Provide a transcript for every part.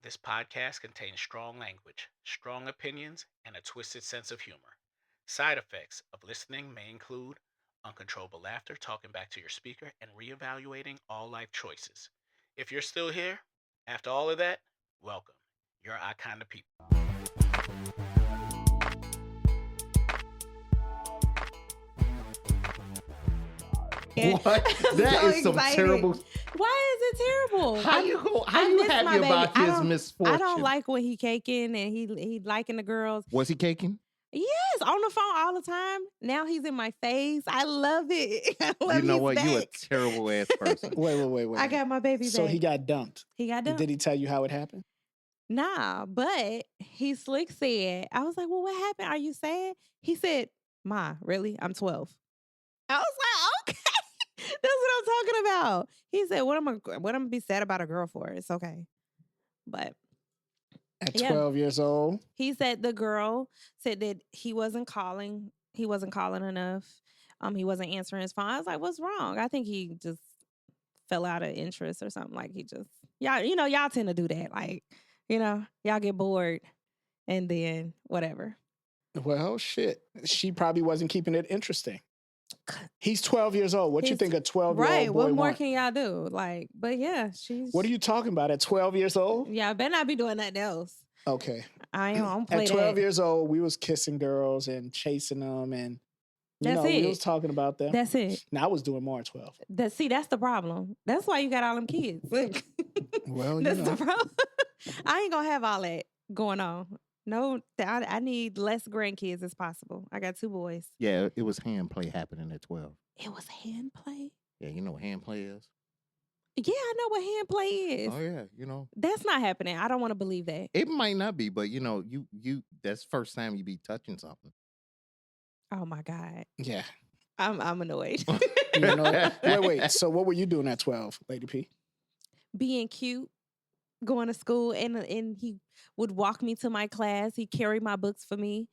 This podcast contains strong language, strong opinions, and a twisted sense of humor. Side effects of listening may include uncontrollable laughter, talking back to your speaker, and reevaluating all life choices. If you're still here after all of that, welcome. You're our kind of people. What? I'm That so is some excited. terrible. Why is it terrible? How I you miss happy my baby. about his I misfortune? don't like when he caking and he liking the girls. Was he caking? Yes, on the phone all the time. Now he's in my face. I love it. I love You know he's what? You a back. terrible ass person. Wait. I got my baby So back. he got dumped. He got done. Did he tell you how it happened? Nah, but he slick said, I was like, well, what happened? Are you sad? He said, Ma, really? I'm 12. I was like, okay. That's what I'm talking about. He said, what am I gonna be sad about a girl for? It's okay. But At Yeah. 12 years old? he said the girl said that he wasn't calling enough. He wasn't answering his phone. I was like, what's wrong? I think he just fell out of interest or something. Like he just y'all tend to do that. Like, y'all get bored and then whatever. Well, shit. She probably wasn't keeping it interesting. He's 12 years old. What you He's- think a 12-year-old Right. boy What more want? can y'all do? Like, but yeah, she's What are you talking about? At 12 years old? Yeah, I better not be doing nothing else. Okay. I don't play At 12 that. years old, we was kissing girls and chasing them, and That's we it. was talking about them. That's it. Now I was doing more at 12. That's the problem. That's why you got all them kids. Look. Well, That's the problem. I ain't gonna have all that going on. No, I need less grandkids as possible. I got 2 boys. Yeah, it was hand play happening at 12. It was hand play. Yeah, you know what hand play is? Yeah, I know what hand play is. Oh yeah, you know. That's not happening. I don't want to believe that. It might not be, but you that's the first time you be touching something. Oh my God, Yeah. I'm annoyed. You know? Wait. So what were you doing at 12, Lady P? Being cute, going to school, and he would walk me to my class. He carried my books for me,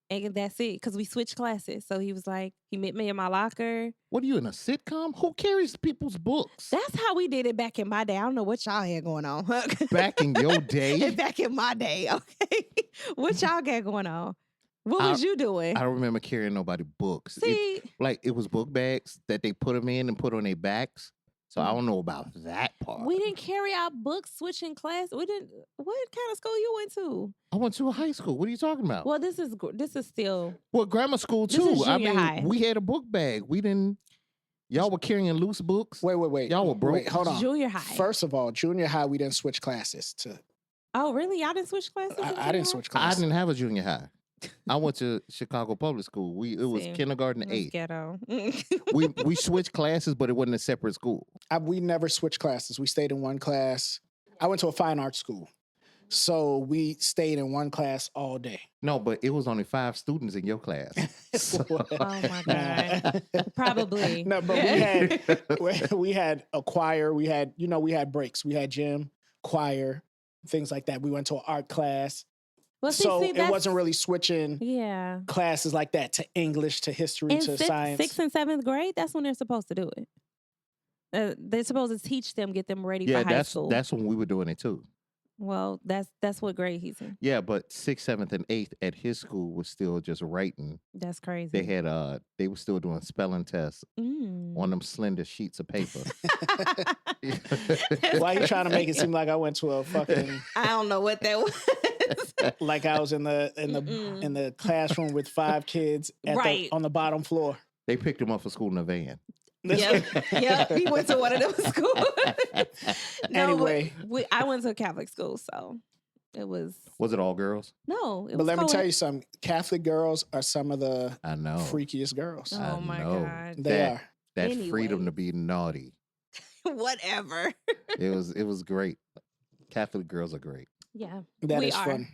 and that's it. Because we switched classes, so he was like, he met me in my locker. What are you in a sitcom? Who carries people's books? That's how we did it back in my day. I don't know what y'all had going on. Back in your day? Back in my day, okay. What y'all got going on? What was you doing? I don't remember carrying nobody books. See, It was book bags that they put them in and put on their backs. So I don't know about that part. we didn't carry out books switching class. We didn't. What kind of school you went to? I went to a high school. What are you talking about? Well, this is still. Well, grammar school This too. is I junior mean, high. we had a book bag. We didn't. Y'all were carrying loose books. Wait. Y'all were broke. Wait, hold on. Junior high. First of all, junior high, we didn't switch classes to. Oh, really? Y'all didn't switch classes? in I junior didn't high? switch I classes. didn't have a junior high. I went to Chicago Public School. It was See, kindergarten to That's 8th. ghetto. We switched classes, but it wasn't a separate school. We never switched classes. We stayed in one class. I went to a fine arts school. So we stayed in one class all day. No, but it was only 5 students in your class. So- Oh my God. Probably. No, but we had a choir. We had breaks. We had gym, choir, things like that. We went to an art class. Well, So it that's- wasn't really switching Yeah. classes like that to English, to history, In to science. 6th and 7th grade, that's when they're supposed to do it. They're supposed to teach them, get them ready yeah, for high school. that's when we were doing it too. Well, that's what grade he's in. Yeah, but 6th, 7th, and 8th at his school was still just writing. That's crazy. They had they were still doing spelling tests Mm. on them slender sheets of paper. Why you trying to make it seem like I went to a fucking I don't know what that was. like I was in the Mm-mm. in the classroom with 5 kids Right. on the bottom floor. They picked him up for school in a van. Yep. He went to one of them schools. No, Anyway. I went to a Catholic school, so it was Was it all girls? no. It But was let me co-ed. tell you something. Catholic girls are some of the I know. freakiest girls. I Oh my know. God. They that, are. That Anyway. freedom to be naughty. Whatever. It was great. Catholic girls are great. Yeah. That We is are. fun.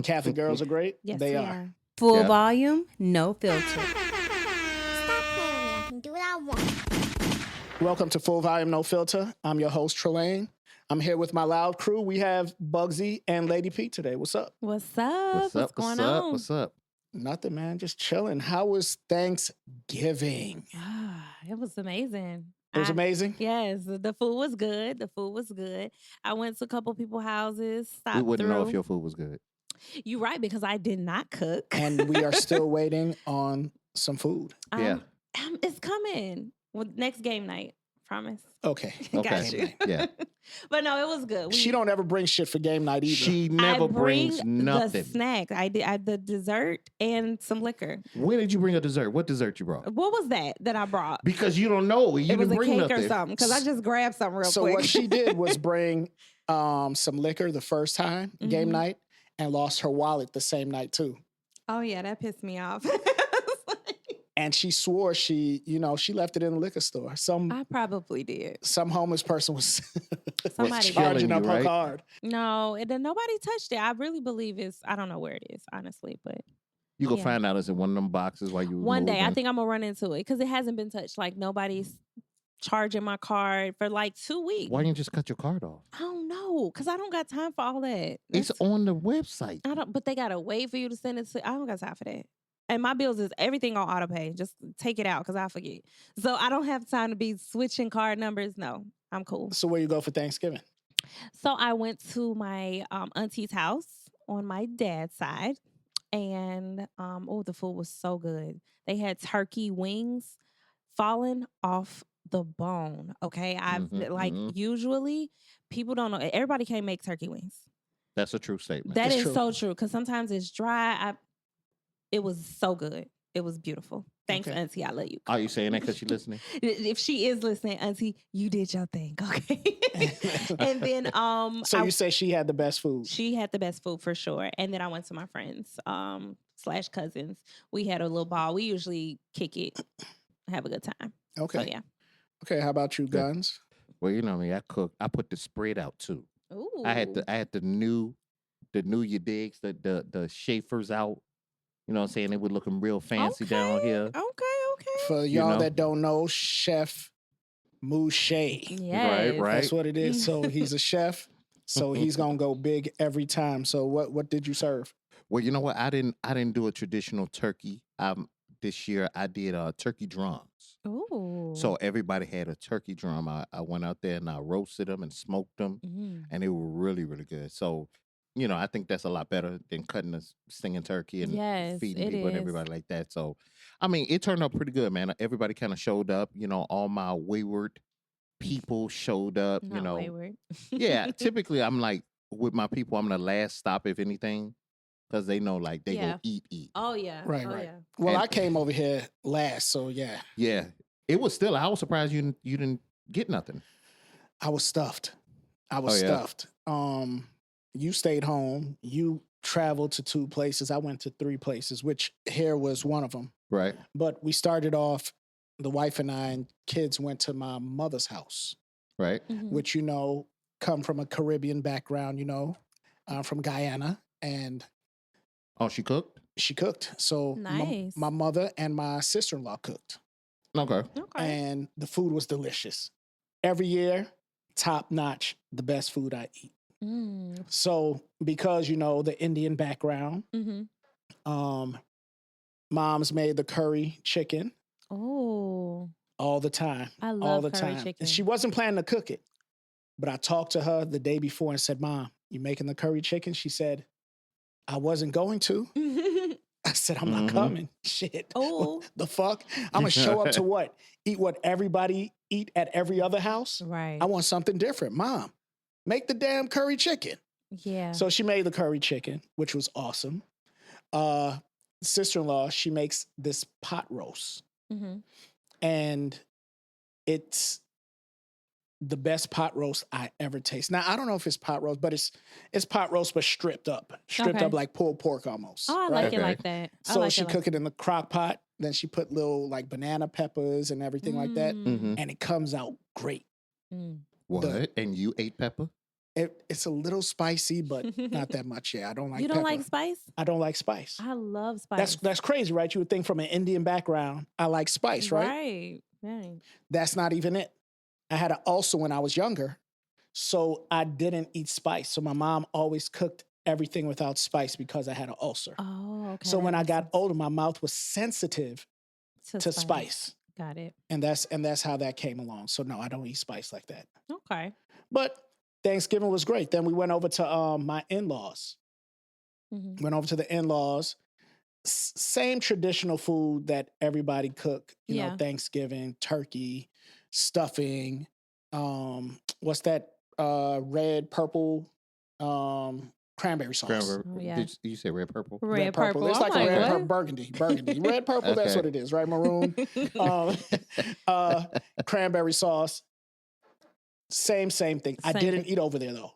Catholic girls are great. Yes, they we are. Full Yeah. volume, no filter. Stop playing with me. I can do what I want. Welcome to Full Volume No Filter. I'm your host, Trelane. I'm here with my loud crew. We have Bugsy and Lady P today. What's up? What's up? What's up? going What's up? on? What's up? Nothing, man. Just chilling. How was Thanksgiving? It was amazing. It was amazing. Yes, the food was good. The food was good. I went to a couple people's houses. Stopped We wouldn't know if through. your food was good. You're right, because I did not cook. And we are still waiting on some food. Yeah. It's coming. Well, next game night. Promise. Okay. Got Okay. you. Yeah. But no, it was good. She don't ever bring shit for game night either. She I never bring brings the nothing. snacks. I did the dessert and some liquor. When did you bring a dessert? What dessert you brought? What was that I brought? Because you don't know. You It was didn't a bring cake nothing. or something, because I just grabbed something real So quick. what she did was bring some liquor the first time, game Mhm. night, and lost her wallet the same night too. Oh yeah, that pissed me off. And she swore she left it in the liquor store. I probably did. Some homeless person was Somebody did. charging Killing up you, her right? card. No, nobody touched it. I really believe I don't know where it is, honestly, but You go Yeah. find out it's in one of them boxes while you one day I moving. think I'm gonna run into it because it hasn't been touched. Like nobody's charging my card for like 2 weeks. Why didn't you just cut your card off? I don't know, because I don't got time for all that. It's That's- on the website. I don't, but they gotta wait for you to send it to. I don't got time for that. And my bills is everything on auto pay. Just take it out because I forget. So I don't have time to be switching card numbers. No, I'm cool. So where you go for Thanksgiving? So I went to my auntie's house on my dad's side, and the food was so good. They had turkey wings falling off the bone. Okay, usually people don't know. Everybody can't make turkey wings. That's a true statement. That It's is true. so true, because sometimes it's dry. It was so good. It was beautiful. Thanks, Okay. Auntie. I love you. Are you saying that because she's listening? If she is listening, Auntie, you did your thing, okay? And then So you say she had the best food. she had the best food for sure. And then I went to my friends / cousins. We had a little ball. We usually kick it, have a good time. Okay. So yeah. Okay. How about you, Guns? Well, you know me. I cook. I put the spread out too. Ooh. I had the new you digs, the Schaefer's out. You know what I'm saying? They were looking real fancy down here. Okay. For y'all know? that don't know, Chef Mouche. Yes. right. That's what it is. So he's a chef. So he's gonna go big every time. So what did you serve? Well, you know what? I didn't do a traditional turkey. This year I did turkey drums. Ooh. So everybody had a turkey drum. I went out there and I roasted them and smoked them, Mhm. and they were really, really good. So, I think that's a lot better than cutting a stinging turkey and Yes, feeding it people and is. everybody like that. So, I mean, it turned out pretty good, man. Everybody kind of showed up. All my wayward people showed up. Not wayward. Yeah. Typically, I'm like with my people, I'm the last stop if anything, because they know like they Yeah. go eat. Oh yeah. Right, Oh, right. yeah. Well, And- I came over here last, so yeah, Yeah. It was still. I was surprised you didn't get nothing. I was stuffed. I was Oh, yeah? stuffed. You stayed home. You traveled to 2 places. I went to 3 places, which here was one of them. Right. But we started off. The wife and I and kids went to my mother's house, Right. Mhm. which come from a Caribbean background. From Guyana, and Oh, she cooked. she cooked. So Nice. my mother and my sister-in-law cooked. Okay. Okay. And the food was delicious. Every year, top notch, the best food I eat. Mm. So because the Indian background, Mhm. mom's made the curry chicken Oh, all the time. I all love the curry time. chicken. She wasn't planning to cook it, but I talked to her the day before and said, "Mom, you making the curry chicken?" She said, "I wasn't going to." I said, "I'm not Mhm. coming." Shit. Oh. The fuck? I'm gonna show up to what? Eat what everybody eat at every other house? Right. I want something different. Mom, make the damn curry chicken. Yeah. So she made the curry chicken, which was awesome. Sister-in-law, she makes this pot roast, Mm-hmm. and it's the best pot roast I ever taste. Now I don't know if it's pot roast, but it's pot roast but stripped up Okay. like pulled pork almost. Oh, I right? like it Okay. like that. I So like she it like cook it in the crock pot. Then she put little like banana peppers and everything like that, Mhm. and it comes out great. Mm. What? And you ate pepper? It's a little spicy, but not that much. Yeah, I don't like. You don't pepper. like spice? I don't like spice. I love spice. That's crazy, right? You would think from an Indian background, I like spice, right? Right. Right. That's not even it. I had an ulcer when I was younger, so I didn't eat spice. So my mom always cooked everything without spice because I had an ulcer. Oh, okay. So when that I makes got sense. older, my mouth was sensitive to spice. Got it. And that's how that came along. So no, I don't eat spice like that. Okay. But Thanksgiving was great. Then we went over to my in-laws. Mm-hmm. Went over to the in-laws. Same traditional food that everybody cook. You know, Thanksgiving, turkey, stuffing. What's that? Red, purple, cranberry sauce. Cranberry. Oh, yeah. Did you say red, purple? Red, purple. It's I'm like a red, what? purple, burgundy. Red, purple, that's Okay. what it is, right? Maroon. Cranberry sauce. Same thing. I Same didn't thing. eat over there, though,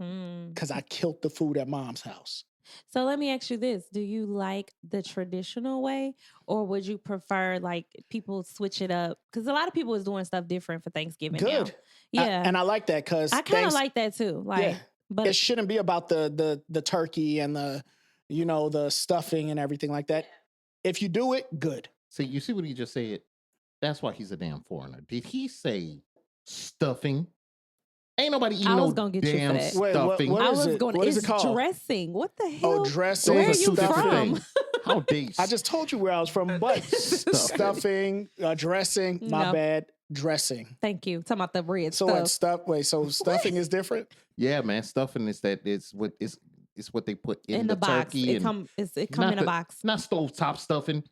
Mm. because I killed the food at mom's house. So let me ask you this. Do you like the traditional way, or would you prefer like people switch it up? Because a lot of people is doing stuff different for Thanksgiving now. Good. Yeah. And I like that because I kind of like that too. Like, Yeah. but it shouldn't be about the turkey and the stuffing and everything like that. If you do it, good. See, you see what he just said? That's why he's a damn foreigner. Did he say stuffing? Ain't nobody eating I was no gonna get you for damn that. Wait, stuffing. what I is was it? going. What is It's it called? dressing. What the hell? Oh, dressing. Where are Those you two different from? things. How dare you? I just told you where I was from, but stuffing, dressing, my No. bad, dressing. Thank you. Talking about the red So stuff. so stuffing is different? Yeah, man. Stuffing is what they put in the box. turkey. It come not in a the- box. Not stovetop stuffing.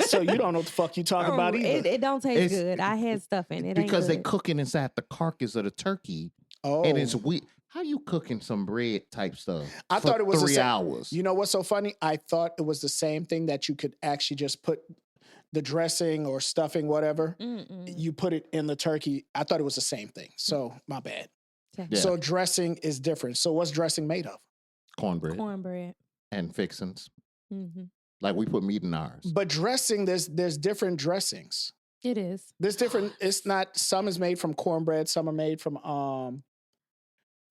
So you don't know what the fuck you talking about either. It don't taste It's- good. I had stuffing. It Because they ain't good. cook it inside the carcass of the turkey. Oh. And it's weird. How you cooking some bread type stuff? I for thought it was the 3 same- hours. You know what's so funny? I thought it was the same thing that you could actually just put the dressing or stuffing, whatever. Mm-mm. You put it in the turkey. I thought it was the same thing. So my bad. Okay. Yeah. So dressing is different. So what's dressing made of? Cornbread Cornbread. and fixins. Mm-hmm. Like we put meat in ours. But dressing, there's different dressings. It is. There's different. It's not. Some is made from cornbread. Some are made from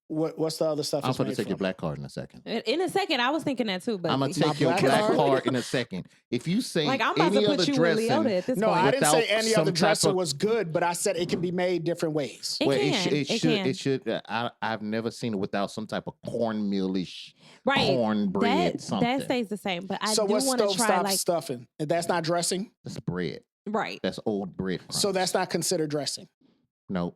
what's the other stuff? I'm it's going to made take your from? black card in a second. In a second, I was thinking that too, but I'm going to take My your black black card? card in a second. If you say like I'm about any to other put you with dressing, Liotta at this No, point. I didn't say without any some other type dressing of- was good, but I said it can be made different ways. It well, can. it should. I've never seen it without some type of cornmeal-ish Right. cornbread something. That stays the same, but I So do what's want to try stovetop like stuffing? That's not dressing. That's bread. right. That's old bread. So that's not considered dressing. no.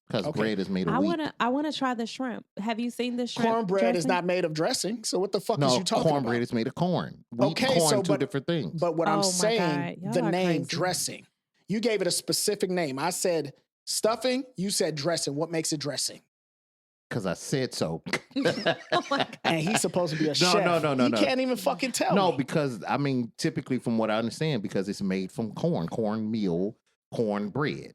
Because Okay. bread is made of I wheat. wanna try the shrimp. Have you seen the shrimp? Cornbread is dressing? not made of dressing. So what the fuck is No, you talking cornbread about? is made of corn. Wheat Okay, and corn, so two but- different things. But what Oh I'm my saying, God, y'all the are name crazy. dressing. You gave it a specific name. I said stuffing. You said dressing. What makes it dressing? Because I said so. Oh my God. And he's supposed to be a No, chef. no. He can't even fucking tell No, me. because I mean, typically from what I understand, because it's made from cornmeal, cornbread,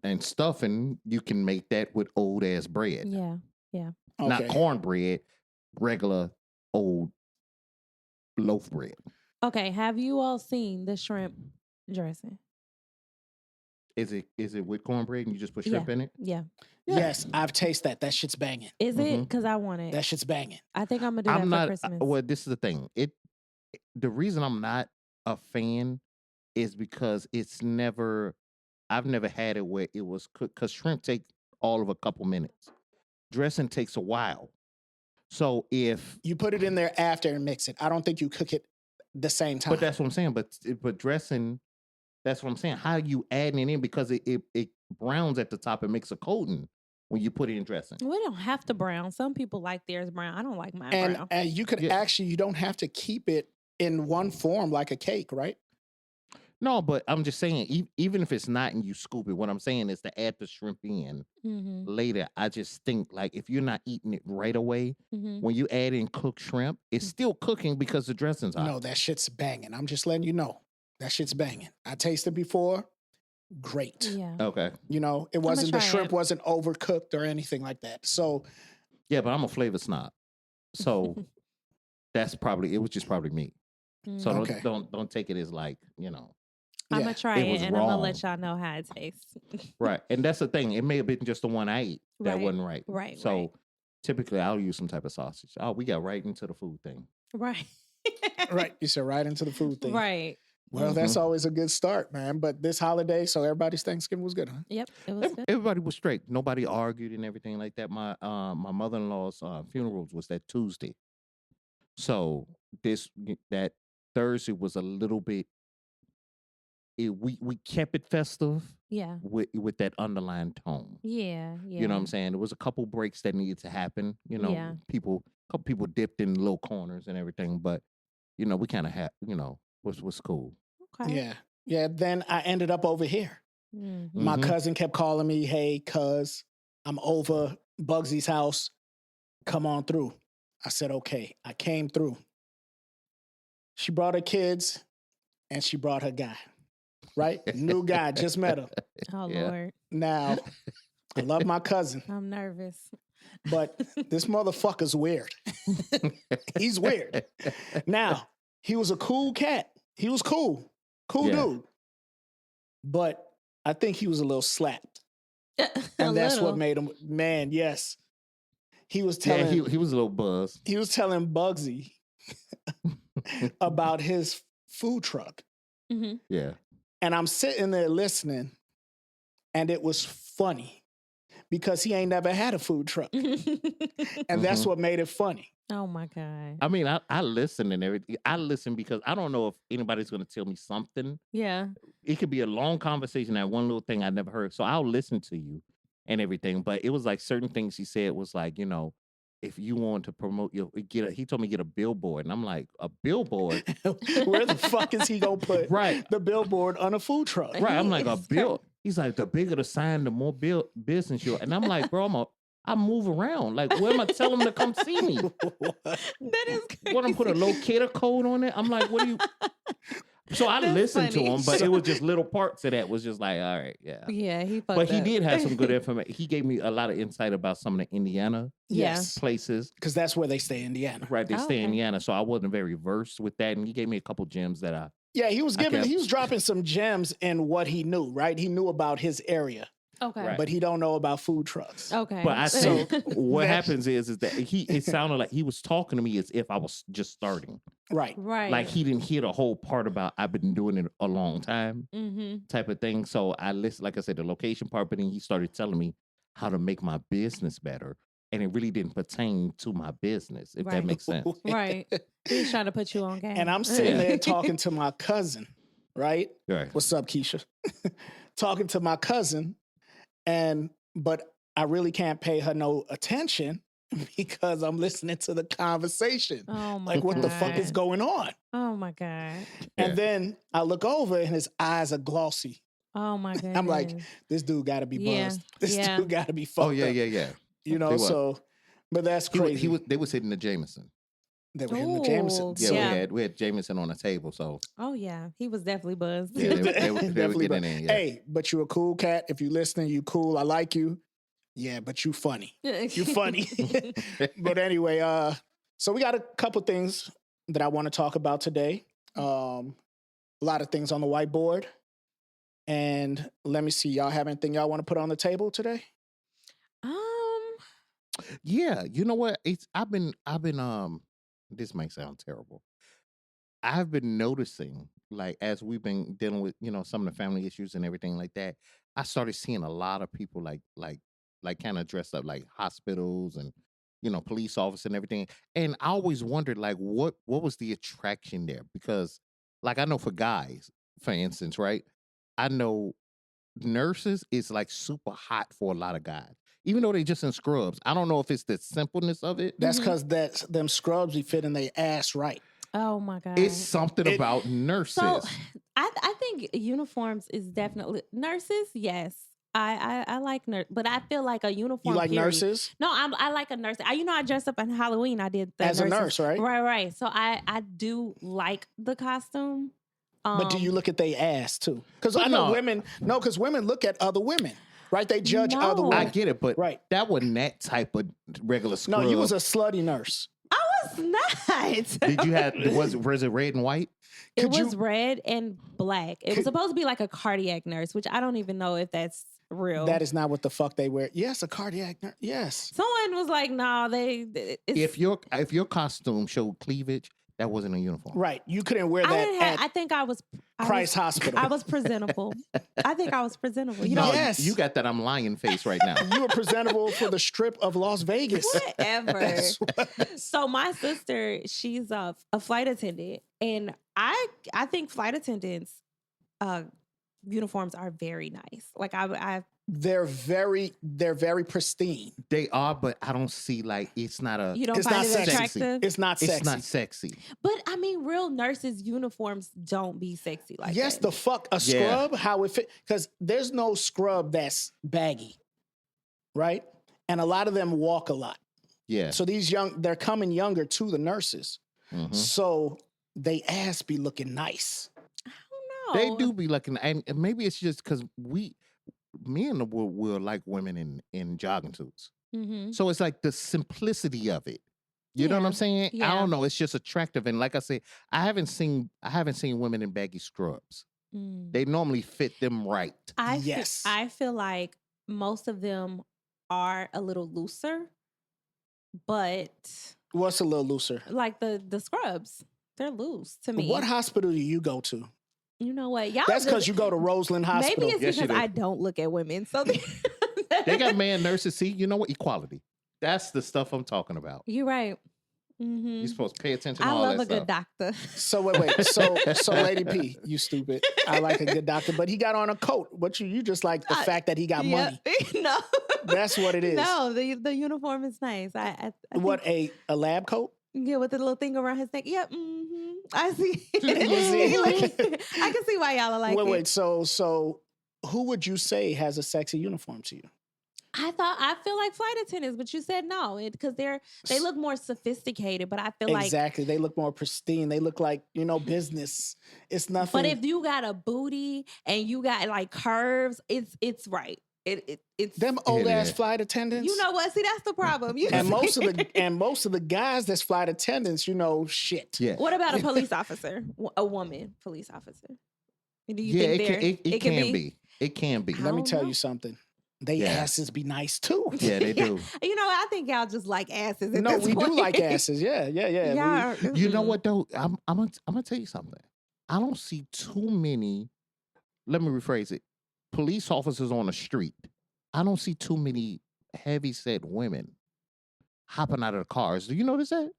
and stuffing, you can make that with old ass bread, Yeah. not Okay. cornbread, regular old loaf bread. Okay. Have you all seen the shrimp dressing? Is it with cornbread and you just put shrimp in it? Yeah. Yes, I've tasted that. That shit's banging. Is it? Mhm. Because I want it. That shit's banging. I think I'm gonna do that I'm for not. Christmas. Well, this is the thing. The reason I'm not a fan is because I've never had it where it was cooked. Because shrimp take all of a couple minutes. Dressing takes a while. So if, You put it in there after and mix it. I don't think you cook it the same time. but that's what I'm saying. But dressing, that's what I'm saying. How you adding it in because it browns at the top and makes a coating when you put it in dressing. We don't have to brown. Some people like theirs brown. I don't like mine and brown. and you could Yeah. actually, you don't have to keep it in one form like a cake, right? No, but I'm just saying, even if it's not and you scoop it, what I'm saying is to add the shrimp in Mm-hmm. later. I just think like if you're not eating it right away, Mm-hmm. when you add in cooked shrimp, it's still cooking because the dressing's hot. No, that shit's banging. I'm just letting you know. That shit's banging. I tasted before. Great. Yeah. Okay. You know, it wasn't the try shrimp it. wasn't overcooked or anything like that. So Yeah, but I'm a flavor snob. So it was just probably me. So Okay. don't take it as like, I'm yeah. gonna try It it, was and I'm gonna wrong. let y'all know how it tastes. right. And that's the thing. It may have been just the one I ate that Right. wasn't right. Right, So right. typically I'll use some type of sausage. Oh, we got right into the food thing. Right. right, you said right into the food thing. Right. Well, that's always a good start, man. But this holiday, so everybody's Thanksgiving was good, huh? Yep. It was good. Everybody was straight. Nobody argued and everything like that. My mother-in-law's funeral was that Tuesday. So that Thursday was a little bit we kept it festive Yeah. with that underlying tone. Yeah. You know what I'm saying? There was a couple breaks that needed to happen. You know, Yeah. couple people dipped in little corners and everything, but you know, we kind of had, you know, was cool. Okay. Yeah. Yeah. Then I ended up over here. Mm-hmm. My Mhm. cousin kept calling me, hey, cuz, I'm over Bugsy's house. Come on through. I said, okay. I came through. She brought her kids and she brought her guy, right? New guy, just met him. Oh Yeah. Lord, Now, I love my cousin, I'm nervous. but this motherfucker's weird. He's weird. Now, he was a cool cat. He was cool. Cool Yeah. dude. But I think he was a little slapped. A And that's what little. made him, man, yes. He was Yeah, telling he was a little buzzed. he was telling Bugsy about his food truck. Mhm. Yeah. And I'm sitting there listening, and it was funny because he ain't never had a food truck. And that's Mhm. what made it funny. Oh my God. I mean, I listen and everything. I listen because I don't know if anybody's going to tell me something. Yeah. It could be a long conversation, that one little thing I never heard. So I'll listen to you and everything. But it was like certain things he said was like, you know, if you want to promote he told me get a billboard. And I'm like, a billboard? Where the fuck is he gonna put Right. the billboard on a food truck? Right. I'm like, a It's bill. He's like, the bigger the sign, the more business you. And I'm like, bro, I move around. Like, where am I telling them to come see me? That is crazy. What, I'm put a locator code on it? I'm like, what do you? So I That's listened to funny. him, but it was just little parts of that was just like, all right, yeah. Yeah, he fucked But he up. did have some good information. He gave me a lot of insight about some of the Indiana Yeah. Yes. places. Because that's where they stay in Indiana. Right, they Oh, stay in okay. Indiana, so I wasn't very versed with that. And he gave me a couple gems that I Yeah, he was kept- dropping some gems in what he knew, right? He knew about his area, Okay. Right. but he don't know about food trucks. Okay. But I So- think what That's- happens is that it sounded like he was talking to me as if I was just starting. Right. Right. Like he didn't hear the whole part about I've been doing it a long time Mm-hmm. type of thing. So I listened, like I said, the location part, but then he started telling me how to make my business better. And it really didn't pertain to my business, if Right. that makes sense. Right. He's trying to put you on game. And I'm sitting Yeah. there talking to my cousin, right? Right. What's up, Keisha? Talking to my cousin, but I really can't pay her no attention because I'm listening to the conversation. Oh my Like, what the fuck is God. going on? Oh my God. Yeah. And then I look over and his eyes are glossy. Oh my God. I'm like, this dude got to be Yeah, buzzed. This yeah. dude got to be fucked Oh, yeah, up. yeah. You know, They were. so, but that's crazy. They was hitting the Jameson. They were hitting the Ooh. Jameson. Yeah, Yeah. we had Jameson on the table, so oh yeah, he was definitely buzzed. yeah, they were Definitely, getting but- in. Yeah. Hey, but you a cool cat. If you listening, you cool. I like you. Yeah, but you funny. You funny. But anyway, so we got a couple things that I want to talk about today. A lot of things on the whiteboard. And let me see, y'all have anything y'all want to put on the table today? Yeah, you know what? I've been this might sound terrible. I've been noticing, like, as we've been dealing with, you know, some of the family issues and everything like that, I started seeing a lot of people like kind of dressed up like hospitals and, you know, police officers and everything. And I always wondered, like, what was the attraction there? Because, like, I know for guys, for instance, right? I know nurses is like super hot for a lot of guys, even though they just in scrubs. I don't know if it's the simpleness of it. That's Mhm. because them scrubs be fitting their ass right. Oh my God. It's something It- about nurses. So I think uniforms is definitely nurses. Yes, I like nurse, but I feel like a uniform. You like period. nurses? No, I like a nurse. I dressed up on Halloween. I did the As a nurses. nurse, right? Right. So I do like the costume. But do you look at their ass too? Because But I know no. women, because women look at other women, right? They judge other No. I women. get it, but Right. that wasn't that type of regular No, scrub. you was a slutty nurse. I was not. Did you have was it red and white? It Could you- was red and black. It was Could- supposed to be like a cardiac nurse, which I don't even know if that's real. That is not what the fuck they wear. Yes, a cardiac nurse. Yes. Someone was like, "No, If your costume showed cleavage, that wasn't a uniform. Right. You couldn't wear I that didn't have. at I think I was Christ Hospital. I was presentable. I think I was presentable. You know, No, Yes. you got that I'm lying face right now. You were presentable for the strip of Las Vegas. whatever. That's what- So my sister, she's a flight attendant, and I think flight attendants uniforms are very nice. Like I They're very pristine. They are, but I don't see like it's not a. you don't It's find not it sexy. attractive. It's not sexy. It's not sexy. But I mean, real nurses' uniforms don't be sexy like Yes, that. the fuck a Yeah. scrub, how it fit, because there's no scrub that's baggy, right? And a lot of them walk a lot. Yeah. So they're coming younger to the nurses. Mhm. So they ass be looking nice. I don't They know. do be looking, and maybe it's just because me and the world will like women in jogging suits. Mm-hmm. So it's like the simplicity of it. You know what Yeah. I'm saying? I Yeah. don't know. It's just attractive, and like I say, I haven't seen women in baggy scrubs. They normally fit them right. Yes. I feel like most of them are a little looser, but What's a little looser? like the scrubs, they're loose to me. What hospital do you go to? You know what? Y'all That's because just- you go to Roseland Hospital. Maybe it's Yes, you because do. I don't look at women. So They got man nurses. See, you know what? Equality. That's the stuff I'm talking about. You're right. Mm-hmm. You're supposed to pay attention to I all love that a good stuff. doctor. So wait. So Lady P, you stupid. I like a good doctor, but he got on a coat. But you just like the fact that he got money. No. That's what it is. No, the uniform is nice. I What think, a lab coat? yeah, with the little thing around his neck. Yep. I see. You see? I can see why y'all are like it. Wait. So who would you say has a sexy uniform to you? I feel like flight attendants, but you said no because they look more sophisticated. But I feel like Exactly. They look more pristine. They look like, business. It's nothing. But if you got a booty and you got like curves, it's right. It's them old ass is. flight attendants. You know what? See, that's the problem. and most of the guys that's flight attendants, shit. Yeah. What about a police officer? A woman police officer? Do you Yeah, think it can be. It can be. Let me don't tell know. you something. They Yeah. asses be nice too. Yeah, they do. You know, I think y'all just like asses. At No, this we do point. like asses. Yeah. Yeah. You know what though? I'm gonna tell you something. I don't see too many. Let me rephrase it. Police officers on the street. I don't see too many heavy-set women hopping out of the cars. Do you notice that?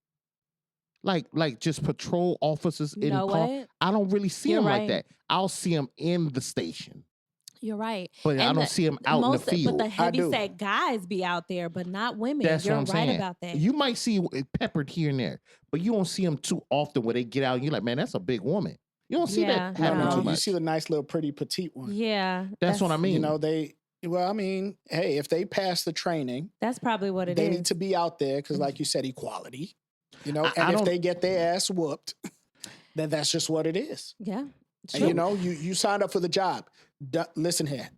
Like just patrol officers You in know car. what? I don't really see You're them right. like that. I'll see them in the station, You're right. but I And don't see them out in the field. But the heavy do. set guys be out there, but not women. That's You're what I'm right saying. about that. You might see it peppered here and there, but you don't see them too often where they get out and you're like, man, that's a big woman. You don't see Yeah, that happening no. too You much. see the nice little pretty petite one. Yeah. That's what I mean. Hey, if they pass the training, That's probably what it they is. need to be out there because, like you said, equality. I And if don't- they get their ass whooped, then that's just what it is. Yeah. And you signed up for the job. Listen here.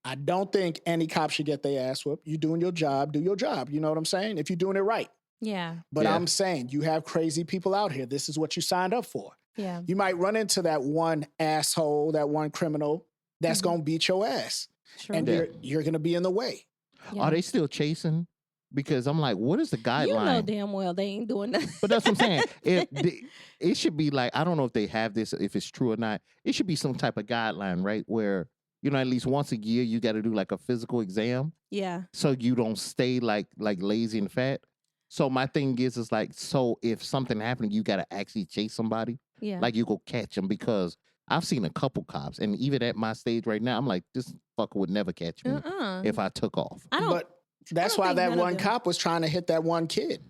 I don't think any cop should get their ass whooped. You doing your job, do your job. You know what I'm saying? If you're doing it right. Yeah. But Yeah. I'm saying you have crazy people out here. This is what you signed up for. Yeah. You might run into that one asshole, that one criminal that's Mhm. gonna beat your ass. True. And you're gonna be in the way. Yeah. Are they still chasing? Because I'm like, what is the guideline? You know damn well they ain't doing nothing. But that's what I'm saying. It should be like, I don't know if they have this, if it's true or not. It should be some type of guideline, right? Where, at least once a year, you got to do like a physical exam Yeah. so you don't stay like lazy and fat. So my thing is like, so if something happened, you got to actually chase somebody. Yeah. Like you go catch them, because I've seen a couple cops, and even at my stage right now, I'm like, this fucker would never catch me if I took off. I don't. But that's don't why think that none of one them- cop was trying to hit that one kid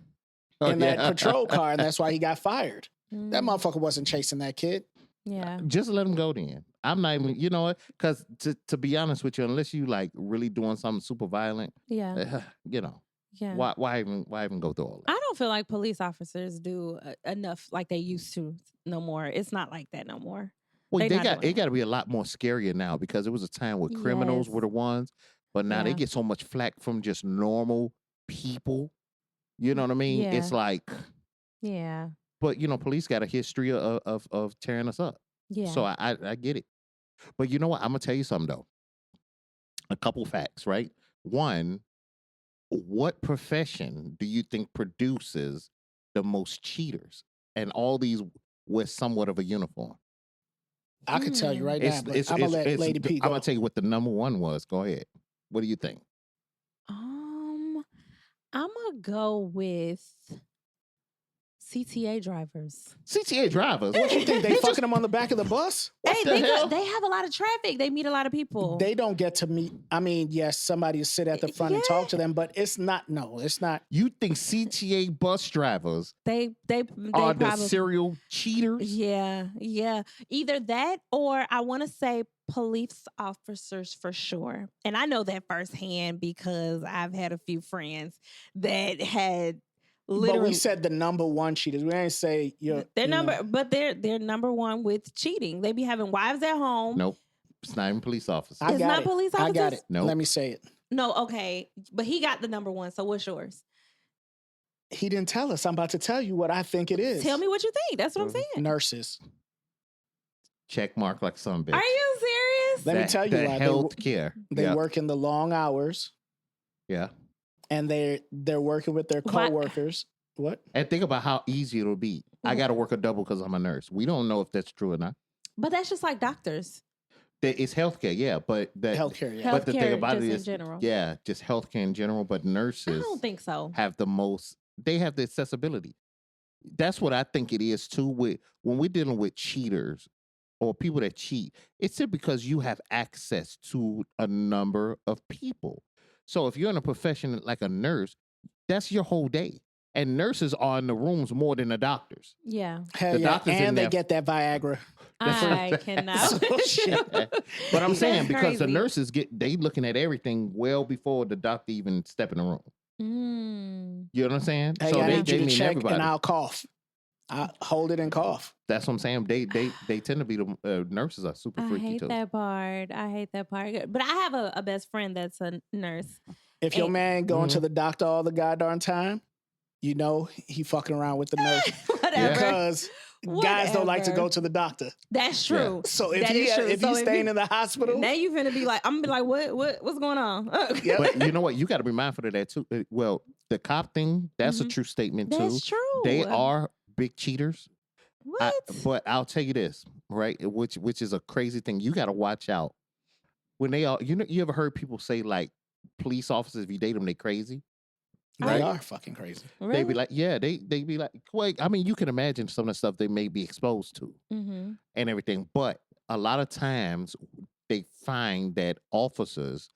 Oh, in that yeah. patrol car, and that's why he got fired. That Mm, motherfucker wasn't chasing that kid. yeah. Just let him go then. I'm not even, you know what? Because to be honest with you, unless you like really doing something super violent, Yeah. Yeah. why even go through all that? I don't feel like police officers do enough like they used to no more. It's not like that no more. Well, they not doing it got to be a lot more scarier now, because it was a time where criminals Yes. were the ones, but now they Yeah. get so much flack from just normal people. You know what I mean? Yeah. It's like, Yeah. but police got a history of tearing us up. Yeah. So I get it. But you know what? I'm gonna tell you something though. A couple facts, right? One, what profession do you think produces the most cheaters? And all these wear somewhat of a uniform. I could tell you right now, but I'm gonna let Lady P go. I'm gonna tell you what the number one was. Go ahead. What do you think? I'm gonna go with CTA drivers. CTA drivers. What you think? They fucking them on the back of the bus? Hey, the hell? they have a lot of traffic. They meet a lot of people. They don't get to meet. I mean, yes, somebody will sit at the front and talk to them, but it's not. No, it's not. You think CTA bus drivers they are the probably, serial cheaters? Yeah. Either that or I want to say police officers for sure. And I know that firsthand because I've had a few friends that had literally. But we said the number one cheaters. We didn't say but they're number one with cheating. They be having wives at home. Nope. It's not even police officers. It's not police I got officers? it. Nope. Let me say it. No, okay. But he got the number one. So what's yours? He didn't tell us. I'm about to tell you what I think it is. Tell me what you think. That's what I'm saying. Nurses. Check mark like some bitch. Are you serious? Let me tell you why. Health care. They work in the long hours. Yeah. And they're working with their coworkers. What? And think about how easy it'll be. I got to work a double because I'm a nurse. We don't know if that's true or not. But that's just like doctors. It's healthcare, yeah. But Healthcare, yeah. But the thing Healthcare about it just is, in general. yeah, just healthcare in general. But nurses, I don't think so. have the most. They have the accessibility. That's what I think it is too. With when we're dealing with cheaters or people that cheat, it's simply because you have access to a number of people. So if you're in a profession like a nurse, that's your whole day. And nurses are in the rooms more than the doctors. Yeah. Hell The yeah. doctors in And they there- get that Viagra. I cannot. So shit. But I'm saying That's because the crazy. nurses they looking at everything well before the doctor even step in the room. Mm. You know what I'm saying? Hey, so I need you to mean check everybody. and I'll cough. I hold it and cough. That's what I'm saying. They tend to be the nurses are super I freaky hate too. that part. But I have a best friend that's a nurse. If your Hey. man going Mm-hmm. to the doctor all the goddamn time, you know he fucking around with the nurse. Whatever. Because guys don't like to Whatever. go to the doctor. That's true. So if That he is true. if So he's if staying you- in the hospital, Now you finna be like, I'm gonna be like, what's going on? Yep. But you know what? You got to be mindful of that too. Well, the cop thing, that's a true statement too. That's true. They are big cheaters. What? But I'll tell you this, right? Which is a crazy thing. You got to watch out when they are. You ever heard people say like police officers, if you date them, they crazy. they Right? are fucking crazy. Really? They be like, yeah, they be like, wait. I mean, you can imagine some of the stuff they may be exposed to Mm-hmm. and everything. But a lot of times they find that officers,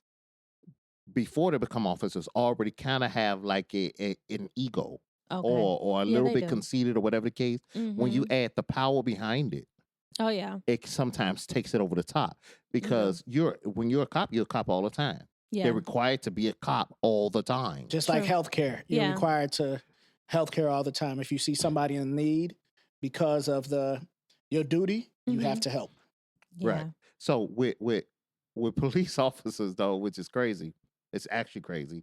before they become officers, already kind of have like an ego Okay. or a Yeah, little they bit do. conceited or whatever the case. When you add the power behind it, Oh yeah. it sometimes takes it over the top because when you're a cop all the time. Yeah. They're required to be a cop all the time. Just like True. healthcare. You're Yeah. required to healthcare all the time. If you see somebody in need because of your duty, you have to help. Yeah. Right. So with police officers though, which is crazy, it's actually crazy.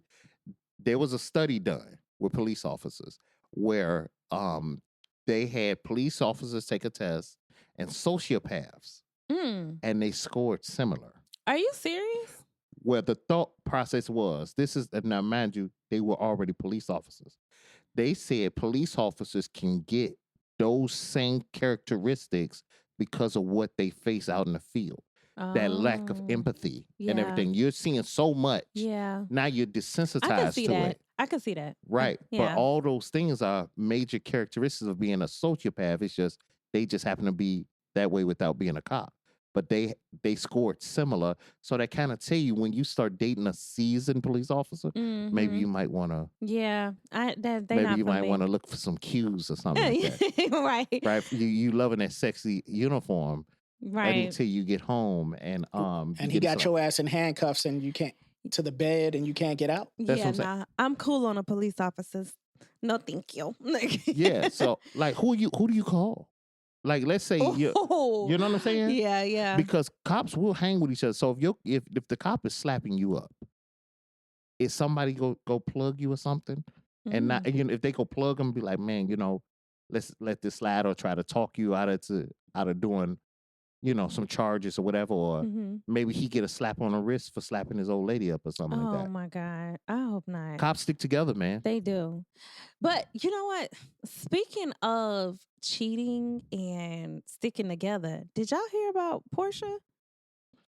There was a study done with police officers where they had police officers take a test and sociopaths, Mm. and they scored similar. Are you serious? Where the thought process was, now mind you, they were already police officers. They said police officers can get those same characteristics because of what they face out in the field. That lack of Oh, empathy and yeah. everything. You're seeing so much. Yeah. Now you're I can desensitized see to that. it. I can see that. Right. Yeah. But all those things are major characteristics of being a sociopath. It's just they just happen to be that way without being a cop. But they scored similar. So that kind of tell you when you start dating a seasoned police officer, maybe Mhm. you might want to Yeah. They maybe not you for might me. want to look for some cues or something like that. Right. Right? You loving that sexy uniform Right. until you get home and And he got your ass in handcuffs and you can't to the bed and you can't get out. That's Yeah, what I'm saying. nah. I'm cool on the police officers. No, thank you. Yeah. So like who do you call? Like let's say you know what I'm saying? Yeah, yeah. Because cops will hang with each other. So if the cop is slapping you up, is somebody go plug you or something? And not if they go plug them, be like, man, let's let this slide or try to talk you out of doing, some charges or whatever, or maybe he get a slap on the wrist for slapping his old lady up or something like Oh that. my God. I hope not. Cops stick together, man. They do. But you know what? Speaking of cheating and sticking together, did y'all hear about Porsha?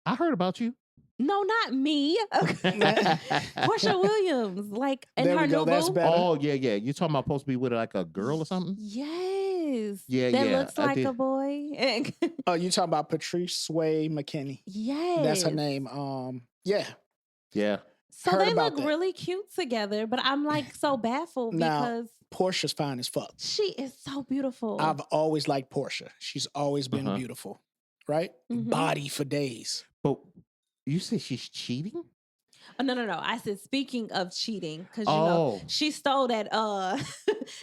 I heard about you. No, not me. Porsha Williams, like, and There her we go. new That's boo. better. Oh yeah, yeah. You talking about supposed to be with like a girl or something? Yes. Yeah, that yeah, looks I like did. a boy. Oh, you talking about Patrice Sway McKinney? Yes. That's her name. Yeah. Yeah. So Heard they about look that. really cute together, but I'm like so baffled Now, because Portia's fine as fuck. she is so beautiful. I've always liked Porsha. She's always been Uh-huh. beautiful, right? Mhm. Body for days. But you said she's cheating? Oh, no. I said speaking of cheating, because you know she stole that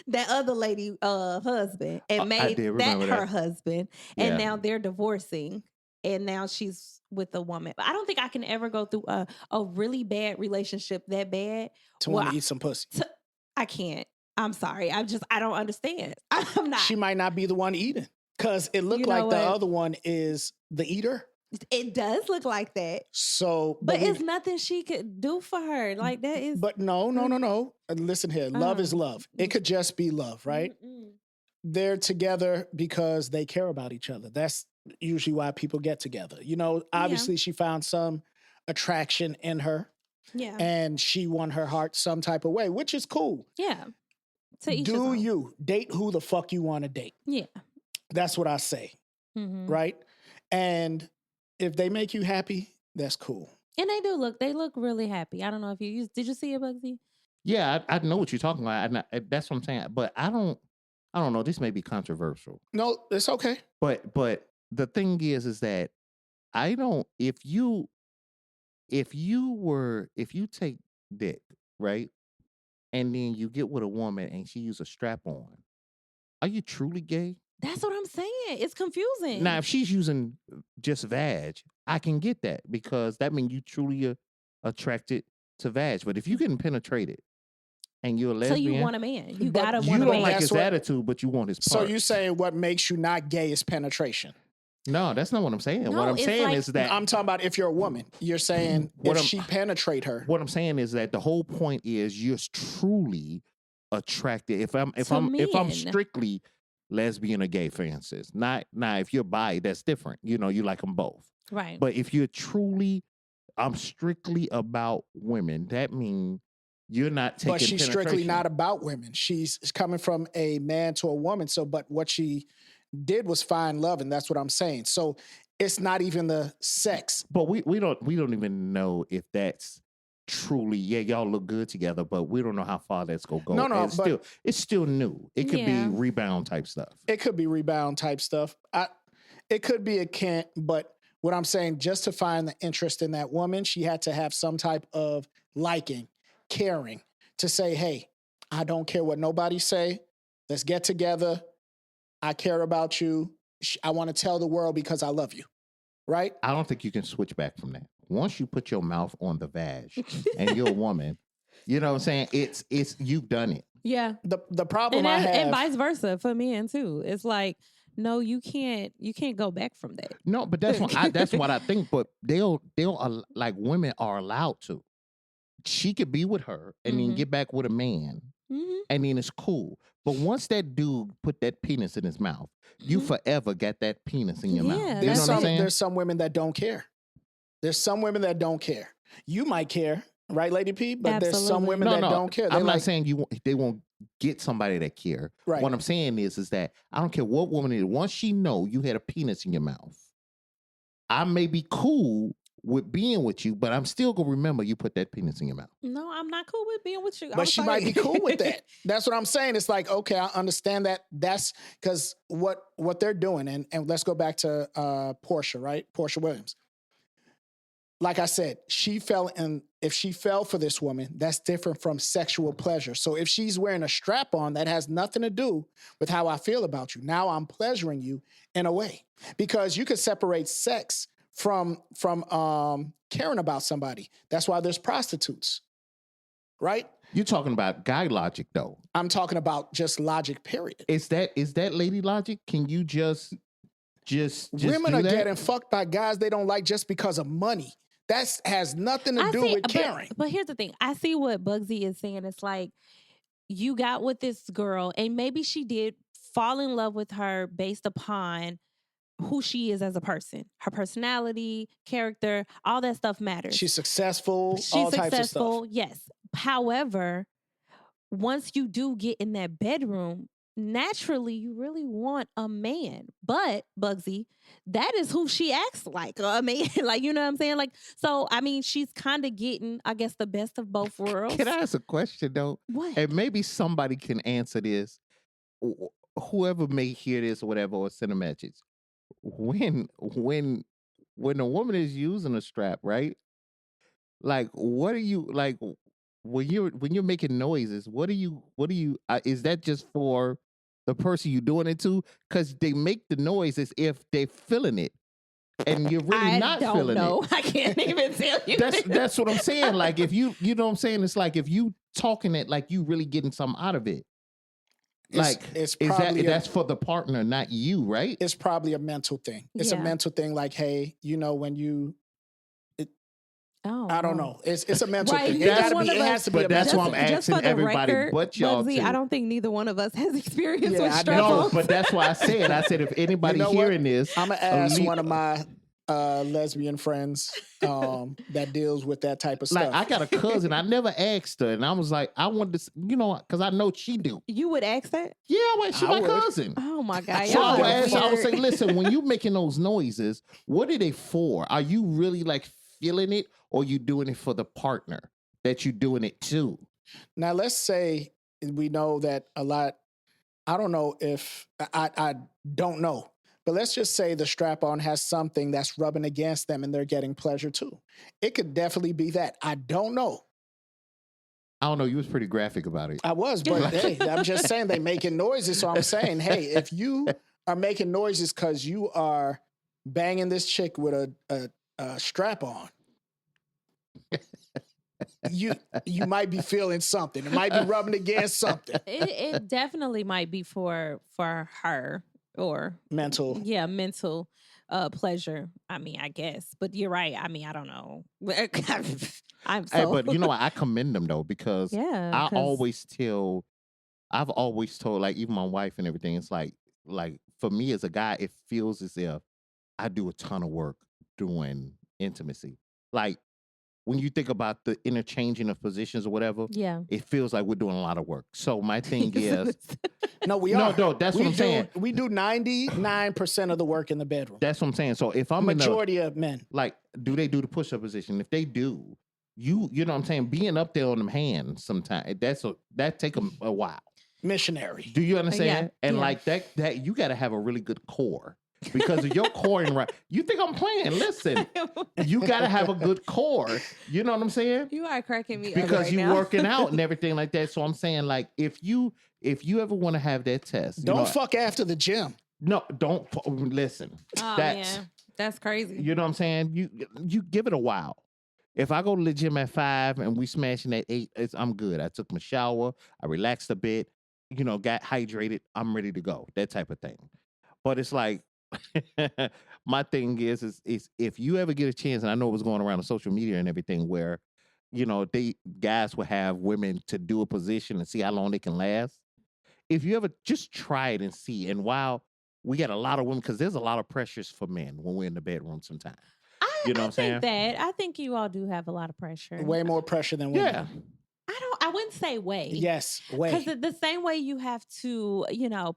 that other lady husband and I made did that remember her that. husband, Yeah. and now they're divorcing, and now she's with a woman. But I don't think I can ever go through a really bad relationship that bad To where want to eat some pussy. I can't. I'm sorry. I don't understand. I'm not. She might not be the one eating because it looked You know like the what? other one is the eater. It does look like that. So, But it's nothing she could do for her. Like that is. But no. Listen here. Love is love. It could just be love, right? They're together because they care about each other. That's usually why people get together. You know, obviously she found some attraction in her. Yeah. And she won her heart some type of way, which is cool. Yeah. To each his Do own. you date who the fuck you want to date? Yeah. That's what I say. Right? And if they make you happy, that's cool. And they look really happy. I don't know if did you see it, Bugsy? Yeah, I know what you're talking about. That's what I'm saying. But I don't know. This may be controversial. No, it's okay. But the thing is that I don't. If you take dick, right, and then you get with a woman and she use a strap on, are you truly gay? That's what I'm saying. It's confusing. Now, if she's using just vag, I can get that because that means you truly are attracted to vag. But if you're getting penetrated and you're a lesbian, so you want a man. You But gotta you want a don't man. like That's his what- attitude, but you want his So parts. you saying what makes you not gay is penetration? No, that's not what I'm saying. No, What I'm it's saying like- is that I'm talking about if you're a woman. You're saying What if I'm- she penetrate her. what I'm saying is that the whole point is you're truly attracted. If I'm men. strictly lesbian or gay, for instance, not now if you're bi, that's different. You know, you like them both. Right. But if you're truly, I'm strictly about women. That means you're not taking. But she's strictly penetration. not about women. She's coming from a man to a woman. So, but what she did was find love, and that's what I'm saying. So it's not even the sex. But we don't even know if that's truly, y'all look good together, but we don't know how far that's gonna go. No, And but- it's still new. It could Yeah. be rebound type stuff. It could be rebound type stuff. It could be a can't, but what I'm saying, just to find the interest in that woman, she had to have some type of liking, caring, to say, hey, I don't care what nobody say. Let's get together. I care about you. I want to tell the world because I love you. Right? I don't think you can switch back from that. Once you put your mouth on the vag and you're a woman, you know what I'm saying? It's you've done it. Yeah. The problem I have, and vice versa for men too. It's like, no, you can't go back from that. No, but that's what I think. But they'll like women are allowed to. She could be with her and then get back with a man, and then it's cool. But once that dude put that penis in his mouth, you forever got that penis in your mouth. Yeah, You know what I'm saying? there's some women that don't care. There's some women that don't care. You might care, right, Lady P? But there's some Absolutely. women that don't care. I'm They're not saying they won't get somebody that care. Right. What I'm saying is that I don't care what woman it is. Once she know you had a penis in your mouth, I may be cool with being with you, but I'm still gonna remember you put that penis in your mouth. No, I'm not cool with being with you. But she might be cool with that. That's what I'm saying. It's like, okay, I understand that. That's because what they're doing, and let's go back to Porsha, right? Porsha Williams. Like I said, if she fell for this woman, that's different from sexual pleasure. So if she's wearing a strap on, that has nothing to do with how I feel about you. Now I'm pleasuring you in a way, because you could separate sex from caring about somebody. That's why there's prostitutes, right? You're talking about guy logic, though. I'm talking about just logic, period. Is that lady logic? Can you just Women do are that? getting fucked by guys they don't like just because of money. That has nothing to do with caring. But here's the thing. I see what Bugsy is saying. It's like you got with this girl and maybe she did fall in love with her based upon who she is as a person. Her personality, character, all that stuff matters. She's successful, She's all types of successful, stuff. yes. However, once you do get in that bedroom, naturally you really want a man. But Bugsy, that is who she acts like. I mean, like, you know what I'm saying? Like, so I mean, she's kind of getting, I guess, the best of both worlds. Can I ask a question though? What? And maybe somebody can answer this. Whoever may hear this or whatever, or send a message. When a woman is using a strap, right? Like, what are you like when you're making noises? What are you? Is that just for the person you're doing it to? Because they make the noise as if they're feeling it, and you're really not feeling it. I can't even tell you. That's what I'm saying. Like, if you know what I'm saying, it's like if you talking it like you really getting something out of it. Like, it's probably that's for the partner, not you, right? It's probably a mental thing. It's a mental thing. Like, hey, you know, when you, I don't know. It's a mental thing. It has to be. But that's why I'm asking everybody, but y'all Bugsy, too. I don't think neither one of us has experience with I strap-ons. No, but that's why I said if anybody hearing this, I'm gonna ask one of my lesbian friends that deals with that type of stuff. Like, I got a cousin. I never asked her, and I was like, I wanted to, because I know she do. You would ask that? Yeah, she's my cousin. Oh my God! So I would ask. I would say, listen, when you making those noises, what are they for? Are you really like feeling it, or you doing it for the partner that you doing it to? Now, let's say we know that a lot. I don't know if I don't know. But let's just say the strap-on has something that's rubbing against them and they're getting pleasure too. It could definitely be that. I don't know. I don't know. You was pretty graphic about it. I was, but hey, I'm just saying they making noises. So I'm saying, hey, if you are making noises because you are banging this chick with a strap-on, you might be feeling something. It might be rubbing against something. It definitely might be for her. Or mental pleasure. I mean, I guess, but you're right. I mean, I don't know. But you know what? I commend them though, because I've always told, like, even my wife and everything. It's like for me as a guy, it feels as if I do a ton of work doing intimacy. Like, when you think about the interchanging of positions or whatever, it feels like we're doing a lot of work. So my thing is, no, we are. No, that's what I'm saying. We do 99% of the work in the bedroom. That's what I'm saying. So if I'm majority of men, like, do they do the push-up position? If they do, you know what I'm saying, being up there on them hands sometimes, that take a while. Missionary. Do you understand? And like that you got to have a really good core. Because of your core and right, you think I'm playing? Listen, you got to have a good core. You know what I'm saying? You are cracking me because up you're now. working out and everything like that. So I'm saying, like, if you ever want to have that test, don't fuck after the gym. No, don't listen. Oh, that's crazy. You know what I'm saying? You give it a while. If I go to the gym at 5 and we smashing at 8, I'm good. I took my shower, I relaxed a bit, got hydrated, I'm ready to go. That type of thing. But it's like, my thing is if you ever get a chance, and I know it was going around on social media and everything, where guys will have women to do a position and see how long they can last. If you ever just try it and see, and while we got a lot of women, because there's a lot of pressures for men when we're in the bedroom sometimes. You know what I'm saying? I think you all do have a lot of pressure. Way more pressure than women. Yeah. I wouldn't say way. Yes, way. Because the same way you have to,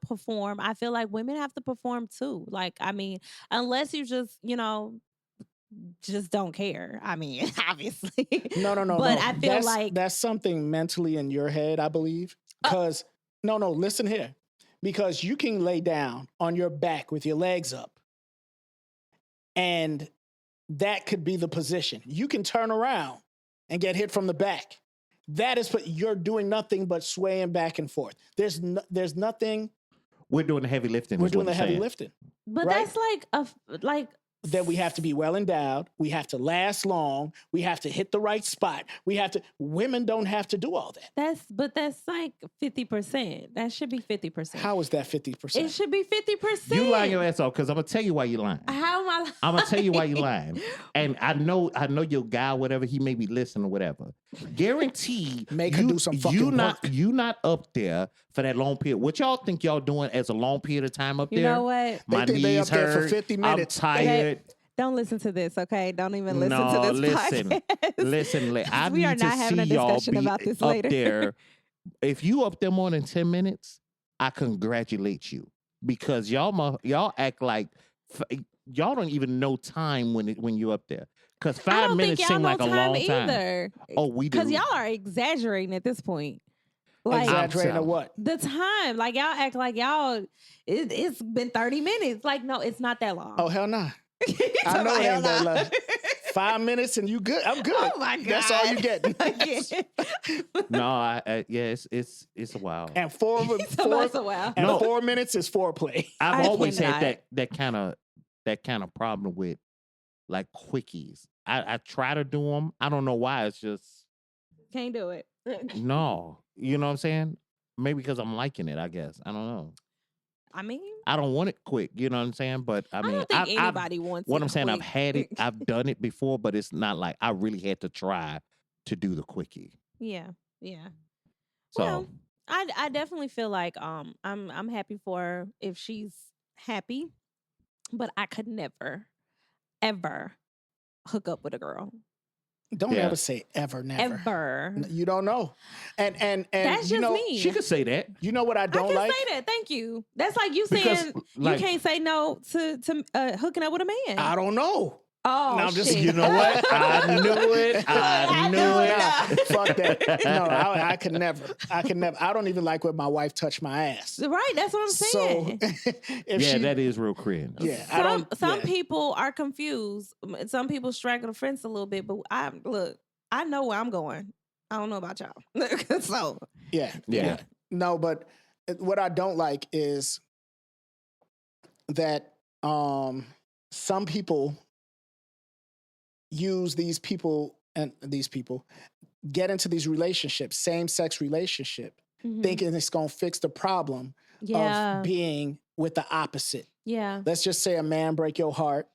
perform, I feel like women have to perform too. Like, I mean, unless you just, just don't care. I mean, obviously. No. But I feel like that's something mentally in your head, I believe. Because no, listen here. Because you can lay down on your back with your legs up, and that could be the position. You can turn around and get hit from the back. That is what you're doing, nothing but swaying back and forth. There's nothing. We're doing the heavy lifting. We're doing the heavy lifting. But right? That's like that we have to be well endowed. We have to last long. We have to hit the right spot. Women don't have to do all that. That's like 50%. That should be 50%. How is that 50%? It should be 50%. You lying your ass off, because I'm gonna tell you why you're lying. How am I lying? I'm gonna tell you why you're lying. And I know your guy, whatever, he may be listening or whatever. Guaranteed, make her do some fucking work. You not up there for that long period. What y'all think y'all doing as a long period of time up You there? know what? My They think they knees up there for hurt. 50 minutes. I'm tired. Don't listen to this, okay? Don't even listen No, to this listen. podcast. Listen, I we are need to not having see a y'all discussion be about this up later. there. If you up there more than 10 minutes, I congratulate you because y'all act like y'all don't even know time when you're up there. Because I 5 don't minutes think y'all seem know like a time long time. either. Oh, we do. Because y'all are exaggerating at this point. Like Exaggerating telling- what? the time. Like y'all act like it's been 30 minutes. Like, no, it's not that long. Oh, hell no. I know it ain't that long. 5 minutes and you good. I'm good. Oh my God. That's all you get. No, it's a while. And four That's a while. and No. 4 minutes is foreplay. I've I always cannot. had that kind of problem with like quickies. I try to do them. I don't know why. It's just Can't do it. no. You know what I'm saying? Maybe because I'm liking it. I guess I don't know. I mean, I don't want it quick. You know what I'm saying? But I I mean, don't think anybody wants what it I'm saying, I've quick. had it. I've done it before, but it's not like I really had to try to do the quickie. Yeah, yeah. So Well, I definitely feel like I'm happy for her if she's happy, but I could never, ever hook up with a girl. Don't Yeah. ever say ever, never. Ever. You don't know. And That's you just know, me. she could say that. You know what I I don't can like? say that. Thank you. That's like you Because, saying like- you can't say no to hooking up with a man. I don't know. Oh, No, I'm just- shit. You know what? I knew it. I knew know it. now. Fuck that. No, I can never. I can never. I don't even like when my wife touch my ass. Right, that's what I'm saying. So if Yeah, she, that is real cringe. yeah, I don't. Some yeah. people are confused. Some people straddle the fence a little bit, but I know where I'm going. I don't know about y'all. So Yeah. Yeah. No, but what I don't like is that some people use these people get into these relationships, same-sex relationship, mhm. thinking it's going to fix the problem yeah, of being with the opposite. yeah, Let's just say a man break your heart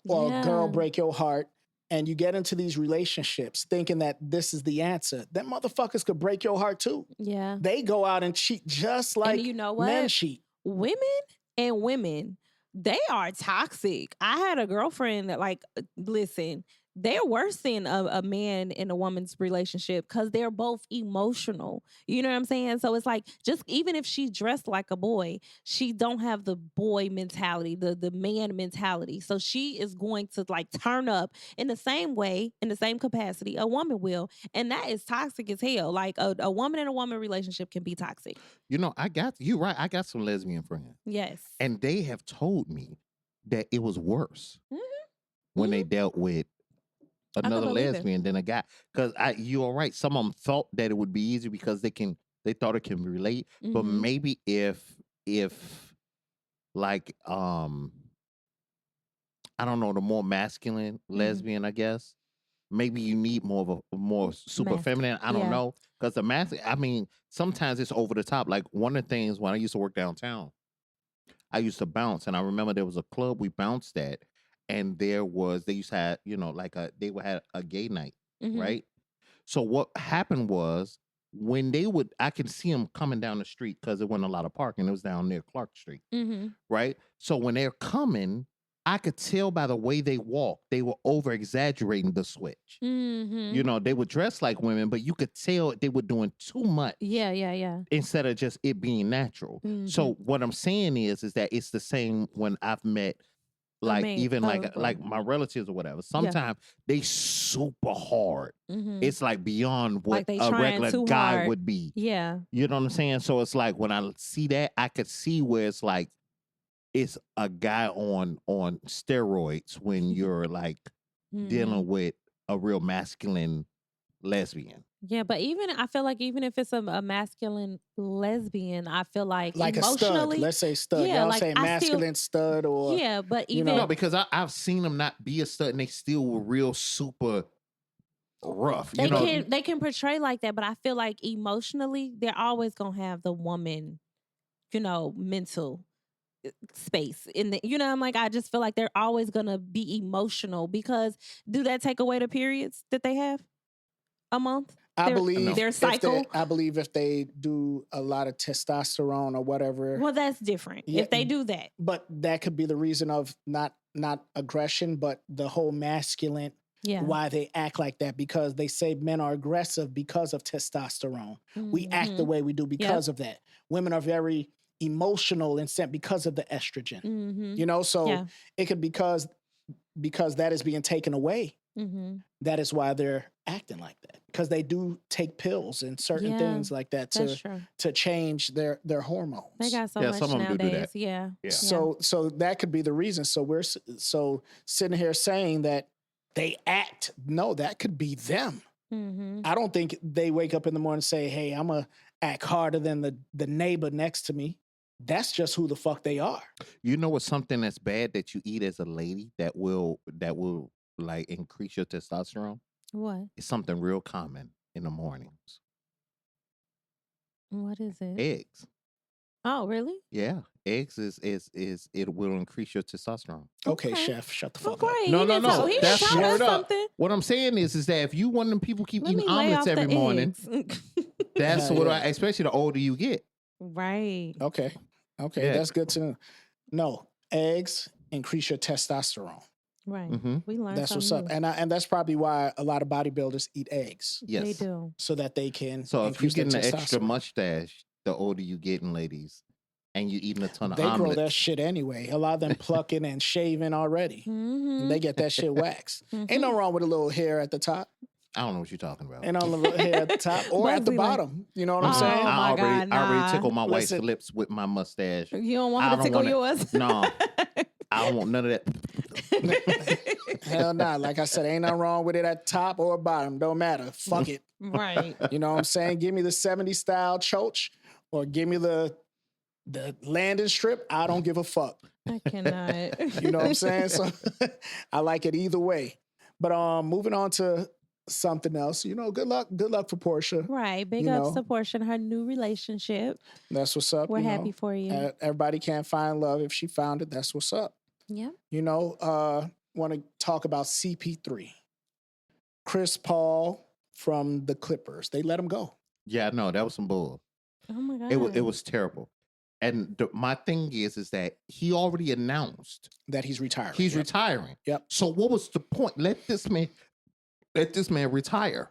or a girl Yeah. break your heart, and you get into these relationships thinking that this is the answer. Them motherfuckers could break your heart too. yeah. They go out and cheat just like you know what? men cheat. Women, they are toxic. I had a girlfriend that, like, listen, they're worse than a man and a woman's relationship because they're both emotional. You know what I'm saying? So it's like, just even if she dressed like a boy, she don't have the boy mentality, the man mentality. So she is going to like turn up in the same way, in the same capacity a woman will. And that is toxic as hell. Like a woman and a woman relationship can be toxic. You know, you right. I got some lesbian friends, Yes. and they have told me that it was worse Mhm. when they dealt with another believe it. lesbian than a guy. Because you are right. Some of them thought that it would be easy because they thought it can relate. But Mhm. maybe if like I don't know, the more masculine lesbian, I guess. Maybe you need more of a super feminine. I don't yeah. know. Because the masculine, I mean, sometimes it's over the top. Like one of the things when I used to work downtown, I used to bounce, and I remember there was a club we bounced at, and they used to have, like they would have a gay night, Mhm. right? So what happened was when I can see them coming down the street because there wasn't a lot of parking. It was down near Clark Street, Mhm. right? So when they're coming, I could tell by the way they walk, they were over exaggerating the switch. Mhm. They would dress like women, but you could tell they were doing too much. Yeah. Instead of just it being natural. So what I'm saying is that it's the same when I've met like man, even like girl. my relatives or whatever. Sometimes they super hard. Mhm. It's like beyond what Like they a trying regular too guy hard. would be. Yeah. You know what I'm saying? So it's like when I see that, I could see where it's like it's a guy on steroids when you're like Mhm. dealing with a real masculine lesbian. Yeah, but I feel like even if it's a masculine lesbian, I feel like Like a stud. emotionally, Let's say stud. yeah, Y'all like, say I still- masculine stud or yeah, but you even know, No, because I've seen them not be a stud and they still were real super rough. they can portray like that, but I feel like emotionally, they're always gonna have the woman, mental space in the, I'm like, I just feel like they're always gonna be emotional because do that take away the periods that they have a month? I Their- believe their if they- cycle. I believe if they do a lot of testosterone or whatever, Well, that's different. Yeah, If they do that, but that could be the reason of not aggression, but the whole masculine. yeah. Why they act like that, because they say men are aggressive because of testosterone. We act the way we do because of that. Women are very emotional and sent because of the estrogen. You know, so it could because that is being taken away. That is why they're acting like that, because they do take pills and certain things like that to change their hormones. They got so much some of them do nowadays. that. Yeah. So that could be the reason. So we're sitting here saying that they act. No, that could be them. I don't think they wake up in the morning and say, "Hey, I'm gonna act harder than the neighbor next to me." That's just who the fuck they are. You know what's something that's bad that you eat as a lady that will like increase your testosterone? What? It's something real common in the mornings. What is it? Eggs. Oh, really? Yeah, eggs is it will increase your testosterone. Okay, chef, shut the fuck up. Right. No. He That's taught us word up. something. What I'm saying is that if you one of them people keep Let eating me lay omelets off the every morning, eggs. that's Yeah, what yeah. especially the older you get. Right. Okay, Yeah. that's good to know. No, eggs increase your testosterone. Right. Mm-hmm. We learned That's what's something up, new. and that's probably why a lot of bodybuilders eat eggs, Yes. They do. so that they can. So if you're increase their getting an extra testosterone. mustache, the older you getting, ladies, and you eating a ton of They grow omelets. that shit anyway. A lot of them plucking and shaving already. Mm-hmm. They get that shit waxed. Ain't no wrong with a little hair at the top. I don't know what you're talking about. Ain't no little hair at the top or at the Bugsy like- bottom. You know what I'm Oh, saying? my I already God, tickle my wife's Listen. lips with my mustache. You don't want I her to don't tickle wanna- yours? No. I don't want none of that. Hell nah. Like I said, ain't nothing wrong with it at the top or bottom. Don't matter. Fuck it. Right. You know what I'm saying? Give me the 70s style choach or give me the landing strip. I don't give a fuck. I cannot. You know what I'm saying? So I like it either way. But moving on to something else. You know, good luck for Porsha. Right. Big You ups know. to Porsha and her new relationship. That's what's up. We're you happy know. for you. Everybody can't find love. If she found it, that's what's up. Yeah. You know, want to talk about CP3. Chris Paul from the Clippers. They let him go. Yeah, no, that was some bull. Oh my God. It was terrible. And my thing is that he already announced That he's retiring. he's Yep. retiring. Yep. So what was the point? Let this man retire.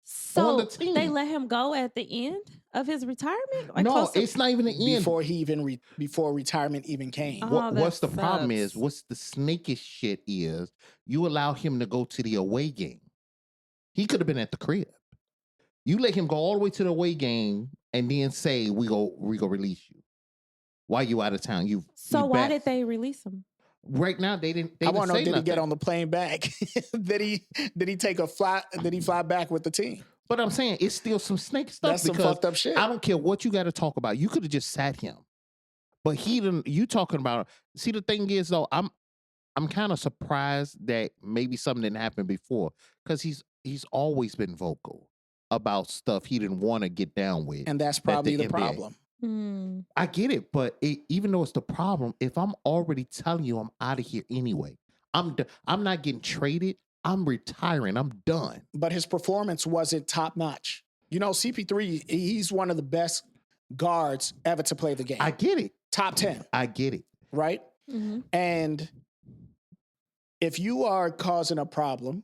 So the team. they let him go at the end of his retirement? Like No, close to- it's not even the end. Before he even before retirement even came. Oh, that What's the problem is, sucks. what's the snakish shit is, you allow him to go to the away game. He could have been at the crib. You let him go all the way to the away game and then say, we go release you. While you out of town, So why back. did they release him? Right now they didn't. I want to know, say did he get nothing. on the plane back? Did he take a flight? Did he fly back with the team? But I'm saying it's still some snake stuff. That's some because fucked up shit. I don't care what you got to talk about. You could have just sat him, but he didn't. You talking about? See, the thing is though, I'm kind of surprised that maybe something didn't happen before, because he's always been vocal about stuff he didn't want to get down with. And that's probably the NBA. problem. Mm. I get it, but even though it's the problem, if I'm already telling you I'm out of here anyway, I'm not getting traded. I'm retiring. I'm done. But his performance wasn't top notch. You know, CP3, he's one of the best guards ever to play the game. I get it. Top 10, I get it. right? Mm-hmm. And if you are causing a problem,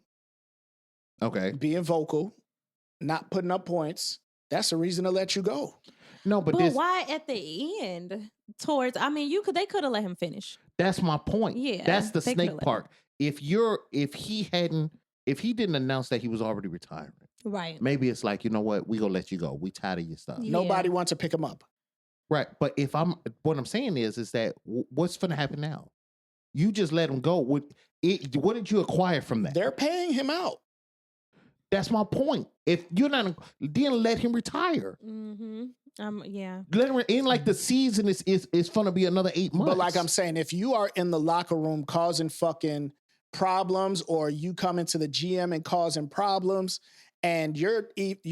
Okay. being vocal, not putting up points, that's a reason to let you go. No, but But why at the end? They could have let him finish. that's my point. Yeah, That's the they snake coulda let part. If he didn't announce that he was already retiring, Right. maybe it's like, you know what, we gonna let you go. We tired of your stuff. Yeah. Nobody wants to pick him up. Right. But what I'm saying is that what's gonna happen now? You just let him go. What did you acquire from that? They're paying him out. That's my point. If you're not, then let him retire. Mm-hmm. Yeah. Let him in, like the season is gonna be another 8 months. But like I'm saying, if you are in the locker room causing fucking problems, or you come into the GM and causing problems, and you're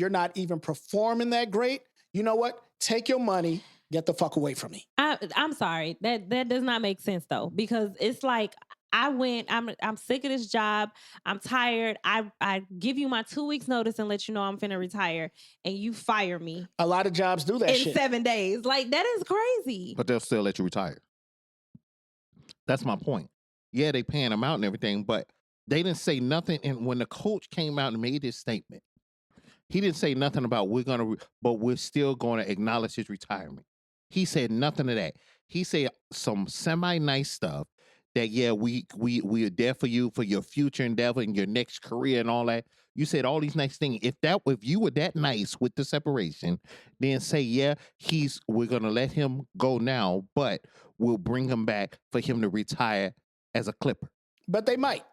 not even performing that great, you know what? Take your money, get the fuck away from me. I'm sorry. That does not make sense though, because it's like I'm sick of this job. I'm tired. I give you my 2 weeks notice and let you know I'm finna retire, and you fire me A lot of jobs do that in shit. 7 days. Like, that is crazy. But they'll still let you retire. That's my point. Yeah, they paying him out and everything, but they didn't say nothing. And when the coach came out and made his statement, he didn't say nothing about but we're still going to acknowledge his retirement. He said nothing of that. He said some semi-nice stuff that, yeah, we are there for you for your future endeavor and your next career and all that. You said all these nice things. If you were that nice with the separation, then say, yeah, we're gonna let him go now, but we'll bring him back for him to retire as a Clipper. But they might.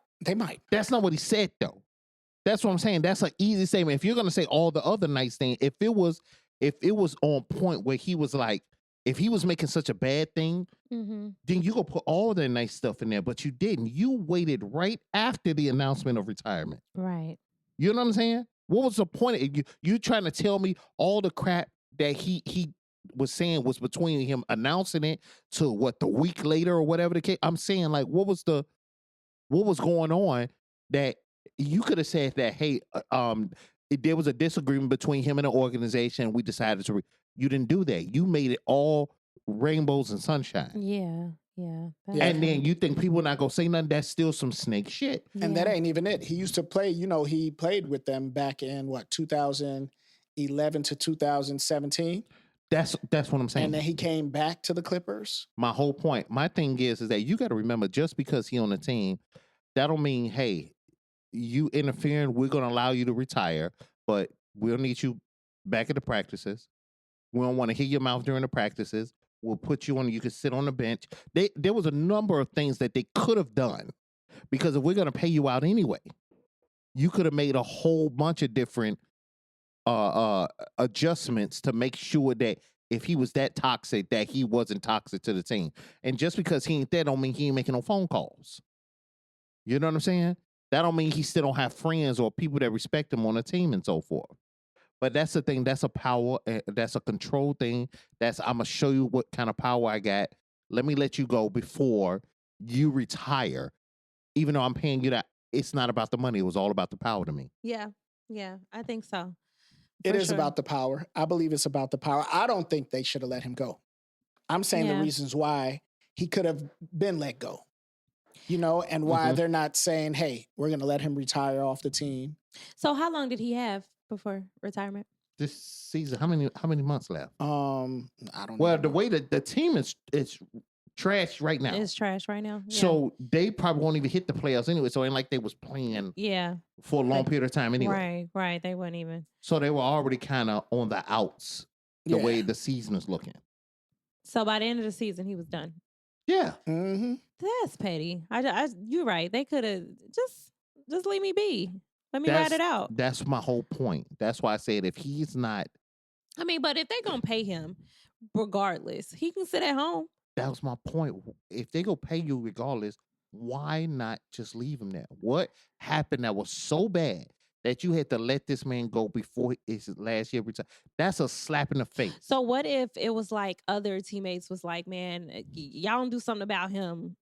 That's not what he said though. That's what I'm saying. That's an easy statement. If you're gonna say all the other nice things, if it was on point where he was like, if he was making such a bad thing, then you go put all the nice stuff in there, but you didn't. You waited right after the announcement of retirement. Right. You know what I'm saying? What was the point of you trying to tell me all the crap that he was saying was between him announcing it to the week later or whatever the case? I'm saying, like, what was going on that you could have said that, hey, there was a disagreement between him and the organization. We decided to. You didn't do that. You made it all rainbows and sunshine. Yeah. And then you think people not gonna say nothing? That's still some snake shit. And that ain't even it. He used to play. He played with them back in 2011 to 2017. That's what I'm saying. And then he came back to the Clippers. My whole point, my thing is that you got to remember, just because he on the team, that don't mean, hey, you interfering, we're going to allow you to retire, but we'll need you back at the practices. We don't want to hear your mouth during the practices. We'll put you on, you can sit on the bench. There was a number of things that they could have done, because if we're going to pay you out anyway, you could have made a whole bunch of different adjustments to make sure that if he was that toxic, that he wasn't toxic to the team. And just because he ain't there don't mean he ain't making no phone calls. You know what I'm saying? That don't mean he still don't have friends or people that respect him on the team and so forth. But that's the thing. That's a power. That's a control thing. I'm going to show you what kind of power I got. Let me let you go before you retire. Even though I'm paying you that, it's not about the money. It was all about the power to me. Yeah, I think so. It is about the power. I believe it's about the power. I don't think they should have let him go. I'm saying the reasons why he could have been let go. And why they're not saying, hey, we're going to let him retire off the team. So how long did he have before retirement? This season, how many months left? I don't know. Well, the way that the team is trash right now. It's trash right now. Yeah. So they probably won't even hit the playoffs anyway. So it ain't like they was playing for a long period of time anyway. Right. They wouldn't even. So they were already kind of on the outs the way the season is looking. So by the end of the season, he was done. Yeah. Mm-hmm. That's petty. You're right. They could have just leave me be. Let me ride it out. That's my whole point. That's why I said if he's not. I mean, but if they're going to pay him regardless, he can sit at home. That was my point. If they go pay you regardless, why not just leave him there? What happened that was so bad that you had to let this man go before his last year retire? That's a slap in the face. So what if it was like other teammates was like, man, y'all don't do something about him,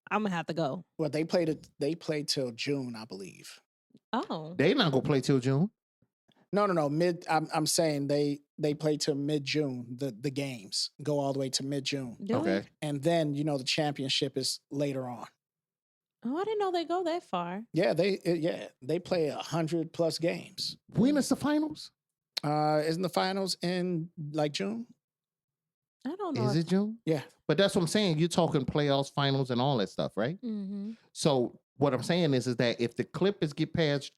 I'm gonna have to go. Well, they played till June, I believe. Oh, they not gonna play till June. No. I'm saying they play till mid-June. The games go all the way to mid-June. Okay. And then the championship is later on. Oh, I didn't know they go that far. Yeah, they play 100+ games. When is the finals? Isn't the finals in like June? I don't know. Is it June? Yeah. But that's what I'm saying. You're talking playoffs, finals, and all that stuff, right? Mm-hmm. So what I'm saying is that if the Clippers get past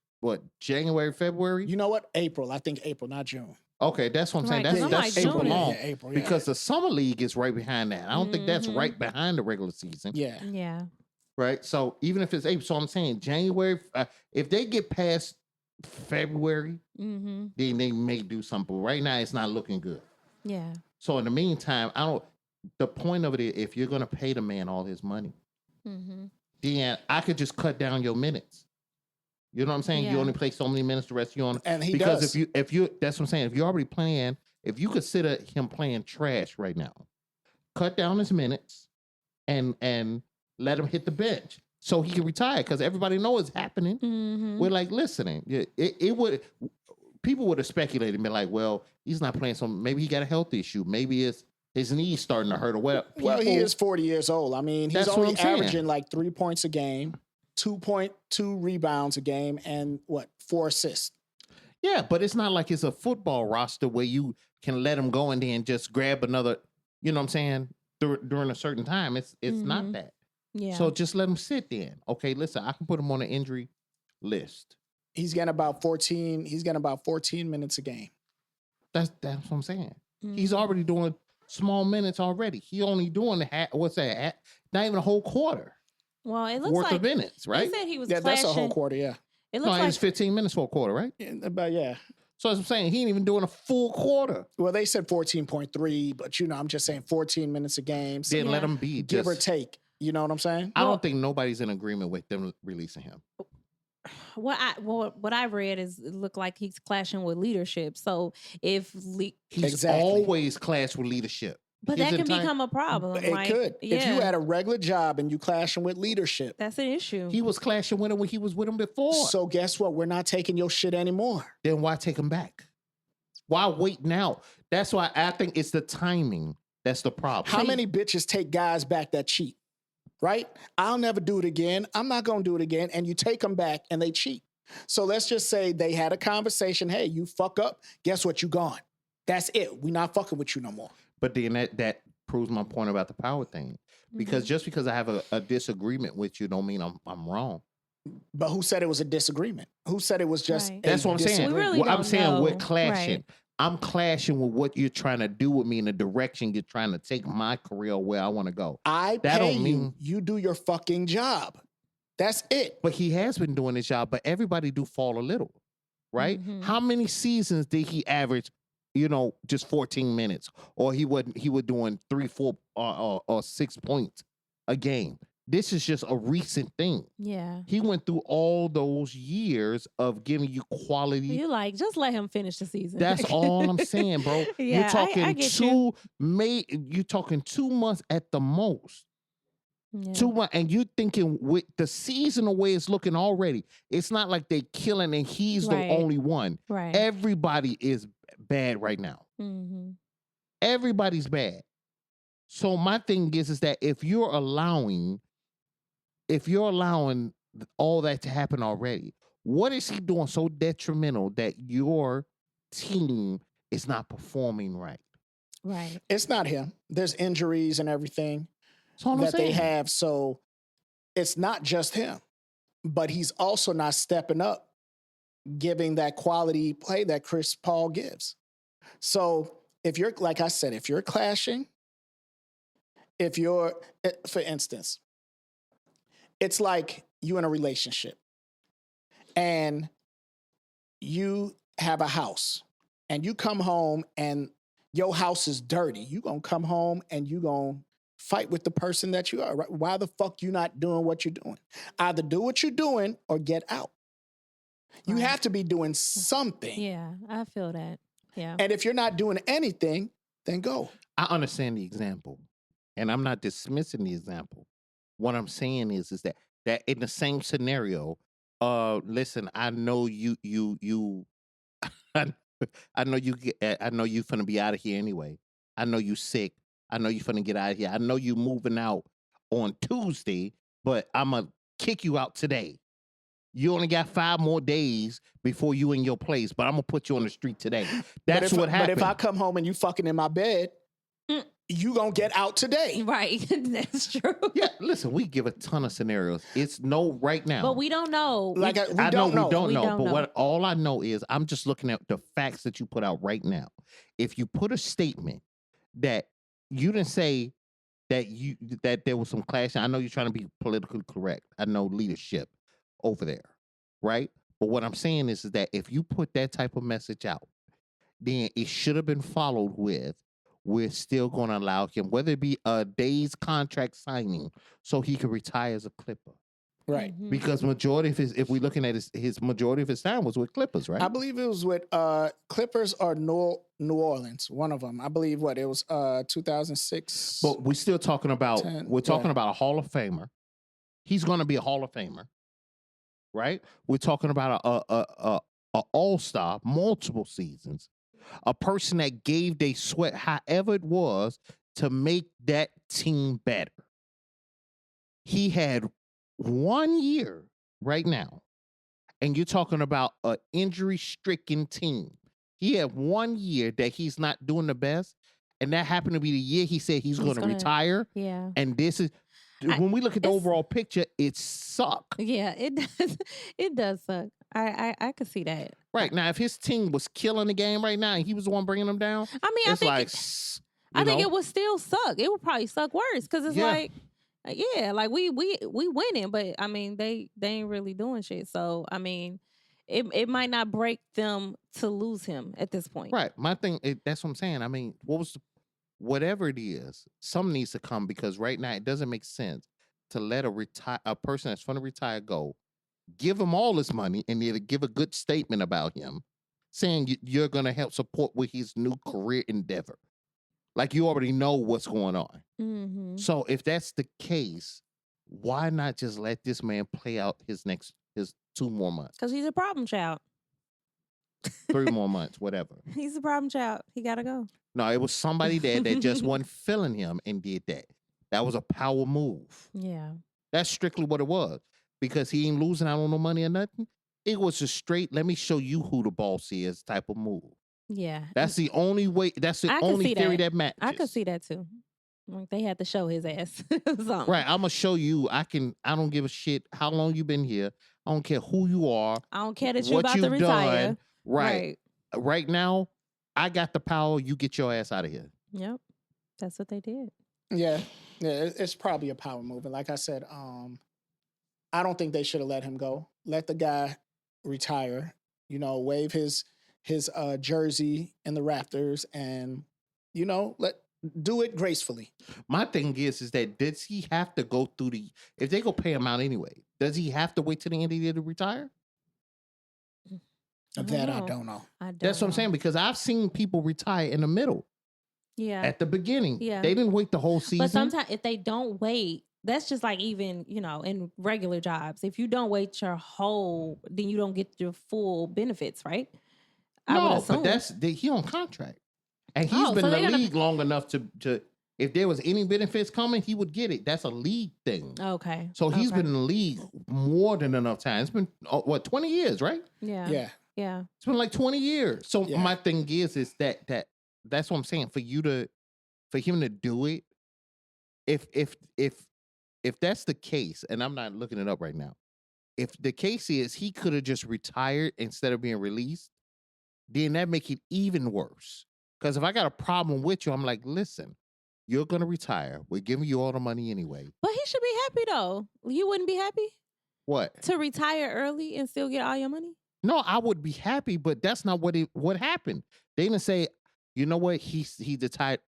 January, February? You know what? April. I think April, not June. Okay, that's what I'm saying. Right, That's like April June. long. Yeah, April, because the summer league is right behind that. I don't think that's right behind the regular season. Yeah. Yeah. Right. So even if it's April, so I'm saying January, if they get past February, then they may do something. But right now, it's not looking good. Yeah. So in the meantime, the point of it is, if you're going to pay the man all his money, then I could just cut down your minutes. You know what I'm saying? Yeah. You only play so many minutes, the rest you on. And he because does. if you that's what I'm saying. If you're already playing, if you consider him playing trash right now, cut down his minutes and let him hit the bench. so he can retire because everybody knows it's happening. Mm-hmm. We're like listening. It would. People would have speculated and been like, "Well, he's not playing some. Maybe he got a health issue. Maybe it's his knees starting to hurt." Or well, he is 40 years old. I mean, he's That's what only I'm saying. averaging like 3 points a game, 2.2 rebounds a game, and 4 assists. Yeah, but it's not like it's a football roster where you can let him go and then just grab another. You know what I'm saying? During a certain time, it's not that. Yeah. So just let him sit then. Okay, listen, I can put him on an injury list. He's getting about 14. He's getting about 14 minutes a game. That's what I'm saying. He's already doing small minutes already. He only doing what's that? Not even a whole quarter. Well, it looks worth like of minutes, right? They said he was Yeah, clashing. that's a whole quarter. Yeah. It No, looks it like was 15 minutes for a quarter, right? But yeah. So as I'm saying, he ain't even doing a full quarter. Well, they said 14.3, but I'm just saying 14 minutes a game. So Then let him be. give or take. You know what I'm saying? I don't think nobody's in agreement with them releasing him. What I read is it looked like he's clashing with leadership. So if He's always clashed with leadership. but His that can entire- become a problem. It like, could. Yeah, If you had a regular job and you clashing with leadership. that's an issue. He was clashing with him when he was with him before. So guess what? We're not taking your shit anymore. Then why take him back? Why wait now? That's why I think it's the timing that's the problem. How many bitches take guys back that cheat? Right? I'll never do it again. I'm not going to do it again. And you take them back and they cheat. So let's just say they had a conversation. Hey, you fuck up. Guess what? You gone. That's it. We not fucking with you no more. But then that proves my point about the power thing. Because just because I have a disagreement with you don't mean I'm wrong. But who said it was a disagreement? Who said it was just Right. That's what I'm saying. We really I'm don't saying we're know. clashing. Right. I'm clashing with what you're trying to do with me in the direction you're trying to take my career where I want to go. I That pay don't mean- you do your fucking job. That's it. But he has been doing his job, but everybody do fall a little, right? How many seasons did he average, just 14 minutes? Or he was doing 3, 4, or 6 points a game. This is just a recent thing. Yeah. He went through all those years of giving you quality. You like just let him finish the season. That's all I'm saying, bro. Yeah, You're talking I get you. you're talking 2 months at the most. Yeah. 2 months, and you're thinking with the season the way it's looking already, it's not like they're killing and he's the Right. only one. Right. Everybody is bad right now. Mm-hmm. Everybody's bad. So my thing is that if you're allowing all that to happen already, what is he doing so detrimental that your team is not performing right? Right. It's not him. There's injuries and everything That's all I'm that they saying. have. So it's not just him, but he's also not stepping up, giving that quality play that Chris Paul gives. So if you're, like I said, if you're clashing, for instance, it's like you in a relationship and you have a house and you come home and your house is dirty. You gonna come home and you gonna fight with the person that you are. Right? Why the fuck you not doing what you're doing? Either do what you're doing or get out. You Right. have to be doing something. Yeah, I feel that. Yeah. And if you're not doing anything, then go. I understand the example, and I'm not dismissing the example. What I'm saying is that in the same scenario, listen, I know you, I know you finna be out of here anyway. I know you sick. I know you finna get out of here. I know you moving out on Tuesday, but I'ma kick you out today. You only got 5 more days before you in your place, but I'm gonna put you on the street today. That's what happened. But if I come home and you fucking in my bed, you gonna get out today. Right. That's true. Yeah, listen, we give a ton of scenarios. It's no right now. But we don't know. Like We- we don't know. We don't We know. don't But know. what all I know is I'm just looking at the facts that you put out right now. If you put a statement that you didn't say that there was some clashing, I know you're trying to be politically correct. I know leadership over there, right? But what I'm saying is that if you put that type of message out, then it should have been followed with, we're still going to allow him, whether it be a day's contract signing, so he can retire as a Clipper. Right. Mhm. Because majority of if we're looking at his majority of his time was with Clippers, right? I believe it was with Clippers or New Orleans. One of them. I believe it was 2006. But we're still talking about 10, we're talking yeah. about a Hall of Famer. He's going to be a Hall of Famer, right? We're talking about a all-star, multiple seasons, a person that gave they sweat, however it was, to make that team better. He had 1 year right now, and you're talking about an injury-stricken team. He had 1 year that he's not doing the best, and that happened to be the year he said he's going to retire. Yeah. And this is when we look at the overall picture, it sucks. Yeah, it does. It does suck. I could see that. Right now, if his team was killing the game right now, and he was the one bringing them down, I mean, it's like I think it would still suck. It would probably suck worse because it's Yeah. like, yeah, like we winning, but I mean they ain't really doing shit. So I mean, it might not break them to lose him at this point. right. My thing, that's what I'm saying. I mean, whatever it is, some needs to come because right now it doesn't make sense to let a person that's going to retire go, give him all his money, and then give a good statement about him, saying you're going to help support with his new career endeavor. Like you already know what's going on. Mm-hmm. So if that's the case, why not just let this man play out his 2 more months? Because he's a problem child. 3 more months, whatever. He's a problem child. He gotta go. No, it was somebody there that just wasn't feeling him and did that. That was a power move. Yeah. That's strictly what it was. Because he ain't losing out on no money or nothing. It was a straight, let me show you who the boss is type of move. Yeah. That's the only way, that's the only theory that matches. I could see that too. Like they had to show his ass something. Right, I'm gonna show you. I don't give a shit how long you been here. I don't care who you are. I don't care that you're what about to you've retire. done. Right now, I got the power. You get your ass out of here. Yep. That's what they did. Yeah. It's probably a power move. And like I said, I don't think they should have let him go. Let the guy retire. Wave his jersey in the rafters, and do it gracefully. My thing is that does he have to go through if they go pay him out anyway? Does he have to wait till the end of the year to retire? I don't know. That's what I'm saying, because I've seen people retire in the middle. Yeah. At the beginning. Yeah. They didn't wait the whole season. But sometimes if they don't wait, that's just like even, in regular jobs. If you don't wait your whole, then you don't get your full benefits, right? No, but he on contract. And he's been in the league long enough to if there was any benefits coming, he would get it. That's a league thing. Okay. So he's been in the league more than enough time. It's been 20 years, right? Yeah. Yeah. It's been like 20 years. So my thing is that's what I'm saying. For him to do it, if that's the case, and I'm not looking it up right now, if the case is he could have just retired instead of being released, then that make it even worse. Because if I got a problem with you, I'm like, listen, you're gonna retire. We're giving you all the money anyway. But he should be happy though. You wouldn't be happy? What? To retire early and still get all your money? No, I would be happy, but that's not what happened. They didn't say, you know what, he decided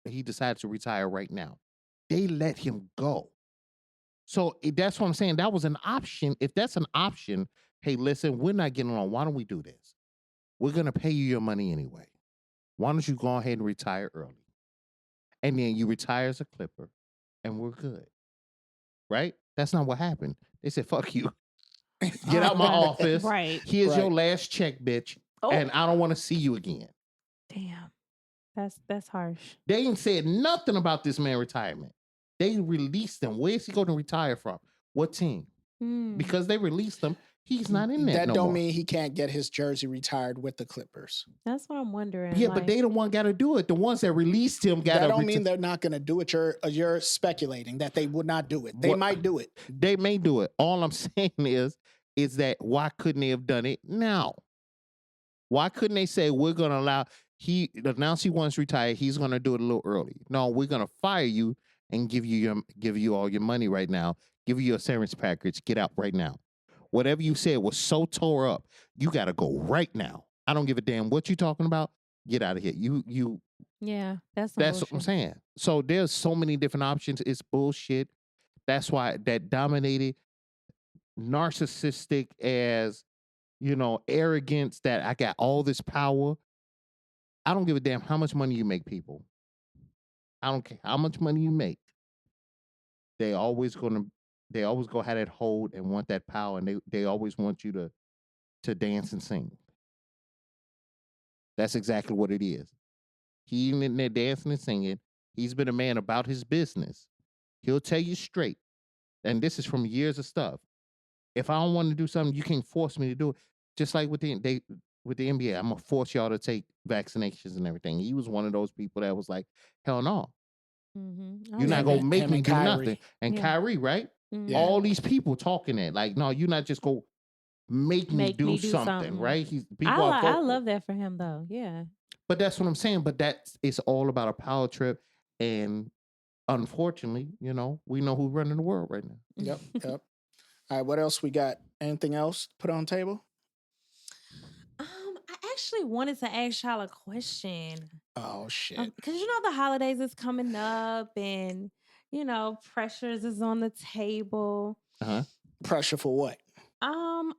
to retire right now. They let him go. So that's what I'm saying. That was an option. If that's an option, hey, listen, we're not getting along. Why don't we do this? We're gonna pay you your money anyway. Why don't you go ahead and retire early? And then you retire as a Clipper, and we're good. Right? That's not what happened. They said, fuck you. Get out my office. Right. Here's your last check, bitch. Oh. And I don't want to see you again. Damn. That's harsh. They ain't said nothing about this man retirement. They released him. Where's he going to retire from? What team? Because they released him. He's not in that no don't more. mean he can't get his jersey retired with the Clippers. That's what I'm wondering. Yeah, but they the one got to do it. The ones that released him got to. That don't mean they're not going to do it. You're speculating that they would not do it. They might do it. They may do it. All I'm saying is that why couldn't they have done it now? Why couldn't they say we're going to allow announce he wants to retire? He's going to do it a little early. No, we're going to fire you and give you all your money right now. Give you your severance package. Get out right now. Whatever you said was so tore up. You got to go right now. I don't give a damn what you talking about. Get out of here. Yeah, that's what I'm saying. So there's so many different options. It's bullshit. That's why that dominated narcissistic as, arrogance that I got all this power. I don't give a damn how much money you make, people. I don't care how much money you make. They always going to they always go have that hold and want that power, and they always want you to dance and sing. That's exactly what it is. He in there dancing and singing. He's been a man about his business. He'll tell you straight. And this is from years of stuff. If I don't want to do something, you can't force me to do it. Just like with the NBA, I'm gonna force y'all to take vaccinations and everything. He was one of those people that was like, hell no. You're not gonna make me do nothing. And Kyrie, right? Mhm. All these people talking that, like, no, you're not just gonna make me do something, right? I love that for him though. Yeah. But that's what I'm saying. But it's all about a power trip. And unfortunately, we know who's running the world right now. Yep. All right, what else we got? Anything else to put on the table? I actually wanted to ask y'all a question. Oh shit. Because the holidays is coming up and pressures is on the table. Uh-huh. Pressure for what?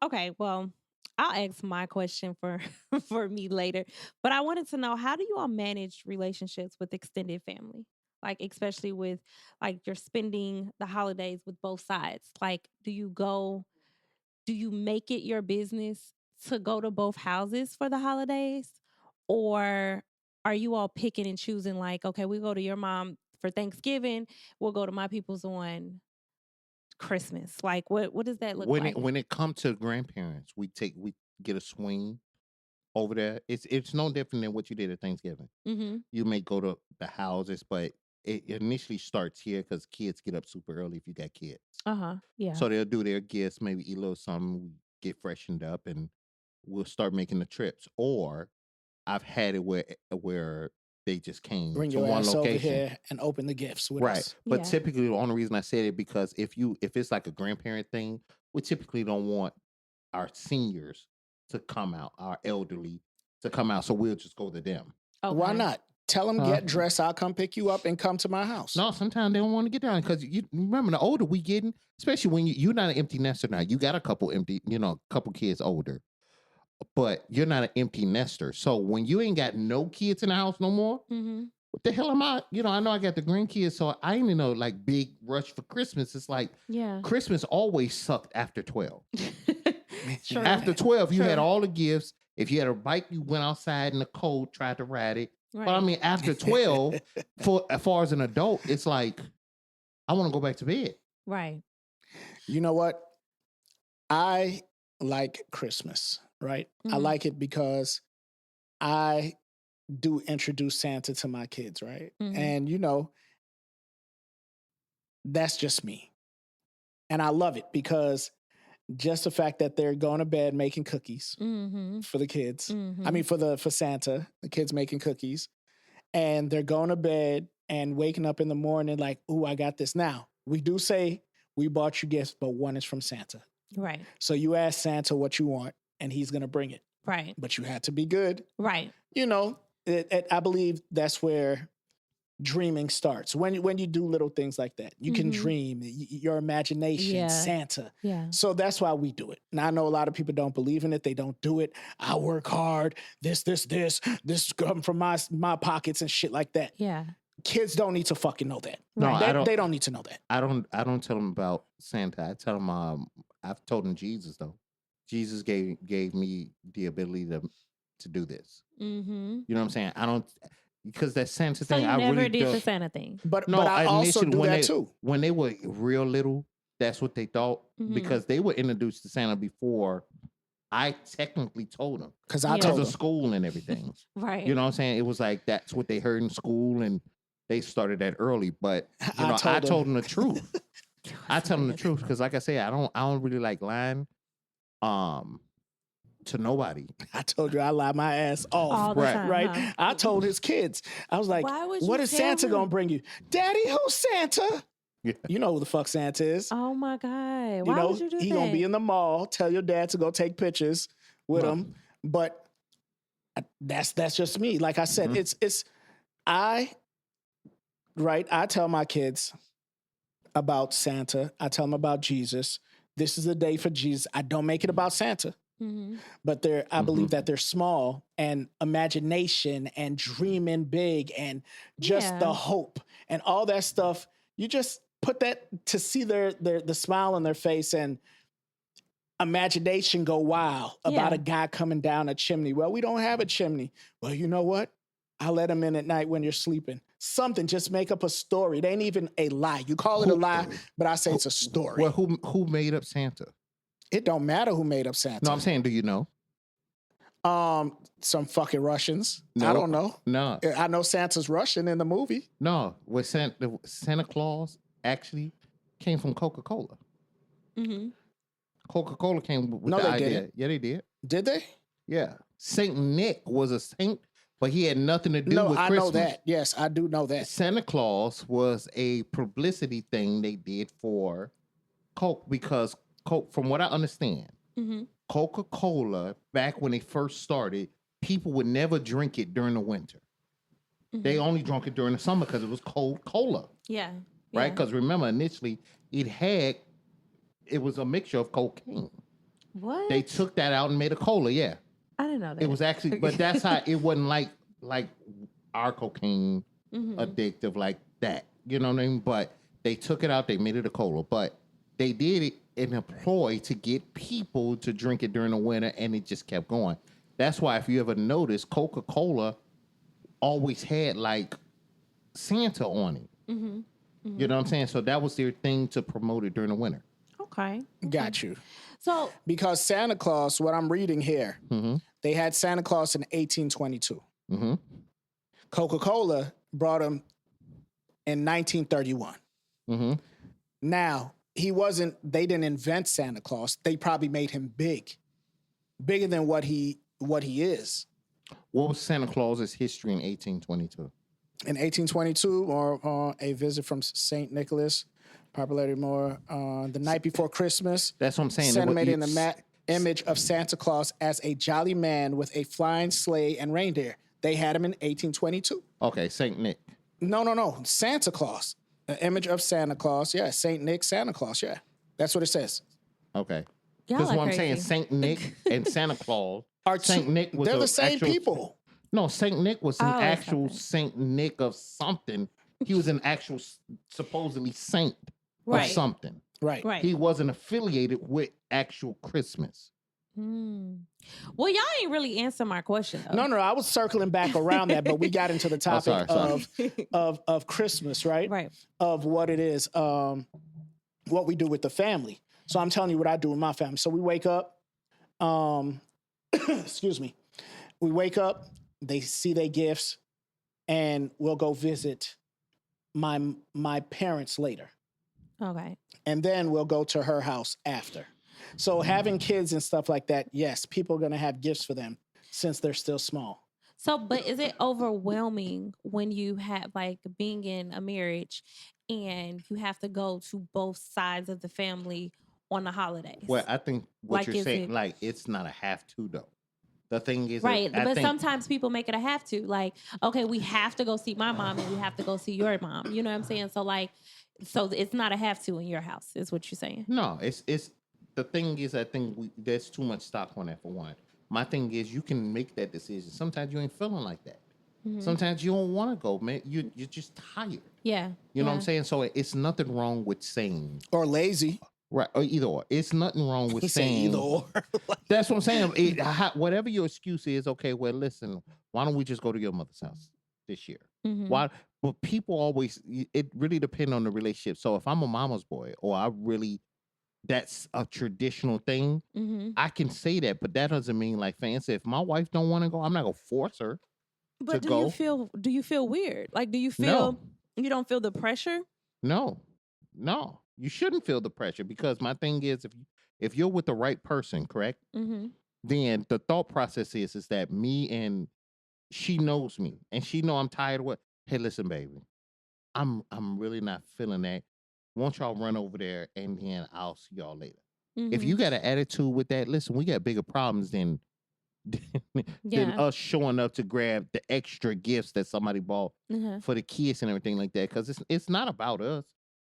Okay, well, I'll ask my question for me later. But I wanted to know, how do you all manage relationships with extended family? Like, especially with, like, you're spending the holidays with both sides. Like, do you make it your business to go to both houses for the holidays? Or are you all picking and choosing, like, okay, we go to your mom for Thanksgiving, we'll go to my people's on Christmas? Like, what does that look like? When it comes to grandparents, we get a swing over there. It's no different than what you did at Thanksgiving. Mm-hmm. You may go to the houses, but it initially starts here because kids get up super early if you got kids. Yeah. So they'll do their gifts, maybe eat a little something, we get freshened up, and we'll start making the trips. Or I've had it where they just came Bring to your one ass location. over here and open the gifts with Right. us. But typically the only reason I said it because if it's like a grandparent thing, we typically don't want our seniors to come out, our elderly to come out. So we'll just go to them. Okay. Why not? Tell them get dressed. I'll come pick you up and come to my house. No, sometimes they don't want to get down because you remember the older we getting, especially when you're not an empty nester now. You got a couple kids older, but you're not an empty nester. So when you ain't got no kids in the house no more, what the hell am I? I know I got the grandkids, so I ain't like big rush for Christmas. It's like Christmas always sucked after 12. True. After 12, you had all the gifts. If you had a bike, you went outside in the cold, tried to ride it. Right. But I mean, after 12, as far as an adult, it's like, I want to go back to bed. Right. You know what? I like Christmas, right? I like it because I do introduce Santa to my kids, right? And, that's just me. And I love it because just the fact that they're going to bed making cookies for the kids. I mean, for Santa, the kids making cookies, and they're going to bed and waking up in the morning like, "Ooh, I got this." Now, we do say we bought you gifts, but one is from Santa. Right. So you ask Santa what you want, and he's going to bring it. Right. But you had to be good. Right. I believe that's where dreaming starts. When you do little things like that, you can dream, your imagination, Santa. Yeah. So that's why we do it. Now I know a lot of people don't believe in it. They don't do it. I work hard. This come from my pockets and shit like that. Yeah. Kids don't need to fucking know that. No, they don't need to know that. I don't tell them about Santa. I tell them I've told them Jesus though. Jesus gave me the ability to do this. You know what I'm saying? I don't. Because that Santa thing, I really did the Santa thing. But I also do that too. When they were real little, that's what they thought. Because they were introduced to Santa before I technically told them. Because I told them. Of school and everything. Right. You know what I'm saying? It was like that's what they heard in school and they started that early. But I told them the truth. I tell them the truth because, like I say, I don't really like lying. To nobody. I told you I lie my ass off. All the time, right? huh? I told his kids. I was like, what is Santa going to bring you? Daddy, who's Santa? Yeah. You know who the fuck Santa is. Oh my God. Why would you do that? He going to be in the mall. Tell your dad to go take pictures with him. But that's just me. Like I said, I tell my kids about Santa. I tell them about Jesus. This is a day for Jesus. I don't make it about Santa. But I believe that they're small and imagination and dreaming big and just the hope and all that stuff. You just put that to see the smile on their face and imagination go wild about a guy coming down a chimney. Well, we don't have a chimney. Well, you know what? I'll let him in at night when you're sleeping. Something, just make up a story. It ain't even a lie. You call it a lie, but I say it's a story. Well, who made up Santa? It don't matter who made up Santa. No, I'm saying, do you know? Some fucking Russians. No, I don't know. No. I know Santa's Russian in the movie. No, with Santa Claus actually came from Coca-Cola. Mm-hmm. Coca-Cola came with No, the they idea. didn't. Yeah, they did. Did they? Yeah. Saint Nick was a saint, but he had nothing to do with Christmas. I know that. Yes, I do know that. Santa Claus was a publicity thing they did for Coke because Coke, from what I understand, Coca-Cola, back when they first started, people would never drink it during the winter. They only drank it during the summer because it was cold cola. Yeah. Right? Because remember, initially, it was a mixture of cocaine. What? They took that out and made a cola, yeah. I didn't know that. It was actually, but that's how it wasn't like our cocaine addictive like that. You know what I mean? But they took it out, they made it a cola. But they did it in a ploy to get people to drink it during the winter, and it just kept going. That's why if you ever notice, Coca-Cola always had like Santa on it. You know what I'm saying? So that was their thing to promote it during the winter. Okay. Got you. So because Santa Claus, what I'm reading here, they had Santa Claus in 1822. Coca-Cola brought him in 1931. Now, they didn't invent Santa Claus. They probably made him bigger than what he is. What was Santa Claus's history in 1822? In 1822, or a visit from St. Nicholas, popularity more, the night before Christmas. That's what I'm saying. Animated in the image of Santa Claus as a jolly man with a flying sleigh and reindeer. They had him in 1822. Okay, St. Nick. No. Santa Claus. An image of Santa Claus. Yeah, St. Nick, Santa Claus. Yeah, that's what it says. Okay. Y'all Because are what I'm crazy. saying, St. Nick and Santa Claus. Saint Nick was they're the same people. No, St. Nick was an Oh, actual okay. St. Nick of something. He was an actual supposedly saint Right. of something. Right. He wasn't affiliated with actual Christmas. Well, y'all ain't really answer my question. Though. No, I was circling back around that, but we got into the topic sorry. of Christmas, right? Right. Of what it is, what we do with the family. So I'm telling you what I do with my family. So we wake up, excuse me. We wake up, they see their gifts, and we'll go visit my parents later. Okay. And then we'll go to her house after. So having kids and stuff like that, yes, people are going to have gifts for them since they're still small. So, but is it overwhelming when you have like being in a marriage and you have to go to both sides of the family on the holidays? Well, I think what Like, you're is saying, it- like, it's not a have to, though. The thing is, Right, I but think, sometimes people make it a have to. Like, okay, we have to go see my mom and we have to go see your mom. You know what I'm saying? So it's not a have to in your house, is what you're saying. no, it's the thing is, I think there's too much stock on that for one. My thing is, you can make that decision. Sometimes you ain't feeling like that. Sometimes you don't want to go, man. You're just tired. Yeah. You know what I'm saying? So it's nothing wrong with saying, Or lazy. right, or either or. It's nothing wrong with He said saying either or. That's what I'm saying. Whatever your excuse is, okay, well, listen, why don't we just go to your mother's house this year? Why? But people always, it really depends on the relationship. So if I'm a mama's boy or that's a traditional thing, I can say that, but that doesn't mean like fancy. If my wife don't want to go, I'm not going to force her But to do go. you feel weird? Like, do you feel, you don't feel the pressure? No, you shouldn't feel the pressure because my thing is, if you're with the right person, correct? Then the thought process is that me and she knows me and she know I'm tired of what. Hey, listen, baby, I'm really not feeling that. Won't y'all run over there and then I'll see y'all later. If you got an attitude with that, listen, we got bigger problems than us showing up to grab the extra gifts that somebody bought for the kids and everything like that. Because it's not about us.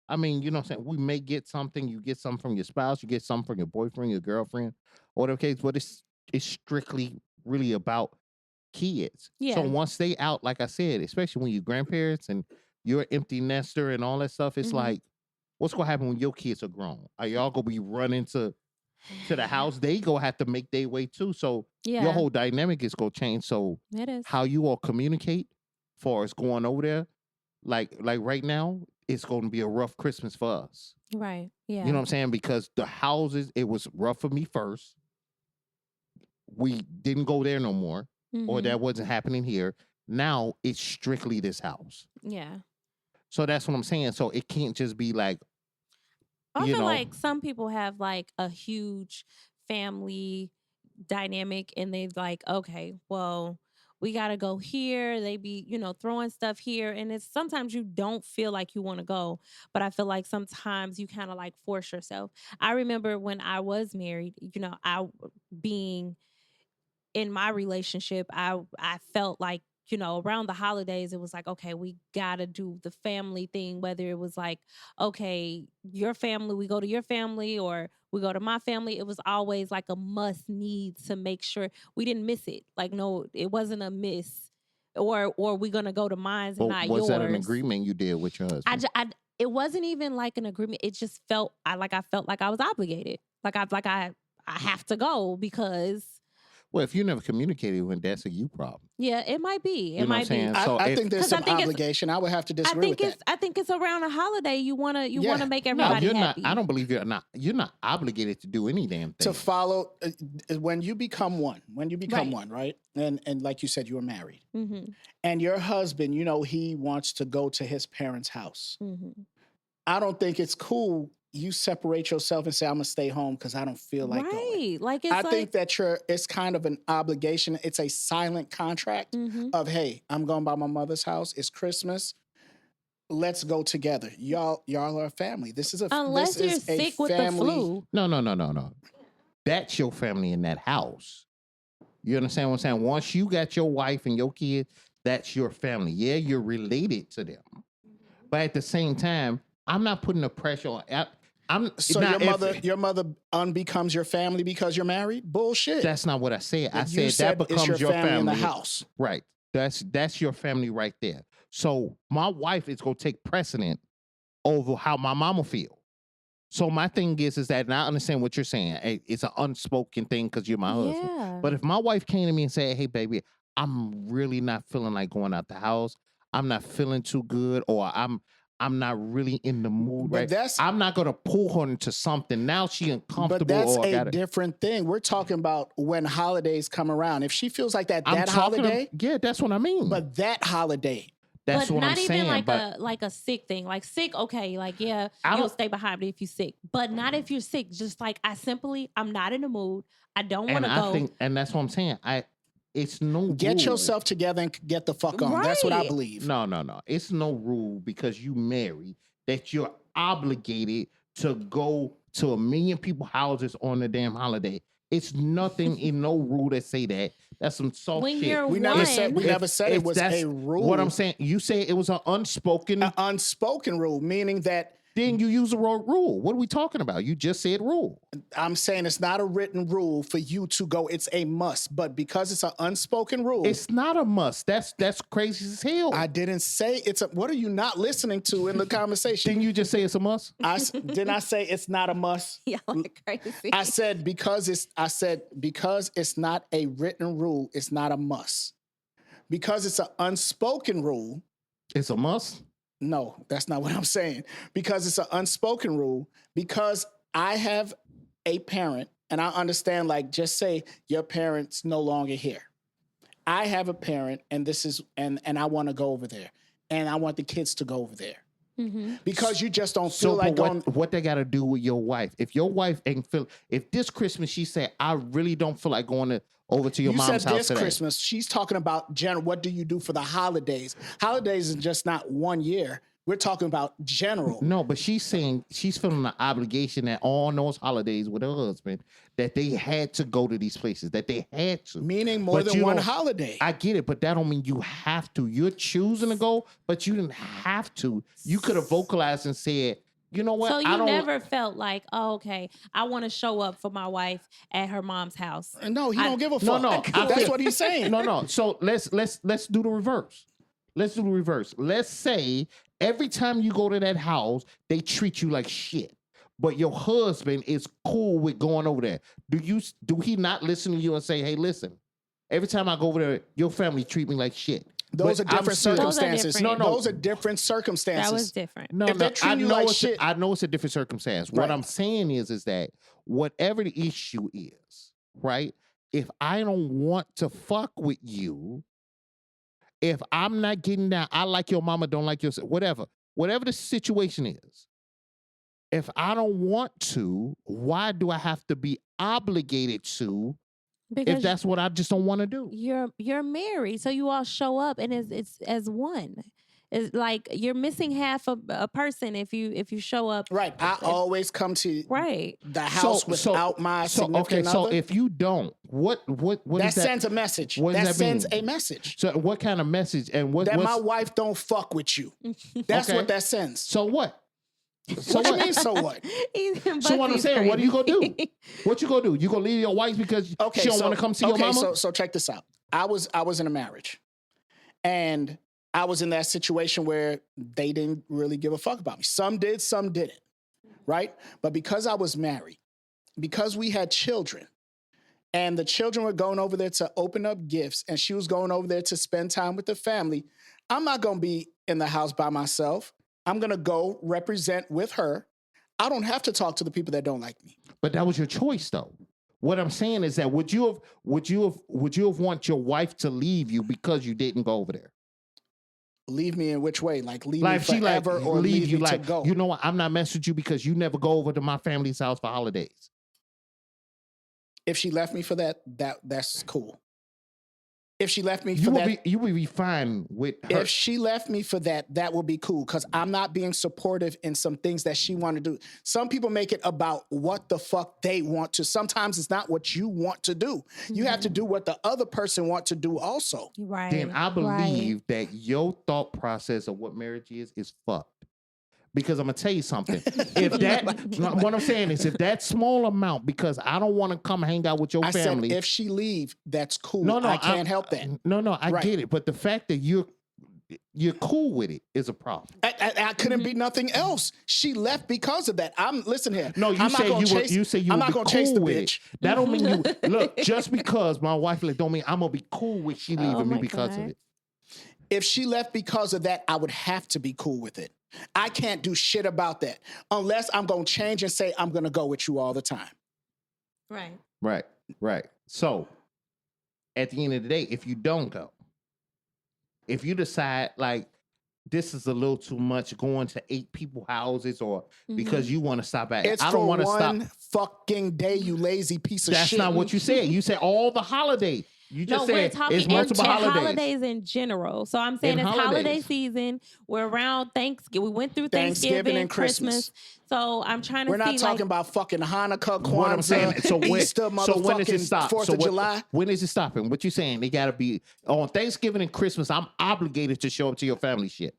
I mean, you know what I'm saying? We may get something. You get something from your spouse. You get something from your boyfriend, your girlfriend, or whatever case. But it's strictly really about kids. Yeah. So once they out, like I said, especially when you're grandparents and you're an empty nester and all that stuff, it's like what's gonna happen when your kids are grown? Are y'all gonna be running to the house? They gonna have to make their way too. So your Yeah, whole dynamic is gonna change. So it is. how you all communicate, far as going over there, like right now, it's gonna be a rough Christmas for us. Right. You know Yeah. what I'm saying? Because the houses, it was rough for me first. We didn't go there no more, or Mm-hmm. that wasn't happening here. Now it's strictly this house. Yeah. So that's what I'm saying. So it can't just be like, I you feel know, like some people have like a huge family dynamic and they like, okay, well, we got to go here. They be, throwing stuff here. And it's sometimes you don't feel like you want to go, but I feel like sometimes you kind of like force yourself. I remember when I was married, being in my relationship, I felt like, around the holidays, it was like, okay, we gotta do the family thing, whether it was like, okay, your family, we go to your family or we go to my family. It was always like a must need to make sure we didn't miss it. Like, no, it wasn't a miss. Or we gonna go to mine and but not was that an yours. agreement you did with your I, husband? ju- I it wasn't even like an agreement. It just felt I felt like I was obligated. I have to go because Well, if you never communicated with him, that's a you problem. yeah, it might be. You know what I'm It might be. saying? So I if, think there's 'Cause I some think it's- obligation. I would have to disagree with that. I think it's around a holiday. You wanna Yeah. make no, everybody you're happy. not. I don't believe you're not obligated to do any damn To thing. follow when you become one, Right. one, right? And like you said, you were married, Mm-hmm. and your husband, he wants to go to his parents' house. Mm-hmm. I don't think it's cool. You separate yourself and say, "I'm gonna stay home because I don't feel like going." Right. Like it's I like think that it's kind of an obligation. It's a silent contract Mhm. of, "Hey, I'm going by my mother's house. It's Christmas. Let's go together. Y'all are a family. This is unless this you're is a sick with the family." flu. No. That's your family in that house. You understand what I'm saying? Once you got your wife and your kid, that's your family. Yeah, you're related to them, but at the same time, I'm not putting the pressure on. I'm So now, your mother unbecomes your family because you're married? Bullshit. That's not what I said. I You said that it's becomes your family in the family. house. Right. That's your family right there. So my wife is gonna take precedent over how my mama feel. So my thing is that, and I understand what you're saying. It's an unspoken thing because you're my husband. Yeah. But if my wife came to me and said, "Hey, baby, I'm really not feeling like going out the house. I'm not feeling too good, or I'm not really in the mood, But right?" I'm not gonna pull her into something. Now she uncomfortable. But that's or I a gotta, different thing. We're talking about when holidays come around. If she feels like that holiday, yeah, that's what I mean. but that holiday, That's but what not I'm even saying. like a sick thing. Like sick, okay, like yeah, I you'll don't- stay behind if you're sick. But not if you're sick. Just like I'm not in the mood. I don't want and to I go. think, and that's what I'm saying. It's no get rule. yourself together and get the fuck on. That's what I Right. believe. No. It's no rule because you married that you're obligated to go to 1 million people houses on the damn holiday. It's nothing in no rule that say that. That's some soft When shit. you're We never said one- it was that's a rule. What I'm saying, you say it was an unspoken. An unspoken rule, meaning that Then you use the word rule. What are we talking about? You just said rule. I'm saying it's not a written rule for you to go. It's a must. But because it's an unspoken rule, It's not a must. That's crazy as hell. I didn't say it's a. What are you not listening to in the conversation? Didn't you just say it's a must? Didn't I say it's not a must? Y'all are crazy. I said because it's not a written rule, it's not a must. Because it's an unspoken rule. It's a must. No, that's not what I'm saying. Because it's an unspoken rule. Because I have a parent, and I understand. Like, just say your parent's no longer here. I have a parent, and this is and I want to go over there, and I want the kids to go over there. Mm-hmm. Because you just don't feel So, like but going. what they got to do with your wife? If your wife ain't feel, if this Christmas she said, "I really don't feel like going over to your You mom's said house this today." Christmas. She's talking about general. What do you do for the holidays? Holidays is just not 1 year. We're talking about general. No, but she's saying she's feeling the obligation that on those holidays with her husband that they had to go to these places, that they had to. Meaning more But than you one don't- holiday. I get it, but that don't mean you have to. You're choosing to go, but you didn't have to. You could have vocalized and said, "You know what? So I you don't." never felt like, oh, okay, I want to show up for my wife at her mom's house. No, he I- don't give a No, fuck. no, I That's feel- what he's saying. No. So let's do the reverse. Let's do the reverse. Let's say Every time you go to that house, they treat you like shit. But your husband is cool with going over there. Do he not listen to you and say, hey, listen, every time I go over there, your family treat me like shit. Those are different circumstances. different. No. Those are different circumstances. That was different. No, If they treat you like shit. I know it's a different circumstance. What Right. I'm saying is that whatever the issue is, right? If I don't want to fuck with you, if I'm not getting down, I like your mama, don't like your whatever the situation is. If I don't want to, why do I have to be obligated to? Because If that's what I just don't want to do. you're married, so you all show up and it's as one. It's like you're missing half of a person if you show up. Right. I always come to Right. the house without my significant so other. if you don't, what that is that? sends a message. What does That that sends mean? a message. So what kind of message and what? That what's, my wife don't fuck with you. That's Okay. what that sends. So what? So What you what? mean, so what? So what I'm saying, what are you gonna do? What you gonna do? You gonna leave your wife because Okay, she don't so- want to come see your mama? So check this out. I was in a marriage, and I was in that situation where they didn't really give a fuck about me. Some did, some didn't. Right? But because I was married, because we had children, and the children were going over there to open up gifts, and she was going over there to spend time with the family, I'm not gonna be in the house by myself. I'm gonna go represent with her. I don't have to talk to the people that don't like me. But that was your choice, though. What I'm saying is that would you have want your wife to leave you because you didn't go over there? Leave me in which way? Like leave Like me she like forever or leave leave you me like to go? you know what? I'm not messing with you because you never go over to my family's house for holidays. If she left me for that's cool. If she left me You for will that, be fine with her. if she left me for that will be cool because I'm not being supportive in some things that she want to do. Some people make it about what the fuck they want to. Sometimes it's not what you want to do. You have to do what the other person want to do also. Right. Then I right. believe that your thought process of what marriage is fucked. Because I'm gonna tell you something. If that, no, what I'm saying is, if that small amount, because I don't want to come hang out with your I family. said if she leave, that's cool. No, I can't help that. No, I Right. get it. But the fact that you're cool with it is a problem. I couldn't be nothing else. She left because of that. Listen here. No, you I'm say not gonna you were. chase- You say you I'm would not be gonna cool chase the with bitch. it. That don't mean you look. Just because my wife left, don't mean I'm gonna be cool with she leaving me my because of God. it. If she left because of that, I would have to be cool with it. I can't do shit about that unless I'm going to change and say I'm going to go with you all the time. Right. Right. So, at the end of the day, if you don't go, if you decide like this is a little too much going to 8 people's houses or because you want to stop at it, It's I don't for want to stop. one fucking day, you lazy piece of That's shit. not what you said. You said all the holidays. You just No, we're said talking it's multiple holidays. in general. So I'm saying And it's holiday holidays. season. We're around Thanksgiving. We went through Thanksgiving Thanksgiving and Christmas. So I'm trying to We're see not talking like, about fucking Hanukkah, Kwanzaa, What I'm saying, so when, Easter, so when does it motherfucking stop? 4th So of what- July. When is it stopping? What you saying? They gotta be on Thanksgiving and Christmas. I'm obligated to show up to your family shit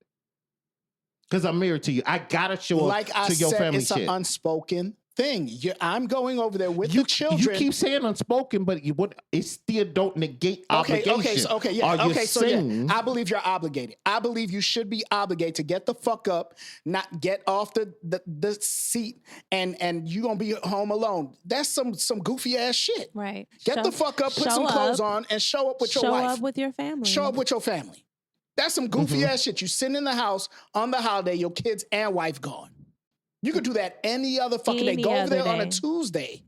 because I'm married to you. I gotta show up Like I to your said, family it's shit. an unspoken thing. I'm going over there with the children. You keep saying unspoken, but it still don't negate obligation. I believe you're obligated. I believe you should be obligated to get the fuck up, not get off the seat, and you gonna be home alone. That's some goofy ass shit. right. Get the fuck up, put some clothes on, and show up with your Show wife. up with your family. Show up with your family. That's some goofy ass shit. You sitting in the house on the holiday, your kids and wife gone. You could do that any other fucking day. Any Go over other there on a day. Tuesday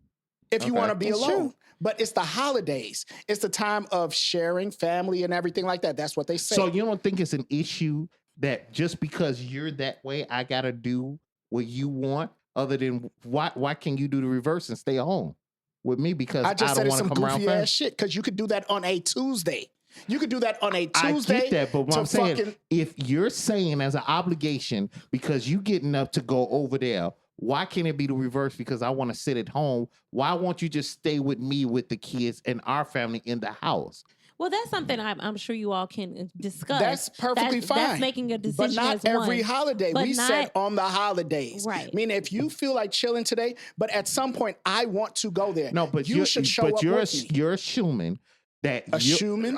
if you Okay. want to be It's alone. true. But it's the holidays. It's the time of sharing family and everything like that. That's what they say. So you don't think it's an issue that just because you're that way, I gotta do what you want? Other than why can you do the reverse and stay home with me because I just don't said it's want some to come around? goofy ass shit because you could do that on a Tuesday. You could do that on a Tuesday. I get that, but what to I'm saying, fucking- if you're saying as an obligation because you getting up to go over there, why can't it be the reverse? Because I want to sit at home. Why won't you just stay with me with the kids and our family in the house? Well, that's something I'm sure you all can discuss. That's perfectly fine. That's making a decision But not as every one. holiday. But We not- said on the holidays. Right. I mean, if you feel like chilling today, but at some point I want to go there. No, but you should show up you're with me. you're assuming that Assuming?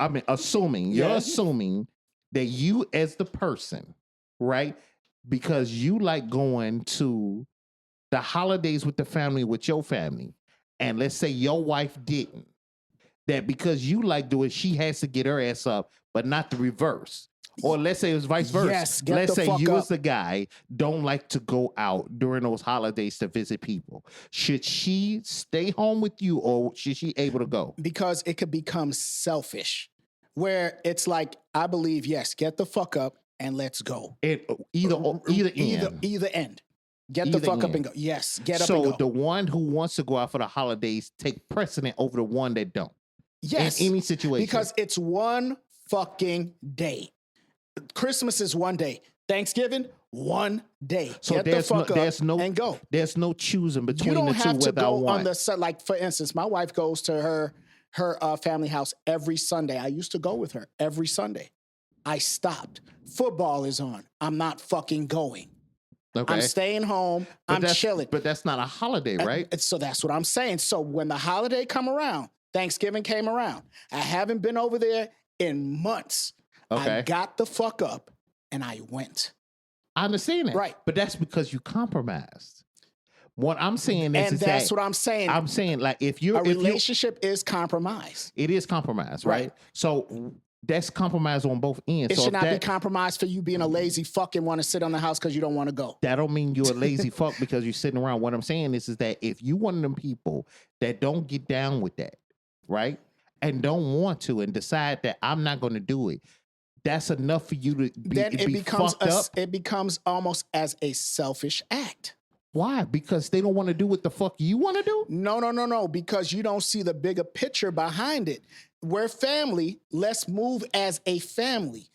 you're Yeah. assuming that you as the person, right? because you like going to the holidays with the family, with your family, and let's say your wife didn't, that because you like doing, she has to get her ass up, but not the reverse. Or let's say it was vice versa. Yes, get let's the say fuck you up. as the guy don't like to go out during those holidays to visit people. Should she stay home with you, or should she able to go? Because it could become selfish, where it's like, I believe, yes, get the fuck up and let's go. Either end. Either end. Get the fuck up and go. Yes, get up and go. So the one who wants to go out for the holidays take precedent over the one that don't. Yes. In any situation. Because it's one fucking day. Christmas is one day. Thanksgiving, one day. So get the fuck up and go. There's no choosing between you don't the two have to without go one. on the, like, for instance, my wife goes to her family house every Sunday. I used to go with her every Sunday. I stopped. Football is on. I'm not fucking going. Okay. I'm staying home. I'm chilling. But that's not a holiday, right? So that's what I'm saying. So when the holiday come around, Thanksgiving came around, I haven't been over there in months. Okay. I got the fuck up and I went. I understand that. Right. But that's because you compromised. What I'm saying is, and that's what I'm saying. I'm saying, like, if a relationship is compromise. It is compromise, right? So that's compromise on both ends. It should not be compromise for you being a lazy fuck and want to sit on the house because you don't want to go. That don't mean you're a lazy fuck because you're sitting around. What I'm saying is that if you one of them people that don't get down with that, right, and don't want to, and decide that I'm not going to do it, that's enough for you to be, then it be becomes fucked up. It becomes almost as a selfish act. Why? Because they don't want to do what the fuck you want to do? No. Because you don't see the bigger picture behind it. We're family. Let's move as a family.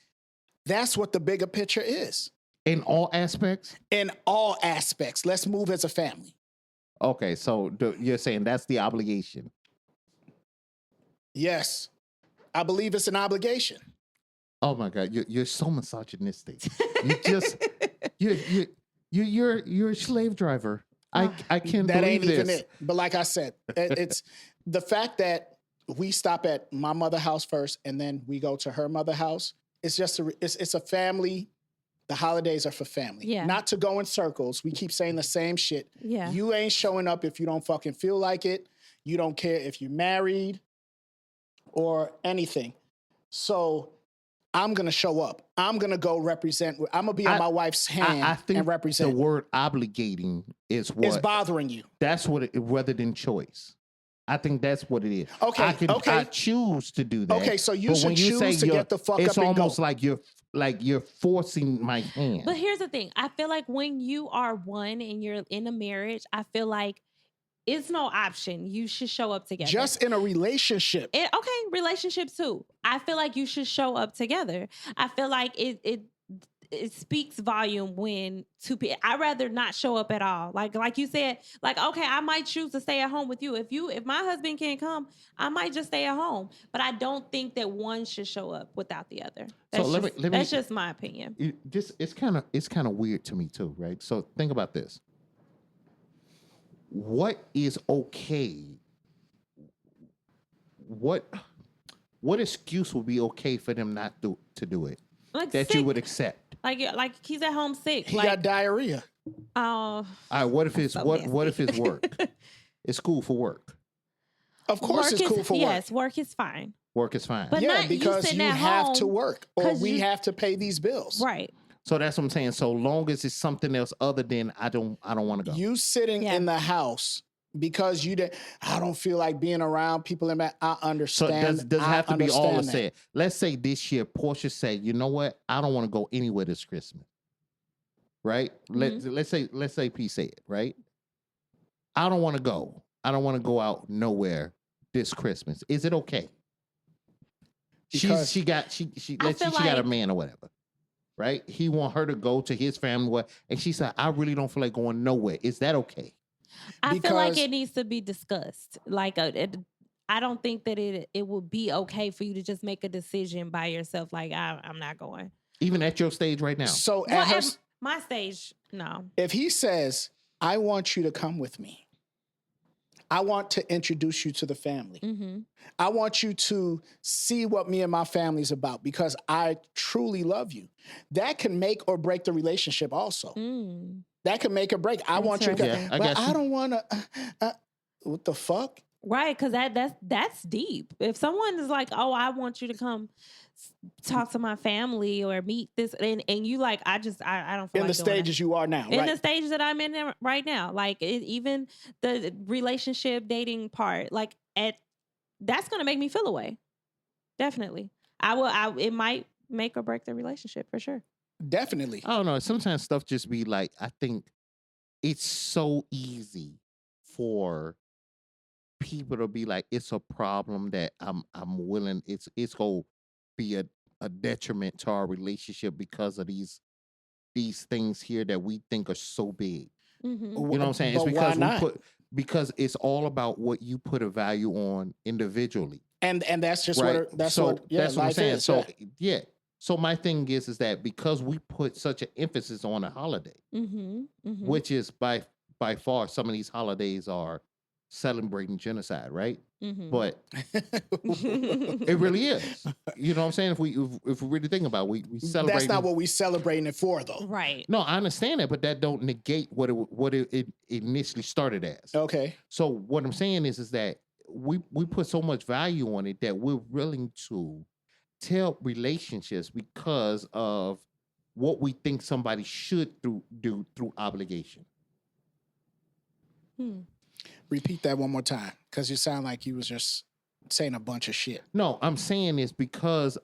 That's what the bigger picture is. In all aspects? In all aspects. Let's move as a family. Okay, so you're saying that's the obligation. Yes. I believe it's an obligation. Oh my God, you're so misogynistic. You just you're a slave driver. I can't that believe ain't this. even it. But like I said, it's the fact that we stop at my mother's house first and then we go to her mother's house. It's just it's a family. The holidays are for family. Yeah. Not to go in circles. We keep saying the same shit. Yeah. You ain't showing up if you don't fucking feel like it. You don't care if you're married or anything. So I'm going to show up. I'm going to go represent. I'm going to be on my wife's hand I think and represent. The word obligating is what is bothering you. That's what it, rather than choice. I think that's what it is. Okay. I choose to do that. Okay, so you should choose to get the fuck up and go. It's almost like you're forcing my hand. But here's the thing. I feel like when you are one and you're in a marriage, I feel like it's no option. You should show up together. Just in a relationship. Relationships too. I feel like you should show up together. I feel like it speaks volume when two people. I'd rather not show up at all. Like you said, like, okay, I might choose to stay at home with you. If my husband can't come, I might just stay at home. But I don't think that one should show up without the other. That's just my opinion. It's kind of weird to me too, right? So think about this. What is okay? What excuse would be okay for them not to do it? Like that sick. You would accept? Like he's at home sick. He got diarrhea. Oh. All right. What if it's what if it's work? It's cool for work. Of course, it's cool for work. Yes, work is fine. Work is fine. But yeah, because you have to work, or we have to pay these bills. Right. So that's what I'm saying. So long as it's something else other than I don't want to go. You sitting in the house because I don't feel like being around people in that. I understand. So does it have to be all the said? Let's say this year Porsha said, you know what? I don't want to go anywhere this Christmas. Right? Mm-hmm. Let's say P said, right? I don't want to go. I don't want to go out nowhere this Christmas. Is it okay? Because she got a man or whatever. Right? He want her to go to his family, and she said, I really don't feel like going nowhere. Is that okay? I feel like it needs to be discussed. Like, I don't think that it would be okay for you to just make a decision by yourself. Like, I'm not going. Even at your stage right now. So at my stage, no. If he says, I want you to come with me, I want to introduce you to the family. Mm-hmm. I want you to see what me and my family's about because I truly love you. That can make or break the relationship also. Mm. That can make or break. I want you to, Yeah, I but got I you. don't want to, what the fuck? Right, because that's deep. If someone is like, "Oh, I want you to come talk to my family or meet this," and you like, I don't feel In like the doing that. stages you are now, In right? the stage that I'm in right now, like even the relationship dating part, like that's gonna make me feel away. Definitely, it might make or break the relationship for sure. Definitely. I don't know. Sometimes stuff just be like, I think it's so easy for people to be like, it's a problem that I'm willing. It's gonna be a detriment to our relationship because of these things here that we think are so big. Mm-hmm. You know what I'm saying? It's But why because not? because it's all about what you put a value on individually. And that's just Right. what that's so what yeah, that's what I'm life saying. is. So yeah. yeah. So my thing is that because we put such an emphasis on a holiday, Mm-hmm. Mm-hmm. which is by far some of these holidays are celebrating genocide, right? Mm-hmm. But it really is. You know what I'm saying? If we really think about it, we celebrate. That's not what we celebrating it for, though. Right. No, I understand that, but that don't negate what it initially started as. Okay. So what I'm saying is that we put so much value on it that we're willing to tell relationships because of what we think somebody should do through obligation. Repeat that one more time, because you sound like you was just saying a bunch of shit. No, I'm saying is because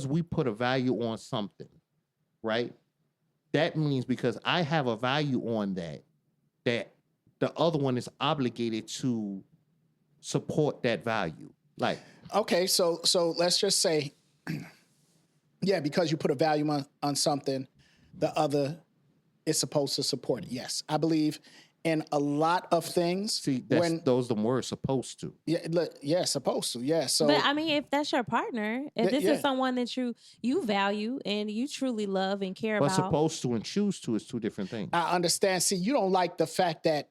we put a value on something, right? That means because I have a value on that the other one is obligated to support that value. Like, Okay, so let's just say, yeah, because you put a value on something, the other is supposed to support it. Yes, I believe in a lot of things. see, those the words supposed to. Yeah, supposed to. Yeah, so But I mean, if that's your partner, if this yeah. is someone that you value and you truly love and care But about, supposed to and choose to is two different things. I understand. See, you don't like the fact that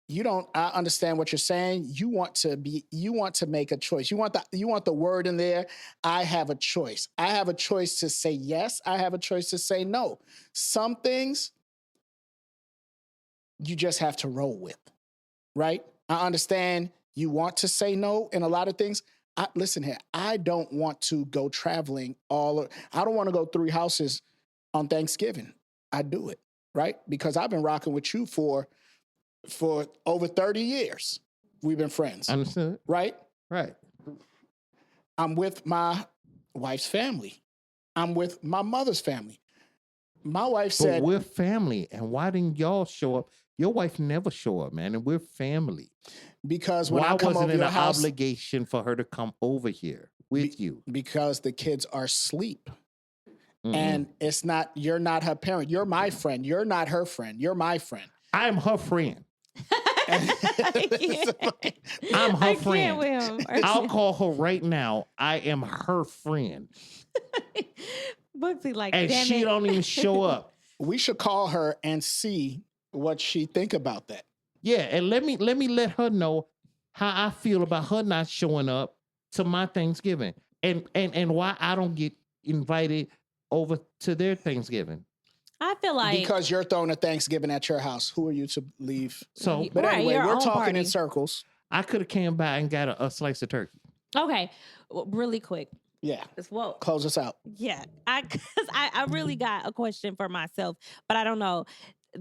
you don't. I understand what you're saying. You want to make a choice. You want the word in there. I have a choice. I have a choice to say yes. I have a choice to say no. Some things you just have to roll with, right? I understand you want to say no in a lot of things. Listen here, I don't want to go traveling I don't want to go 3 houses on Thanksgiving. I do it, right? Because I've been rocking with you for over 30 years. We've been friends. Understood? Right? Right. I'm with my wife's family. I'm with my mother's family. My wife said, but we're family, and why didn't y'all show up? Your wife never show up, man, and we're family. Because when why I come wasn't over it your an house, obligation for her to come over here with you? because the kids are asleep. Mm-mm. And you're not her parent. You're my friend. You're not her friend. You're my friend. I'm her friend. I'm her I friend. can't with him. I'll call her right now. I am her friend. Booksy like, And damn she it. don't even show up. We should call her and see what she think about that. Yeah, and let me let her know how I feel about her not showing up to my Thanksgiving. And why I don't get invited over to their Thanksgiving. I feel like Because you're throwing a Thanksgiving at your house. Who are you to leave? So, But Right, anyway, your we're own talking party. in circles. I could have came by and got a slice of turkey. okay, really quick. Yeah. Well, Close us out. yeah, because I really got a question for myself, but I don't know.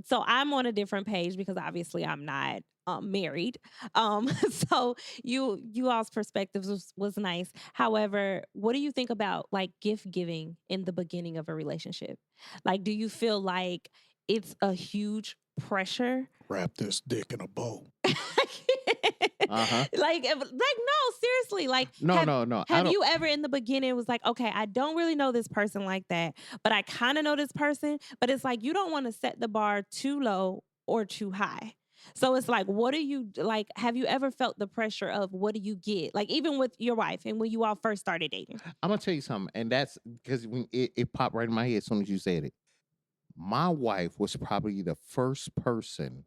So I'm on a different page because obviously I'm not married. So you all's perspectives was nice. However, what do you think about like gift giving in the beginning of a relationship? Like, do you feel like it's a huge pressure? Wrap this dick in a bow. Uh-huh. Like no, seriously. Like, No. I Have don't, you ever in the beginning was like, okay, I don't really know this person like that, but I kind of know this person, but it's like you don't want to set the bar too low or too high. So it's like, what do you like? Have you ever felt the pressure of what do you get? Like even with your wife and when you all first started dating. I'm gonna tell you something, and that's because when it popped right in my head as soon as you said it. My wife was probably the first person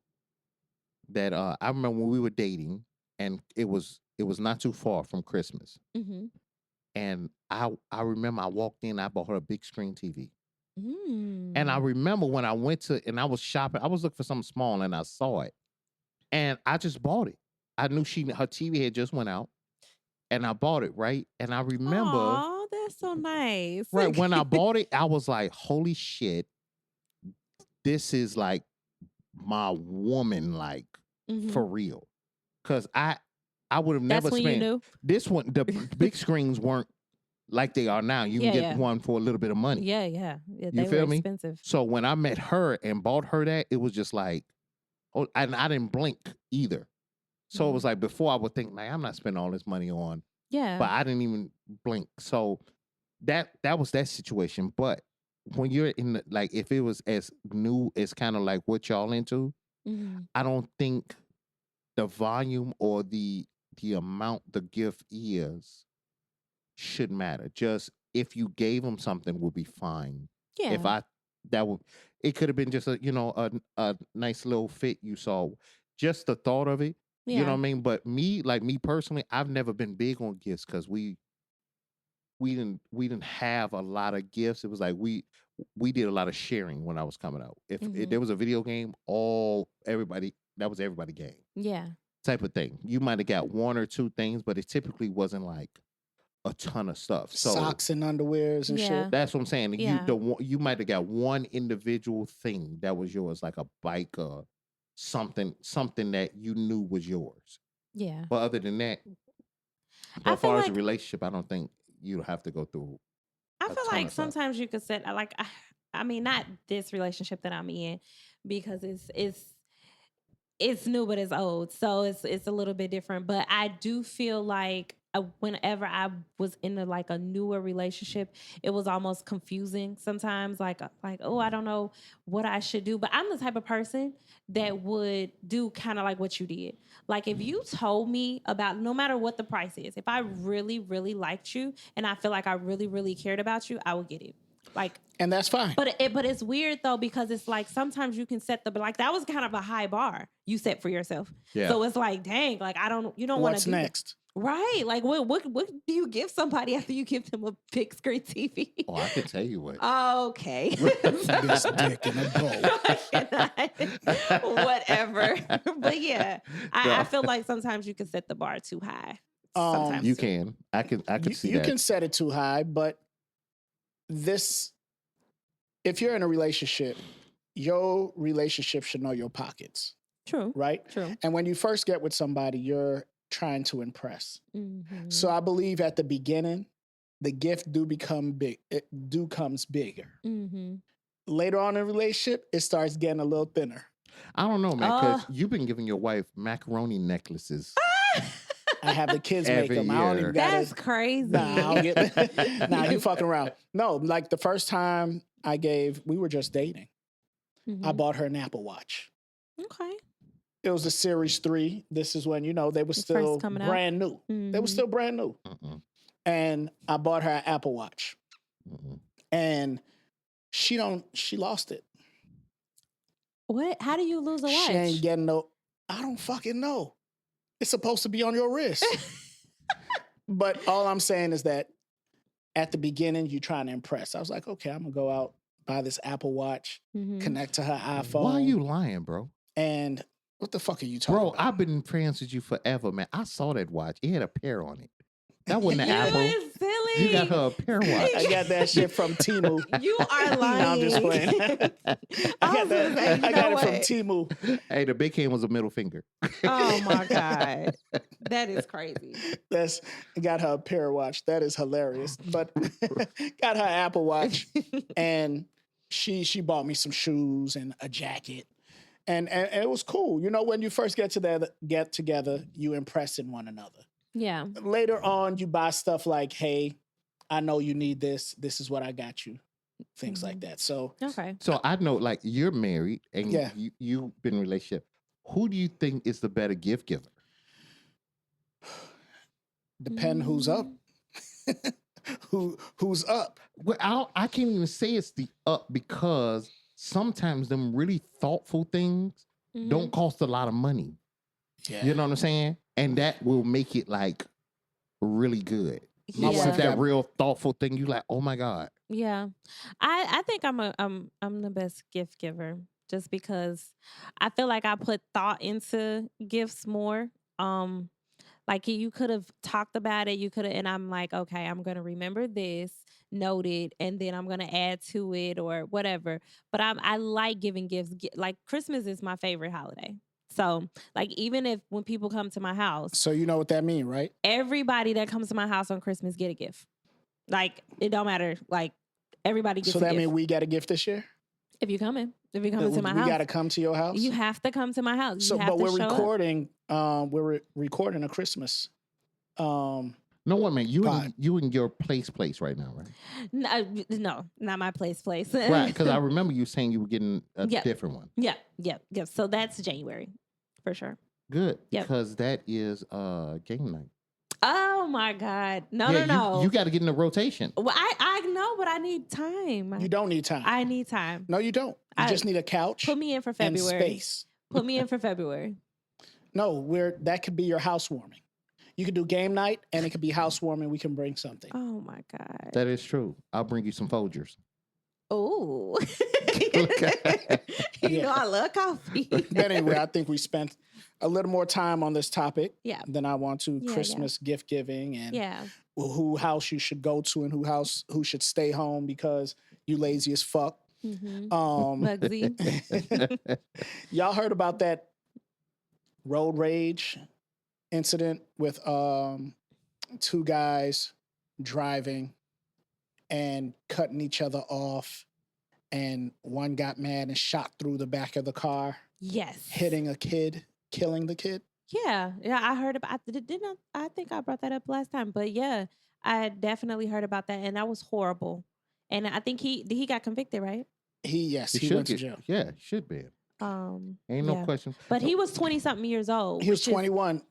that I remember when we were dating, and it was not too far from Christmas, Mm-hmm. and I remember I walked in, I bought her a big screen TV, and I Mm. remember when I went to and I was shopping, I was looking for something small, and I saw it, and I just bought it. I knew her TV had just went out, and I bought it, right, and I remember. Oh, that's so nice. Right. When I bought it, I was like, holy shit, this is like my woman, like for Mm-hmm. real. Cause I would have That's never when you spent knew. this one, the big screens weren't like they are now. You can Yeah, get yeah. one for a little bit of money. Yeah, yeah. You They were feel me? expensive. So when I met her and bought her that, it was just like, oh, and I didn't blink either. So it was like before I would think, like, I'm not spending all this money on, Yeah. but I didn't even blink. So that was that situation. But when you're in the, like, if it was as new as kind of like what y'all into, Mhm. I don't think the volume or the amount the gift is should matter. Just if you gave them something would be fine. If Yeah. I that would it could have been just a a nice little fit you saw. Just the thought of it, you know what I Yeah. mean? But me, like me personally, I've never been big on gifts because we didn't have a lot of gifts. It was like we did a lot of sharing when I was coming out. If there Mhm. was a video game, all everybody that was everybody game Yeah. type of thing. You might have got one or two things, but it typically wasn't like a ton of stuff. So Socks and underwears and Yeah. shit. that's what I'm saying. Yeah. You might have got one individual thing that was yours, like a bike or something that you knew was yours. Yeah. But other than that, I as feel far as a like relationship, I don't think you have to go through I a feel ton like of stuff. sometimes you could set like I mean not this relationship that I'm in because it's new but it's old, so it's a little bit different. But I do feel like whenever I was in like a newer relationship, it was almost confusing sometimes. Like oh, I don't know what I should do. But I'm the type of person that would do kind of like what you did. Like if you told me about no matter what the price is, if I really really liked you and I feel like I really really cared about you, I would get it. Like And that's fine. but it's weird though because it's like sometimes you can set like that was kind of a high bar you set for yourself. Yeah. So it's like dang, like you don't want to What's do that. next? Right? Like what do you give somebody after you give them a big screen TV? Oh, I can tell you what. Okay. This dick in a bowl. Whatever. But yeah, I No. feel like sometimes you can set the bar too high. Um, Sometimes You too. can. I can see You that. can set it too high, but if you're in a relationship, your relationship should know your pockets, True. right? True. And when you first get with somebody, you're trying to impress. Mhm. So I believe at the beginning, the gift do become big. It do comes bigger. Mhm. Later on in a relationship, it starts getting a little thinner. I don't know, man, because you've been giving your wife macaroni necklaces I have the kids make every them. I don't year. even got That's crazy. Nah, I don't get Nah, you fucking around. No, like the first time we were just dating. I Mhm. bought her an Apple Watch. Okay. It was the Series 3. This is when, they were It first still coming out. brand new. They were Mhm. still brand new. Mm-mm, And I bought her an Apple Watch. mm-mm. And she lost it. What? How do you lose a watch? She ain't getting I don't fucking know. It's supposed to be on your wrist. But all I'm saying is that at the beginning, you're trying to impress. I was like, okay, I'm going to go out, buy this Apple Watch, Mhm. connect to her iPhone. Why are you lying, bro? And what the fuck are you talking Bro, about? I've been friends with you forever, man. I saw that watch. It had a pear on it. That wasn't an You apple. is silly. You got her a pear watch. I got that shit from Timu. You are lying. No, I'm just playing. I I was gonna say, you got know it from what? Timu. Hey, the big hand was a middle finger. Oh my God. That is crazy. I got her a pair watch. That is hilarious. But got her Apple Watch, and she bought me some shoes and a jacket, and it was cool. When you first get together, you impress in one another. Yeah. Later on, you buy stuff like, hey, I know you need this. This is what I got you. Things like that. So Okay. So I know, like, you're married and Yeah. you've been in a relationship. Who do you think is the better gift giver? depend who's up. Who's up? Well, I can't even say it's the up because sometimes them really thoughtful things don't cost a lot of money. Yeah. You know what I'm saying? And that will make it like really good. My It's wife that got- real thoughtful thing. You like, oh my God. Yeah. I think I'm the best gift giver just because I feel like I put thought into gifts more. Like you could have talked about it, you could have, and I'm like, okay, I'm gonna remember this, note it, and then I'm gonna add to it or whatever. But I like giving gifts. Like Christmas is my favorite holiday. So like even if when people come to my house, So you know what that means, right? everybody that comes to my house on Christmas get a gift. Like it don't matter. Like everybody gets So a that gift. means we got a gift this year? If you're coming to my we house, got to come to your house? you have to come to my house. So, You have but to we're show up. recording. We're recording a Christmas. No, wait, man. You Pod. in, you in your place right now, right? No, not my place. Right, because I remember you saying you were getting a Yeah. different one. Yeah. So that's January for sure. Good, Yep. because that is game night. Oh my God. No. You got to get in the rotation. Well, I know, but I need time. You don't need time. I need time. No, you don't. You just need a couch Put me in for and February. space. Put me in for February. No, that could be your housewarming. You could do game night, and it could be housewarming. We can bring something. Oh my God. That is true. I'll bring you some Folgers. Oh. Okay. You know I love coffee. But anyway, I think we spent a little more time on this topic Yeah. than I want to. Yeah, Christmas gift giving and Yeah. who house you should go to and who should stay home because you lazy as fuck. Mm-hmm. Bugsy. Y'all heard about that road rage incident with two guys driving and cutting each other off, and one got mad and shot through the back of the car, Yes. hitting a kid, killing the kid. Yeah. I heard about. Didn't I think I brought that up last time? But yeah, I definitely heard about that, and that was horrible. And I think he got convicted, right? He should went to get- jail. Yeah, should be. Ain't no yeah. question. But he was 20-something years old. He was which is-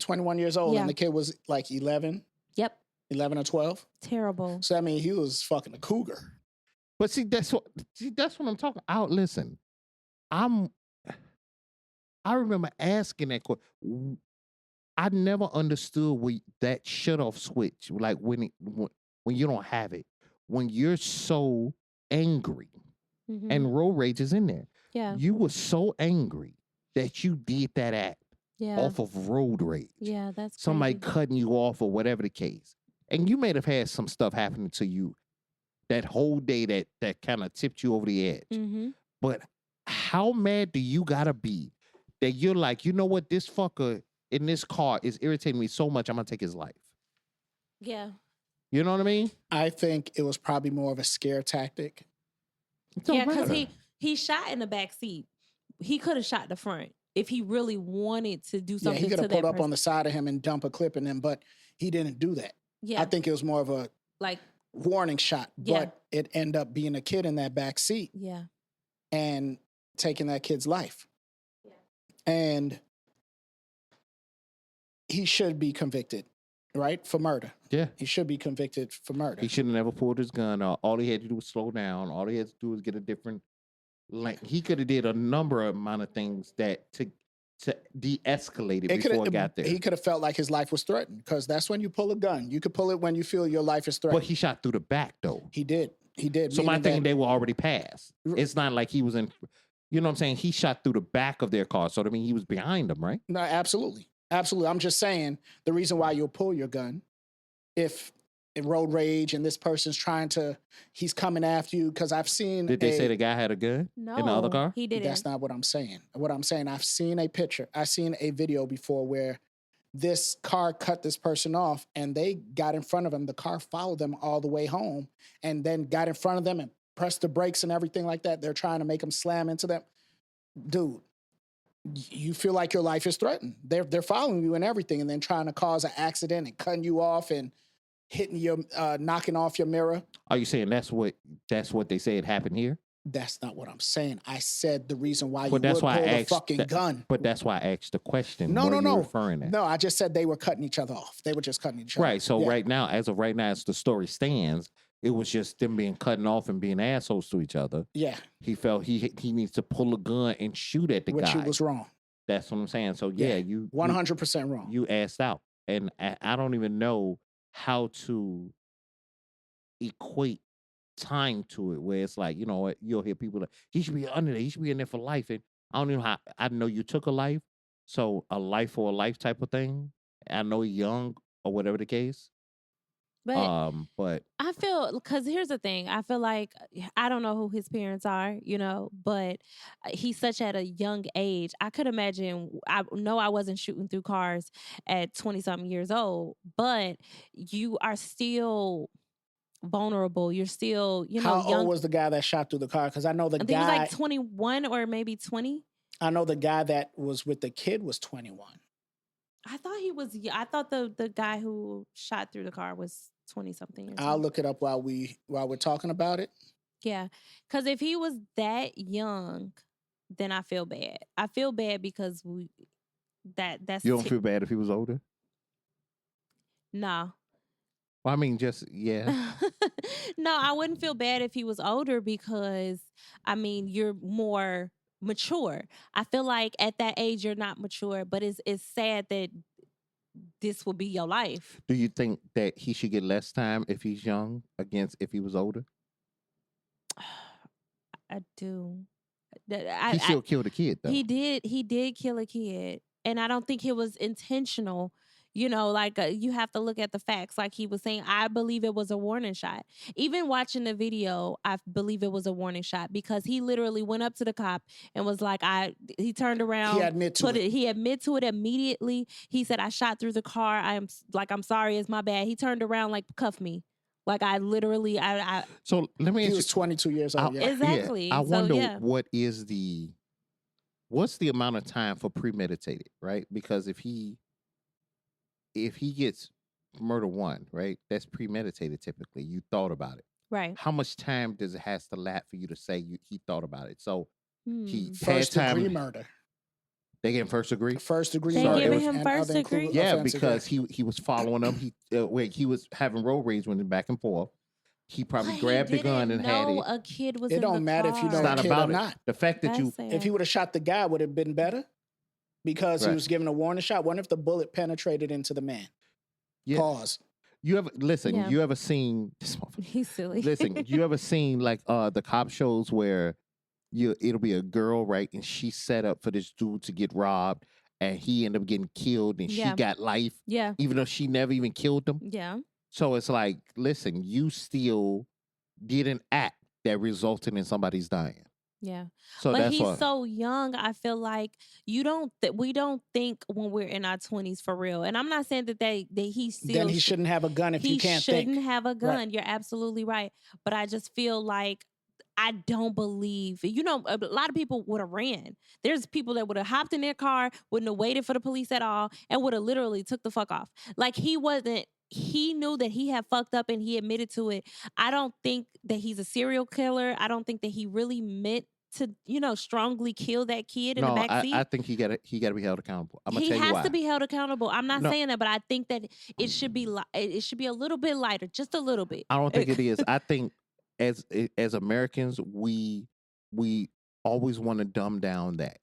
21 years old, Yeah. and the kid was like 11 Yep. or 12. Terrible. So I mean, he was fucking a cougar. But see, that's what I'm talking about. Listen, I remember asking that question. I never understood that shut off switch, like when you don't have it, when you're so angry, Mhm. and road rage is in there. Yeah. You were so angry that you did that act Yeah. off of road rage. Yeah. That's Somebody crazy. cutting you off or whatever the case. And you may have had some stuff happening to you that whole day that kind of tipped you over the edge. Mm-hmm. But how mad do you gotta be that you're like, you know what, this fucker in this car is irritating me so much, I'm gonna take his life. Yeah. You know what I mean? I think it was probably more of a scare tactic. It don't Yeah, because matter. he shot in the back seat. He could have shot the front if he really wanted to do Yeah, something he could to have that pulled up person. on the side of him and dump a clip in him, but he didn't do that. Yeah. I think it was more of a Like, warning shot, Yeah. but it ended up being a kid in that back seat yeah. and taking that kid's life. Yeah. And he should be convicted, right? For murder. Yeah. He should be convicted for murder. He should have never pulled his gun out. All he had to do was slow down. All he had to do was get a different he could have did a number of amount of things that to de-escalate it before it got there. He could have felt like his life was threatened because that's when you pull a gun. You could pull it when you feel your life is threatened. But he shot through the back though. He did. So my meaning thinking that- they were already past. It's not like he was in, you know what I'm saying? He shot through the back of their car. So I mean, he was behind them, right? No, absolutely. Absolutely. I'm just saying the reason why you'll pull your gun if in road rage and this person's he's coming after you because I've seen. Did they say the guy had a gun No. in the other car? He didn't. That's not what I'm saying. What I'm saying, I've seen a picture. I've seen a video before where this car cut this person off and they got in front of him. The car followed them all the way home and then got in front of them and pressed the brakes and everything like that. They're trying to make them slam into them. Dude, you feel like your life is threatened. They're following you and everything and then trying to cause an accident and cutting you off and hitting your, knocking off your mirror. Are you saying that's what they said happened here? That's not what I'm saying. I said the reason why you But that's would why pull I the asked fucking that- gun. But that's why I asked the question. No, what no, are you no. referring at? No, I just said they were cutting each other off. They were just cutting each other. Right. So Yeah. right now, as of right now, as the story stands, it was just them being cutting off and being assholes to each other. Yeah. He felt he needs to pull a gun and shoot at the Which guy. he was wrong. That's what I'm saying. So yeah, you 100% wrong. You asked out, and I don't even know how to equate time to it. Where it's like, you know what, you'll hear people like, he should be under there. He should be in there for life. And I don't know how. I know you took a life, so a life for a life type of thing. I know you're young or whatever the case. But I feel, because here's the thing, I feel like, I don't know who his parents are, but he's such at a young age. I could imagine, I know I wasn't shooting through cars at 20 something years old, but you are still vulnerable. You're still, How young. old was the guy that shot through the car? Because I know I think he was like 21 or maybe 20. I know the guy that was with the kid was 21. I thought he was. I thought the guy who shot through the car was 20 something years I'll old. look it up while we're talking about it. Yeah, because if he was that young, then I feel bad. I feel bad because that's you don't feel bad if he was older? No. Well, I mean, just yeah. No, I wouldn't feel bad if he was older because I mean you're more mature. I feel like at that age you're not mature, but it's sad that this will be your life. Do you think that he should get less time if he's young against if he was older? I do. He still killed a kid, though. He did kill a kid, and I don't think it was intentional. You have to look at the facts. Like he was saying, I believe it was a warning shot. Even watching the video, I believe it was a warning shot because he literally went up to the cop and was like, he turned around. He admitted to it. He admitted to it immediately. He said, I shot through the car. I'm sorry, it's my bad. He turned around like, cuff me. Like I literally, So let me ask you. He was 22 years old. Yeah. Exactly. Yeah, I wonder what's the amount of time for premeditated, right? Because if he gets murder one, right? That's premeditated typically. You thought about it. Right. How much time does it has to lapse for you to say he thought about it? So he First had time. degree murder. They get first degree? First degree They murder. giving him first degree? Yeah, because he was following them. He was having road rage with him back and forth. He probably grabbed the gun and had it. A kid was. It don't matter if you know It's not a kid about or it. not. The fact that if he would have shot the guy, would it have been better? Because he was given a warning shot. What if the bullet penetrated into the man? Yeah. Pause. You ever listen? Yeah. You ever seen this? He's silly. Listen, you ever seen like the cop shows where it'll be a girl, right, and she set up for this dude to get robbed, and he ended up getting killed, and she got life, even though she never even killed him. Yeah. So it's like, listen, you still did an act that resulted in somebody's dying. Yeah. So but that's he's why. so young. I feel like we don't think when we're in our 20s for real. And I'm not saying that he still Then he shouldn't have a gun if you can't think. He shouldn't have a gun. Right. You're absolutely right. But I just feel like I don't believe, a lot of people would have ran. There's people that would have hopped in their car, wouldn't have waited for the police at all, and would have literally took the fuck off. Like he knew that he had fucked up and he admitted to it. I don't think that he's a serial killer. I don't think that he really meant to, strongly kill that kid in the backseat. I think he got to be held accountable. I'm gonna tell you why. He has to be held accountable. I'm not saying that, but I think that it should be a little bit lighter, just a little bit. I don't think it is. I think as Americans, we always want to dumb down that,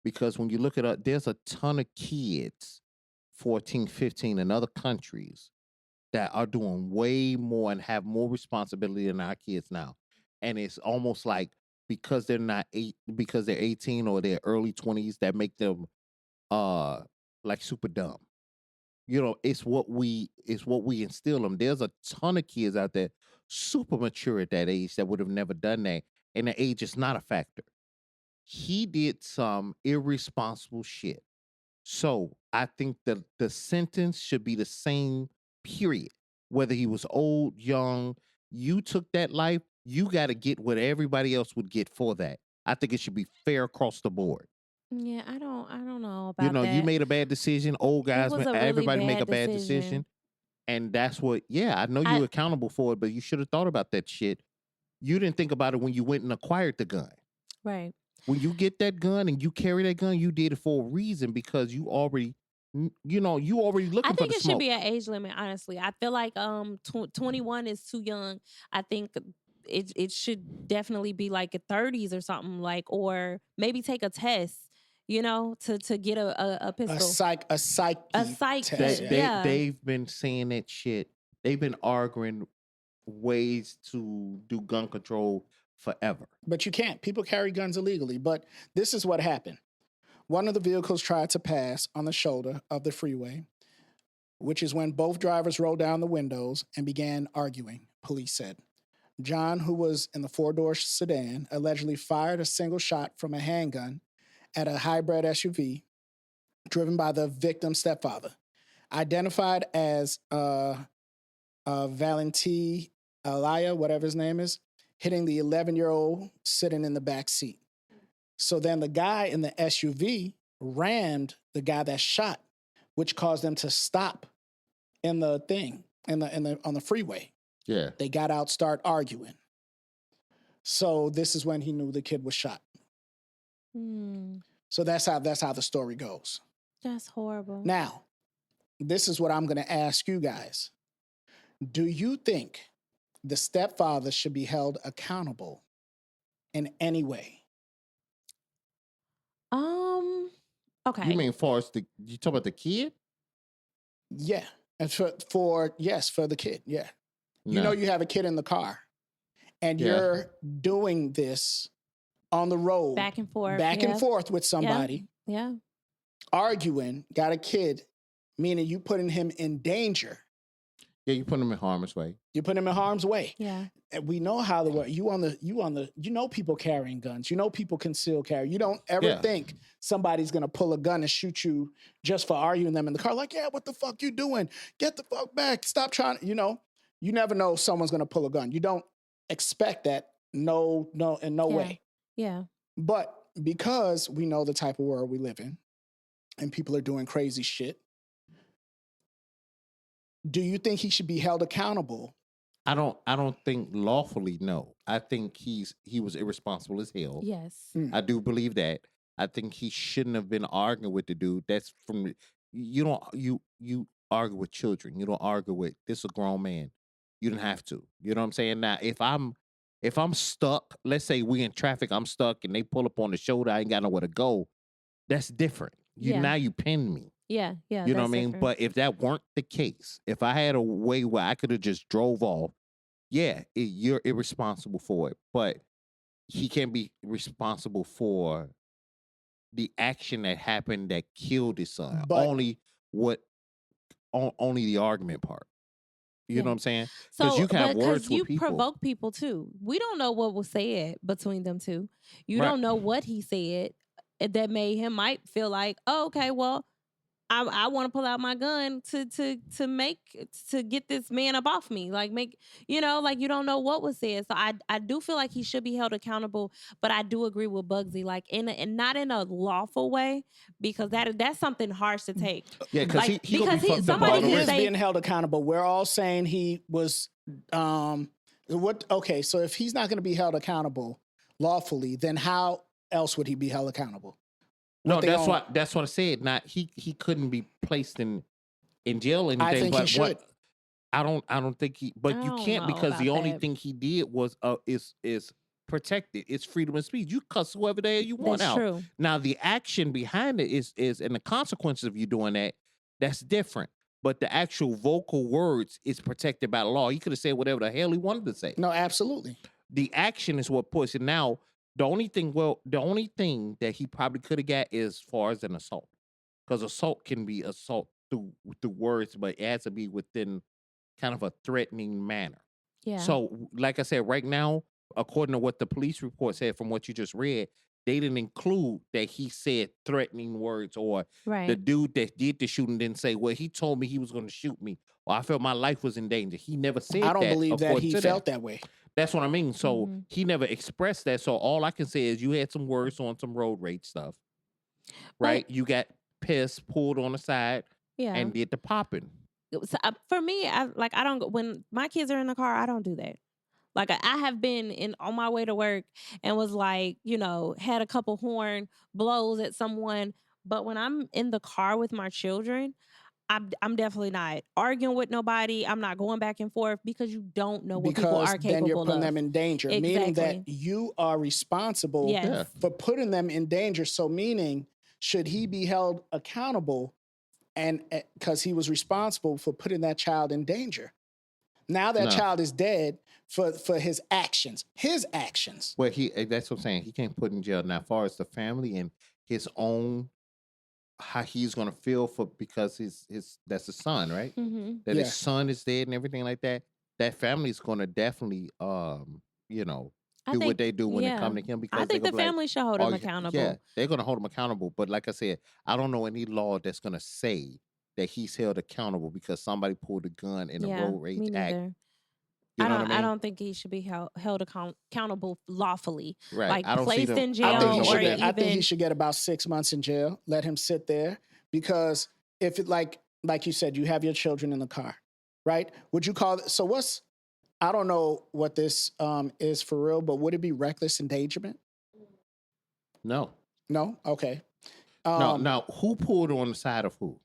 because when you look at there's a ton of kids, 14, 15 in other countries that are doing way more and have more responsibility than our kids now. And it's almost like because they're 18 or their early 20s, that make them like super dumb. It's what we instill them. There's a ton of kids out there super mature at that age that would have never done that, and the age is not a factor. He did some irresponsible shit. So I think the sentence should be the same, period. Whether he was old, young, you took that life, you got to get what everybody else would get for that. I think it should be fair across the board. Yeah, I don't know about that. You made a bad decision. Old guys, everybody make a bad decision. And that's what, I know you're accountable for it, but you should have thought about that shit. You didn't think about it when you went and acquired the gun. Right. When you get that gun and you carry that gun, you did it for a reason, because you already You know, you already I looking for think the it should smoke. be an age limit. Honestly, I feel like 21 is too young. I think it should definitely be like 30s or something, like, or maybe take a test. You know, to get a A pistol, psych a a psyche psych test. test. They Yeah. they Yeah. they've been saying that shit. They've been arguing ways to do gun control forever. But you can't. People carry guns illegally. But this is what happened. One of the vehicles tried to pass on the shoulder of the freeway, which is when both drivers rolled down the windows and began arguing, police said. John, who was in the four-door sedan, allegedly fired a single shot from a handgun at a hybrid SUV driven by the victim's stepfather, identified as Valenti Alaya, whatever his name is, hitting the 11-year-old sitting in the back seat. So then the guy in the SUV rammed the guy that shot, which caused them to stop in the thing on the freeway. Yeah. They got out, start arguing. So this is when he knew the kid was shot. Hmm. So that's how the story goes. That's horrible. Now, this is what I'm going to ask you guys. Do you think the stepfather should be held accountable in any way? Okay. You mean far as you talk about the kid? Yeah. And for the kid. Yeah. You know, you have a kid in the car and Yeah. you're doing this on the road, Back and forth. back yeah. and forth with somebody, Yeah. arguing, got a kid, meaning you putting him in danger. Yeah, you put them in harm's way. You put him in harm's way. Yeah. And we know how the world. You know people carrying guns. You know people conceal carry. You don't ever Yeah. think somebody's gonna pull a gun and shoot you just for arguing them in the car. Like, yeah, what the fuck you doing? Get the fuck back. Stop trying. You know, you never know if someone's gonna pull a gun. You don't expect that. No, in no Yeah. way. Yeah. But because we know the type of world we live in, and people are doing crazy shit, do you think he should be held accountable? I don't think lawfully, no. I think he was irresponsible as hell. Yes. I do believe that. I think he shouldn't have been arguing with the dude. That's from you argue with children. You don't argue with this a grown man. You don't have to. You know what I'm saying? Now, if I'm stuck, let's say we in traffic, I'm stuck and they pull up on the shoulder, I ain't got nowhere to go. That's different. Yeah. Now you pin me. Yeah. Yeah. You know what I that's mean? different. But if that weren't the case, if I had a way where I could have just drove off, you're irresponsible for it. But he can't be responsible for the action that happened that killed his son. But- only the argument part. You know what I'm saying? So you can have words you with people. provoke people too. We don't know what was said between them two. You Right. don't know what he said that made him might feel like, oh, okay, well, I want to pull out my gun to get this man up off me. Like you don't know what was said. So I do feel like he should be held accountable, but I do agree with Bugsy, like and not in a lawful way, because that's something harsh to take. Yeah, Like, he because gonna be fucked up somebody all But the he can way. is say- being held accountable. We're all saying he was okay, so if he's not going to be held accountable lawfully, then how else would he be held accountable? No, they that's own. what I said. Not he couldn't be placed in jail or anything. I think but he should. what I don't think he. But I you don't can't know because the about only that. thing he did was is protected. It's freedom of speech. You cuss whoever the hell you want That's out. true. Now Now the action behind it is and the consequences of you doing that. That's different. But the actual vocal words is protected by law. He could have said whatever the hell he wanted to say. No, absolutely. The action is what puts it. Now, the only thing that he probably could have got is far as an assault, because assault can be assault through words, but it has to be within kind of a threatening manner. Yeah. So, like I said, right now, according to what the police report said from what you just read, they didn't include that he said threatening words, or right. the dude that did the shooting didn't say, well, he told me he was going to shoot me, or I felt my life was in danger. He never said that. I don't believe that according he to felt that way. That's what I mean. So Mhm. he never expressed that. So all I can say is you had some words on some road rage stuff, right? You got pissed, pulled on the side, Yeah. and did the popping. So, for me, I don't go when my kids are in the car. I don't do that. Like I have been on my way to work and was like, had a couple horn blows at someone, But when I'm in the car with my children, I'm definitely not arguing with nobody. I'm not going back and forth because you don't know what people Because are then you're capable putting of. them in danger, meaning that Exactly. you are responsible Yes. Yeah. for putting them in danger. So meaning, should he be held accountable and because he was responsible for putting that child in danger? Now that No. child is dead for his actions. His actions. Well, that's what I'm saying. He can't put in jail. Now, as far as the family and his own, how he's gonna feel for because his that's his son, right? Mm-hmm. That Yeah. his son is dead and everything like that. That family's gonna definitely I do what think they do when they yeah. come to him I because they're think the gonna be like, family should hold oh him yeah, accountable. they're gonna hold him accountable. But like I said, I don't know any law that's gonna say that he's held accountable because somebody pulled a gun in a Yeah, road rage me act. neither. You I know don't. what I I mean? don't think he should be held accountable lawfully, Right. like I don't see placed them. in I jail think he or should yeah. get. I think he even. should get about 6 months in jail. Let him sit there because if it like you said, you have your children in the car, right? Would you call it? So what's? I don't know what this is for real, but would it be reckless endangerment? No. No. Okay. No. Now, who pulled on the side of who?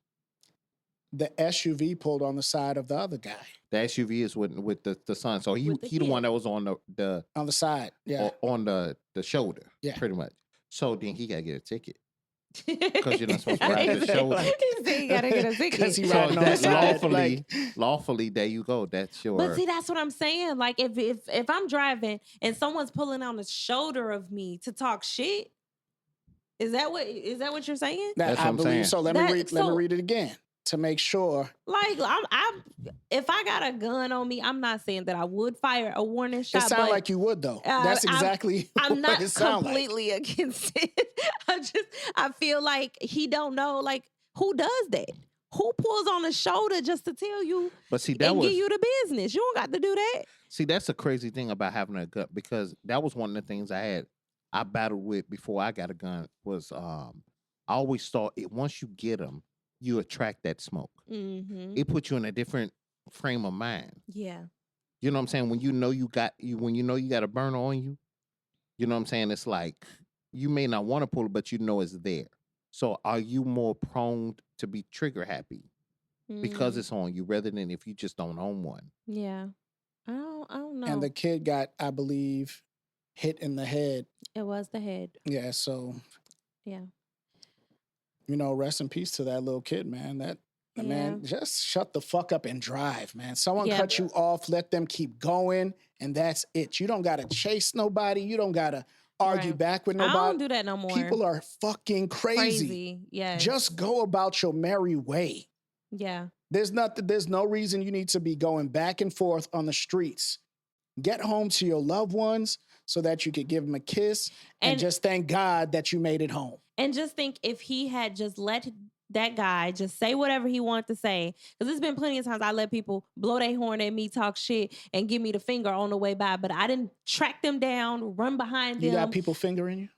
The SUV pulled on the side of the other guy The SUV is with the son. So he With the the one kid. that was on the on the side. Yeah. on the shoulder. Yeah. Pretty much. So then he gotta get a ticket. Because you're not supposed to ride the shoulder. He said you gotta get a Because he ticket. riding on the that side. lawfully, there you go. That's your. But see, that's what I'm saying. Like if I'm driving and someone's pulling on the shoulder of me to talk shit, is that what you're saying? That That's I what I'm believe saying. so. Let me read it again to make sure. Like if I got a gun on me, I'm not saying that I would fire a warning It shot. sounds But like you would though. That's exactly I'm what not it sounds like. completely against it. I feel like he don't know like who does that. Who pulls on the shoulder just to tell you But see, and give you the business? You don't got to do that. See, that's the crazy thing about having a gun because that was one of the things I battled with before I got a gun was I always thought once you get them, you attract that smoke. Mm-hmm. It puts you in a different frame of mind. Yeah. You know what I'm saying? When you know you got a burner on you, you know what I'm saying? It's like you may not want to pull it, but you know it's there. So are you more prone to be trigger happy because it's on you rather than if you just don't own one? Yeah. I don't know. And the kid got, I believe, hit in the head. It was the head. Yeah, so Yeah. Rest in peace to that little kid, man. That Yeah. man, just shut the fuck up and drive, man. Someone Yeah. cut you off, let them keep going, and that's it. You don't gotta chase nobody. You don't gotta argue Right. back with I nobody. don't do that no more. People are fucking crazy. Yes. Just go about your merry way. Yeah. There's no reason you need to be going back and forth on the streets. Get home to your loved ones so that you could give them a kiss and just thank God that you made it home. And just think if he had just let that guy just say whatever he wanted to say, because there's been plenty of times I let people blow their horn at me, talk shit, and give me the finger on the way by, but I didn't track them down, run behind them. You got people fingering you?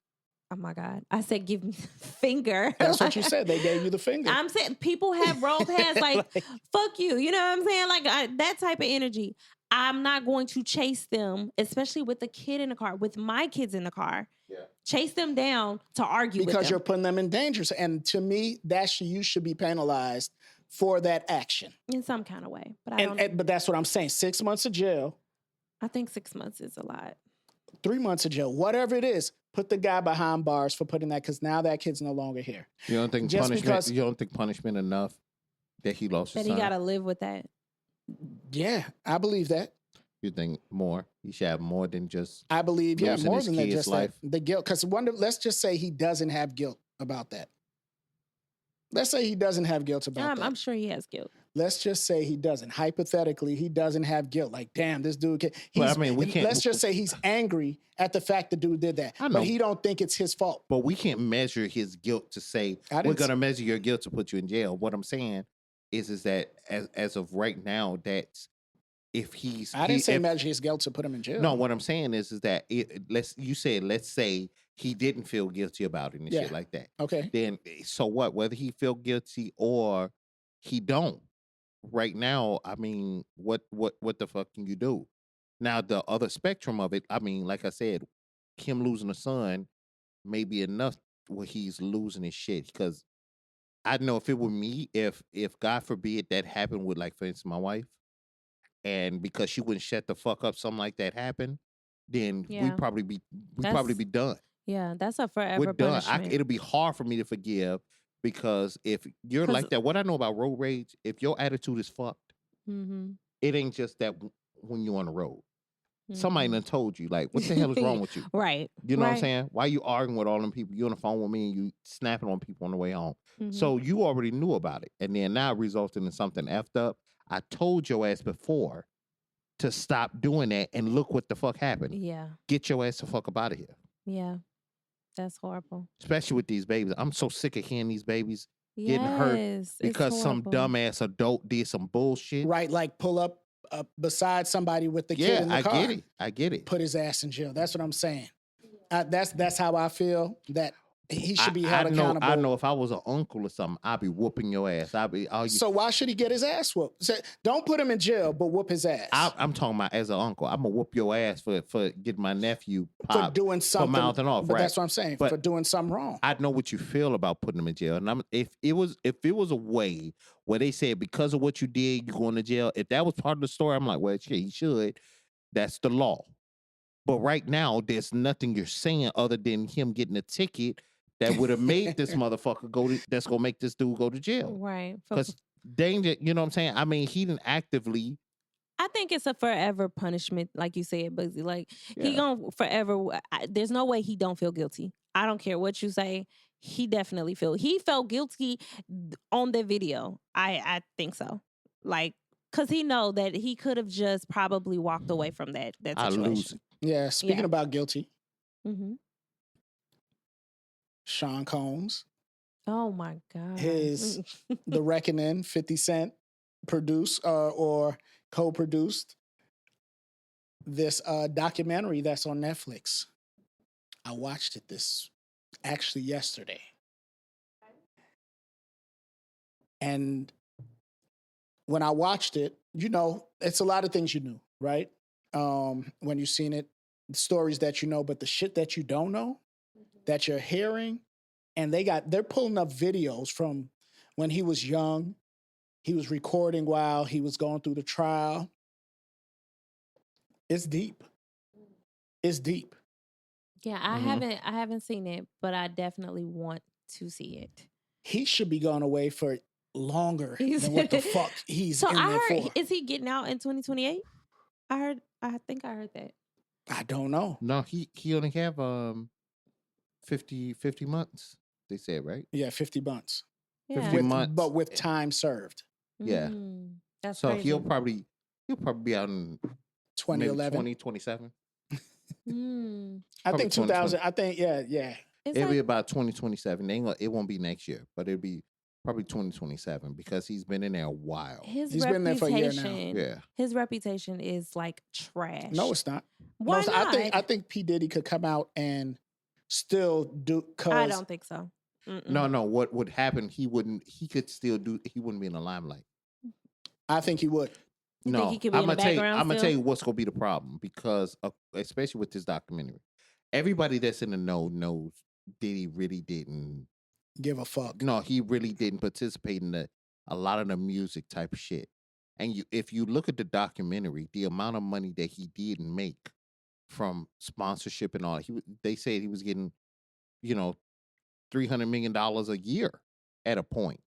Oh my God. I said, give me the finger. That's what you said. They gave you the finger. I'm saying people have rolled past like, fuck you. You know what I'm saying? Like that type of energy. I'm not going to chase them, especially with the kid in the car, with my kids in the car. Yeah. Chase them down to argue with them. Because you're putting them in danger. And to me, you should be penalized for that action. In some kind of way. But but that's what I'm saying. 6 months of jail. I think 6 months is a lot. 3 months of jail. Whatever it is, put the guy behind bars for putting that, because now that kid's no longer here. You don't think you don't think punishment enough that he lost his son? That he got to live with that. Yeah, I believe that. You think more? He should have more than just. I believe, yeah, losing more his than that. kid's Just life. the guilt. Because let's just say he doesn't have guilt about that. Let's say he doesn't have guilt about that. I'm sure he has guilt. Let's just say he doesn't. Hypothetically, he doesn't have guilt. Like, damn, this dude can. Well, I mean, we can't. Let's just say he's angry at the fact the dude did that, I know. but he don't think it's his fault. But we can't measure his guilt to say we're going to measure your guilt to put you in jail. What I'm saying is that as of right now, that's if he's. I didn't say measure his guilt to put him in jail. No, what I'm saying is that let's say he didn't feel guilty about it and shit like that. Okay. Then so what? Whether he feel guilty or he don't. Right now, I mean, what the fuck can you do? Now the other spectrum of it, I mean, like I said, him losing a son may be enough where he's losing his shit because I know if it were me, if God forbid that happened with, like, for instance, my wife, and because she wouldn't shut the fuck up, something like that happened, then we Yeah. probably be That's done. yeah, that's a We're forever done. punishment. It'll be hard for me to forgive because if you're 'Cause like that, what I know about road rage, if your attitude is fucked, mhm. it ain't just that when you're on the road. Somebody done told you, like, what the hell is wrong with you? Right. You know what I'm Right. saying? Why you arguing with all them people? You on the phone with me and you snapping on people on the way home. Mhm. So you already knew about it. And then now it resulted in something effed up. I told your ass before to stop doing that, and look what the fuck happened. Yeah. Get your ass the fuck up out of here. Yeah. That's horrible. Especially with these babies. I'm so sick of hearing these babies getting hurt Yes. It's because some horrible. dumbass adult did some bullshit. Right, like pull up beside somebody with the kid in the car. I get it. Put his ass in jail. That's what I'm saying. That's how I feel. That he should be held accountable. I know if I was an uncle or something, I'd be whooping your ass. So why should he get his ass whooped? So don't put him in jail, but whoop his ass. I'm talking about as an uncle. I'm gonna whoop your ass for getting my nephew popped, for doing something, for mouthing off. But right. that's what I'm saying. But for doing something wrong. I know what you feel about putting him in jail. And if it was a way where they said because of what you did, you're going to jail. If that was part of the story, I'm like, well, shit, he should. That's the law. But right now, there's nothing you're saying other than him getting a ticket that would have made this motherfucker that's gonna make this dude go to jail. Right. Because danger, you know what I'm saying? I mean, he didn't actively. I think it's a forever punishment, like you said, Bugsy. Like he Yeah. gonna forever. There's no way he don't feel guilty. I don't care what you say. He definitely he felt guilty on the video. I think so. Like, cause he know that he could have just probably walked away from that I lose situation. it. Yeah. Speaking Yeah. about guilty, Mm-hmm. Sean Combs, Oh my god. his The Reckoning, 50 Cent produced or co-produced this documentary that's on Netflix. I watched it actually yesterday. And when I watched it, it's a lot of things you knew, right? When you've seen it, the stories that you know, but the shit that you don't know, that you're hearing, and they're pulling up videos from when he was young. He was recording while he was going through the trial. It's deep. It's deep. Yeah, I Mhm. haven't seen it, but I definitely want to see it. He should be going away for longer He's- than what the fuck he's So in I there heard, for. is he getting out in 2028? I think I heard that. I don't know. No, he only have 50 months. They said, right? Yeah, 50 months. 50 Yeah. months. But with time served. Yeah. That's So crazy. he'll probably be out in maybe 2011. 2027. Mm. I Probably think 2000. I think, yeah. It's It'll like, be about 2027. It won't be next year, but it'll be probably 2027 because he's been in there a while. his He's been there for a year now. reputation. Yeah. His reputation is like trash. No, it's not. Why No, it's- not? I think P. Diddy could come out and still do. I don't think so. Mm-mm. No. What would happen? He wouldn't. He could still do. He wouldn't be in the limelight. I think he would. You No, think he could be in the tell you. background I'm gonna still? tell you what's gonna be the problem because, especially with this documentary, everybody that's in the know knows Diddy really didn't. Give a fuck. No, he really didn't participate in a lot of the music type of shit. And if you look at the documentary, the amount of money that he did make from sponsorship and all, they said he was getting, $300 million a year at a point.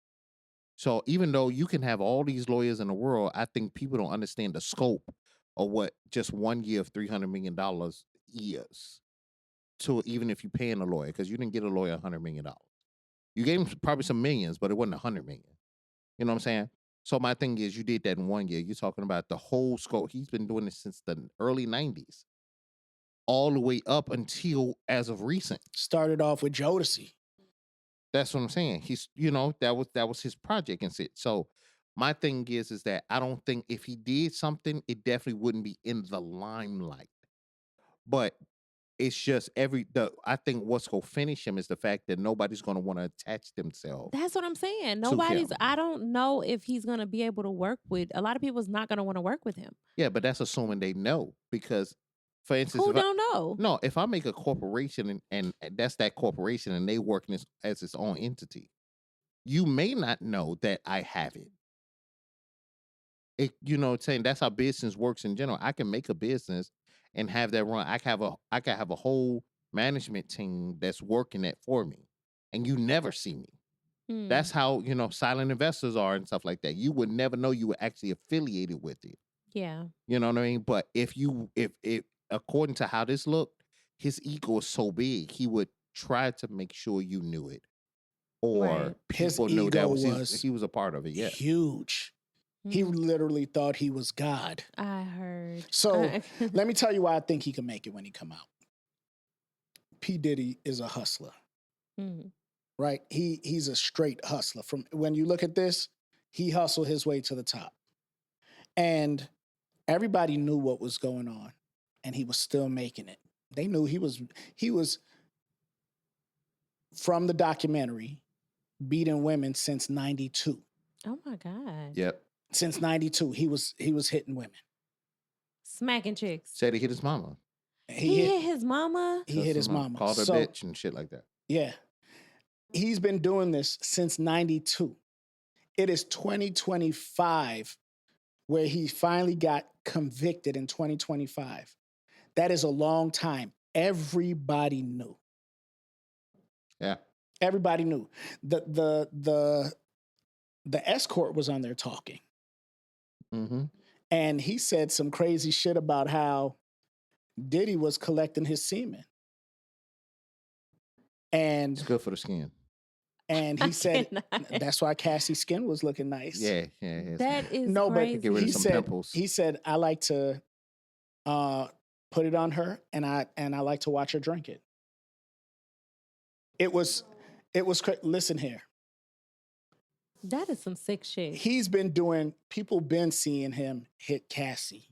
So even though you can have all these lawyers in the world, I think people don't understand the scope of what just 1 year of $300 million is. To even if you're paying a lawyer, because you didn't get a lawyer $100 million. You gave him probably some millions, but it wasn't $100 million. You know what I'm saying? So my thing is, you did that in 1 year. You're talking about the whole scope. He's been doing this since the early 90s, all the way up until as of recent. Started off with Jodeci. That's what I'm saying. He's, that was his project and shit. So my thing is that I don't think if he did something, it definitely wouldn't be in the limelight. But it's just I think what's gonna finish him is the fact that nobody's gonna want to attach themselves. That's what I'm saying. to Nobody's. him. I don't know if he's gonna be able to work with. A lot of people's not gonna want to work with him. Yeah, but that's assuming they know because, for instance, Who if I- don't know? no, if I make a corporation and that's that corporation and they working as its own entity, you may not know that I have it. You know what I'm saying? That's how business works in general. I can make a business and have that run. I can have a whole management team that's working that for me. And you never see me. That's how, silent investors are and stuff like that. You would never know you were actually affiliated with it. Yeah. You know what I mean? But if according to how this looked, his ego is so big, he would try to make sure you knew it. Or Right. His people knew that ego was he was a part of it. Yeah. huge. He literally thought he was God. I heard. So let me tell you why I think he can make it when he come out. P. Diddy is a hustler, right? He's a straight hustler. From when you look at this, he hustled his way to the top. And everybody knew what was going on, and he was still making it. They knew he was from the documentary beating women since 92. Oh my God. Yep. Since 92, he was hitting women. Smacking chicks. Said he hit his mama. He hit his mama? He hit his mama. Called her bitch and shit like that. Yeah. He's been doing this since 92. It is 2025 where he finally got convicted in 2025. That is a long time. Everybody knew. Yeah. Everybody knew. The escort was on there talking. Mm-hmm. And he said some crazy shit about how Diddy was collecting his semen. And it's good for the skin. And he said that's why Cassie's skin was looking nice. Yeah. That is no, crazy. but get rid of some pimples. He said I like to put it on her, and I like to watch her drink it. It was listen here. That is some sick shit. People been seeing him hit Cassie.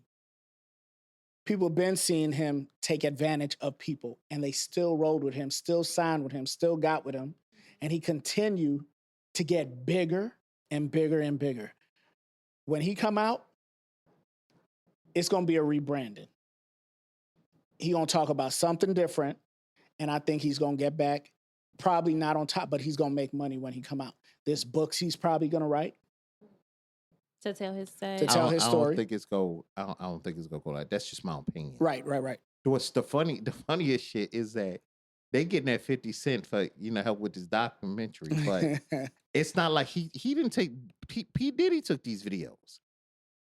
People been seeing him take advantage of people, and they still rolled with him, still signed with him, still got with him. And he continued to get bigger and bigger and bigger. When he come out, it's going to be a rebranding. He going to talk about something different, and I think he's going to get back, probably not on top, but he's going to make money when he come out. There's books he's probably going to write. To tell his story. To tell his story. I don't think it's go like that. That's just my opinion. Right. What's the funniest shit is that they getting that 50 Cent for, help with this documentary. But it's not like he didn't take, P. Diddy took these videos.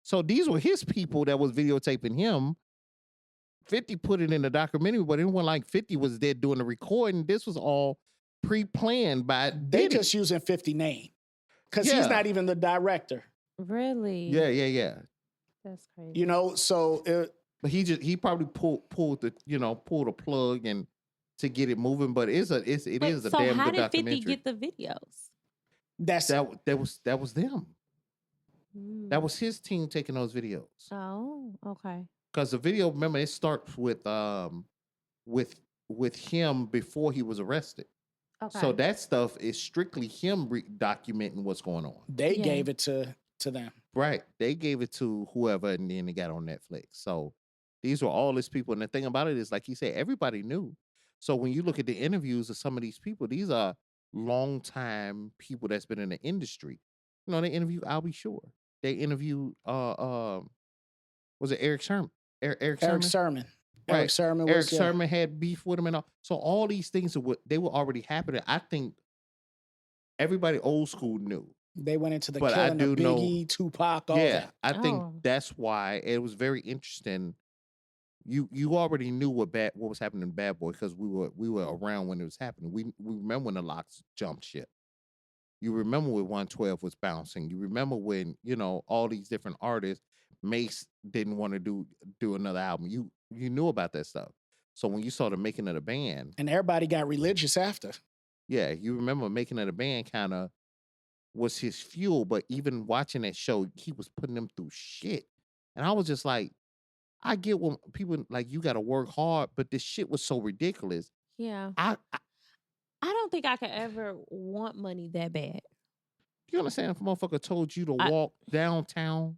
So these were his people that was videotaping him. 50 put it in the documentary, but it wasn't like 50 was there doing the recording. This was all pre-planned by Diddy. They just using 50 name. Because he's not even the director. Really? Yeah. That's crazy. But he probably pulled the plug and to get it moving, but it is a damn good documentary. So how did 50 get the videos? That was them. That was his team taking those videos. Oh, okay. Because the video, remember, it starts with him before he was arrested. Okay. So that stuff is strictly him documenting what's going on. They gave it to them. Right. They gave it to whoever, and then it got on Netflix. So these were all his people. And the thing about it is, like he said, everybody knew. So when you look at the interviews of some of these people, these are long-time people that's been in the industry. They interviewed I'll Be Sure. They interviewed was it Eric Sherman? Eric Sermon. Right. Eric Sermon had beef with him and all. So all these things they were already happening. I think everybody old school knew. They went into the killing of Biggie, Tupac, all that. I think that's why it was very interesting. You already knew what was happening in Bad Boy because we were around when it was happening. We remember when the Locks jumped ship. You remember when 112 was bouncing. You remember when all these different artists. Mace didn't want to do another album. You knew about that stuff. So when you saw the making of the band, and everybody got religious after. Yeah, you remember making of the band kind of was his fuel. But even watching that show, he was putting them through shit, and I was just like. I get when people like you got to work hard, but this shit was so ridiculous. Yeah, I don't think I could ever want money that bad. You understand? If a motherfucker told you to walk downtown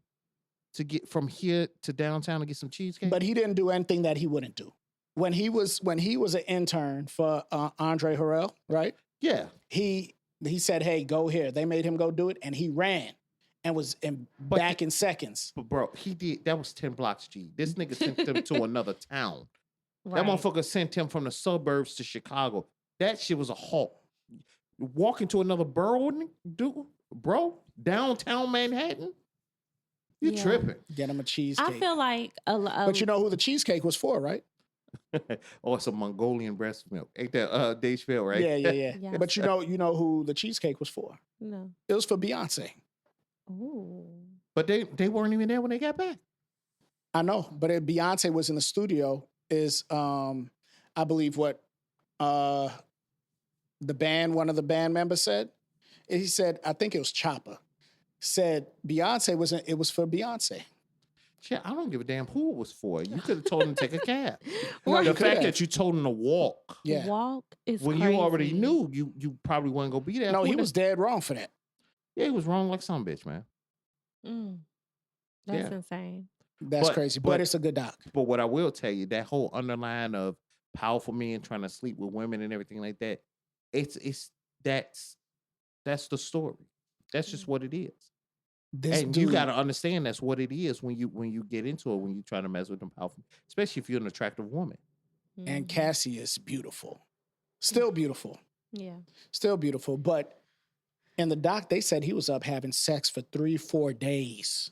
to get from here to downtown to get some cheesecake, but he didn't do anything that he wouldn't do. When he was an intern for Andre Harrell, right? Yeah, he He said, "Hey, go here." They made him go do it, and he ran and was back in seconds. But bro, he did. That was 10 blocks, G. This nigga sent them to another town. Right. That motherfucker sent him from the suburbs to Chicago. That shit was a halt. Walking to another borough, dude, bro, downtown Manhattan. You tripping? Get him a cheesecake. I feel like but you know who the cheesecake was for, right? Oh, it's a Mongolian breast milk. Ain't that Dave Chappelle, right? Yeah. Yes. But you know who the cheesecake was for? No. It was for Beyonce. Ooh. But they weren't even there when they got back. I know, but if Beyonce was in the studio, is I believe what one of the band members said. He said, I think it was Chopper, said Beyonce wasn't. It was for Beyonce. Shit, I don't give a damn who it was for. You could have told him to take a cab. Well, The fact that you told him to walk. Yeah. Walk is When crazy. you already knew, you probably wasn't gonna be there. No, he Who was dead wrong for that. Yeah, he was wrong like some bitch, man. That's Yeah. insane. That's But- crazy, but- but it's a good doc. But what I will tell you, that whole underline of powerful men trying to sleep with women and everything like that, that's the story. That's just what it is. This And dude, you got to understand that's what it is when you get into it, when you try to mess with them powerful, especially if you're an attractive woman. and Mhm. Cassie is beautiful, still beautiful, Yeah. still beautiful. But in the doc, they said he was up having sex for 3-4 days,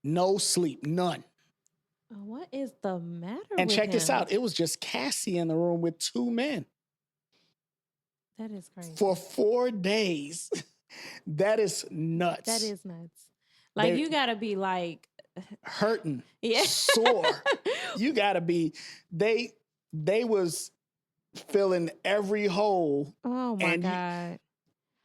no sleep, none. What is the matter And with check this him? out, it was just Cassie in the room with 2 men That is crazy. for 4 days. That is nuts. That is nuts. Like They- you gotta be like, hurting, yeah, sore. You gotta be. They was filling every hole. Oh my and you- god.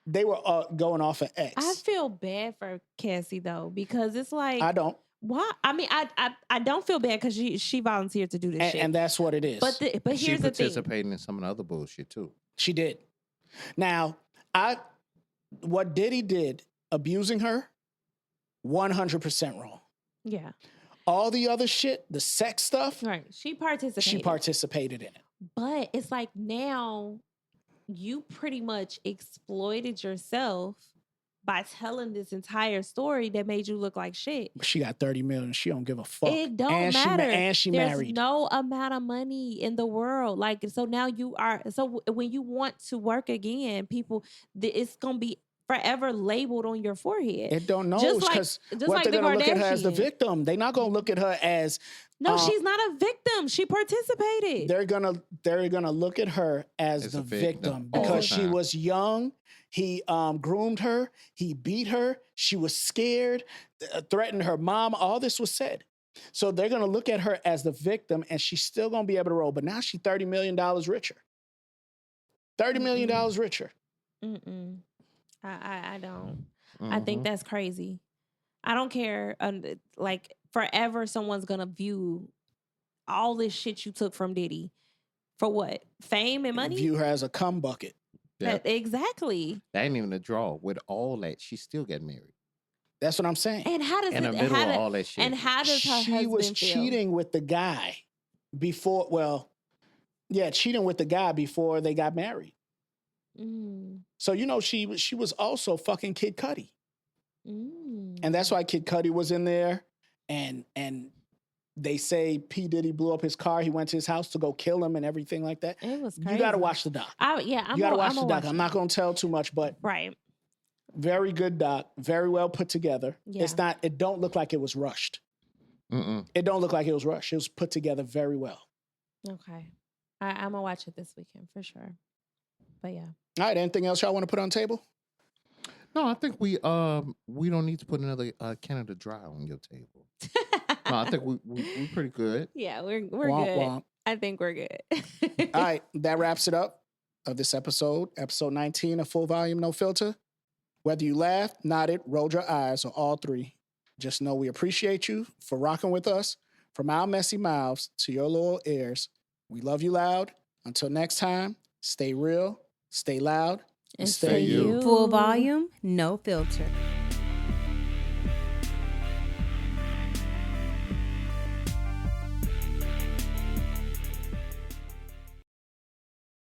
They were going off of X. I feel bad for Cassie though because it's like, I don't, why? I mean, I don't feel bad because she volunteered to do this shit. and that's what it is. but She here's the thing. participating in some of the other bullshit too. She did. Now, what Diddy did, abusing her, 100% wrong. Yeah, All the other shit, the sex stuff, right. She participated. she participated in it. But it's like now you pretty much exploited yourself by telling this entire story that made you look like shit. But she got 30 million. She don't give a fuck. It don't and matter. And she There's married. no amount of money in the world. Like, so now you are, so when you want to work again, people, it's going to be forever labeled on your forehead. It don't know Just like- because just what like they're the gonna look at her as the Kardashians. victim. They're not gonna look at her as No, Uh, she's not a victim. She participated. they're gonna look at her as As the a victim victim all the because she time. was young. He groomed her. He beat her. She was scared, threatened her mom. All this was said. So they're gonna look at her as the victim, and she's still gonna be able to roll. But now she's $30 million richer. $30 million richer. Mm-mm. I don't. I Mm-hmm. think that's crazy. I don't care. Like forever, someone's gonna view all this shit you took from Diddy for what? Fame and money? View her as a cum bucket. Exactly. That ain't even a draw. With all that, she still got married. That's what I'm saying. And how does In the it? middle How of do- all that shit. and how does her She husband was feel? cheating with the guy before. Well, yeah, cheating with the guy before they got married. Mm, So she was also fucking Kid Cudi, and that's why Kid Cudi was in there. And they say P Diddy blew up his car. He went to his house to go kill him and everything like that. It was crazy. You got to watch the doc. I'm You got to watch the doc. watch I'm it. not going to tell too much, but Right. very good doc, very well put together. Yeah. It's not. It don't look like it was rushed. Mm-mm. It don't look like it was rushed. It was put together very well. Okay. I'm gonna watch it this weekend for sure. But yeah. All right. Anything else y'all want to put on the table? No, I think we don't need to put another Canada Dry on your table. No, I think we pretty good. Yeah, we're Womp good. womp. I think we're good. All right, that wraps it up of this episode 19 of Full Volume, No Filter. Whether you laughed, nodded, rolled your eyes, or all three, just know we appreciate you for rocking with us. From our messy mouths to your loyal ears, we love you loud. Until next time, stay real, stay loud, And stay you. Full volume, no filter.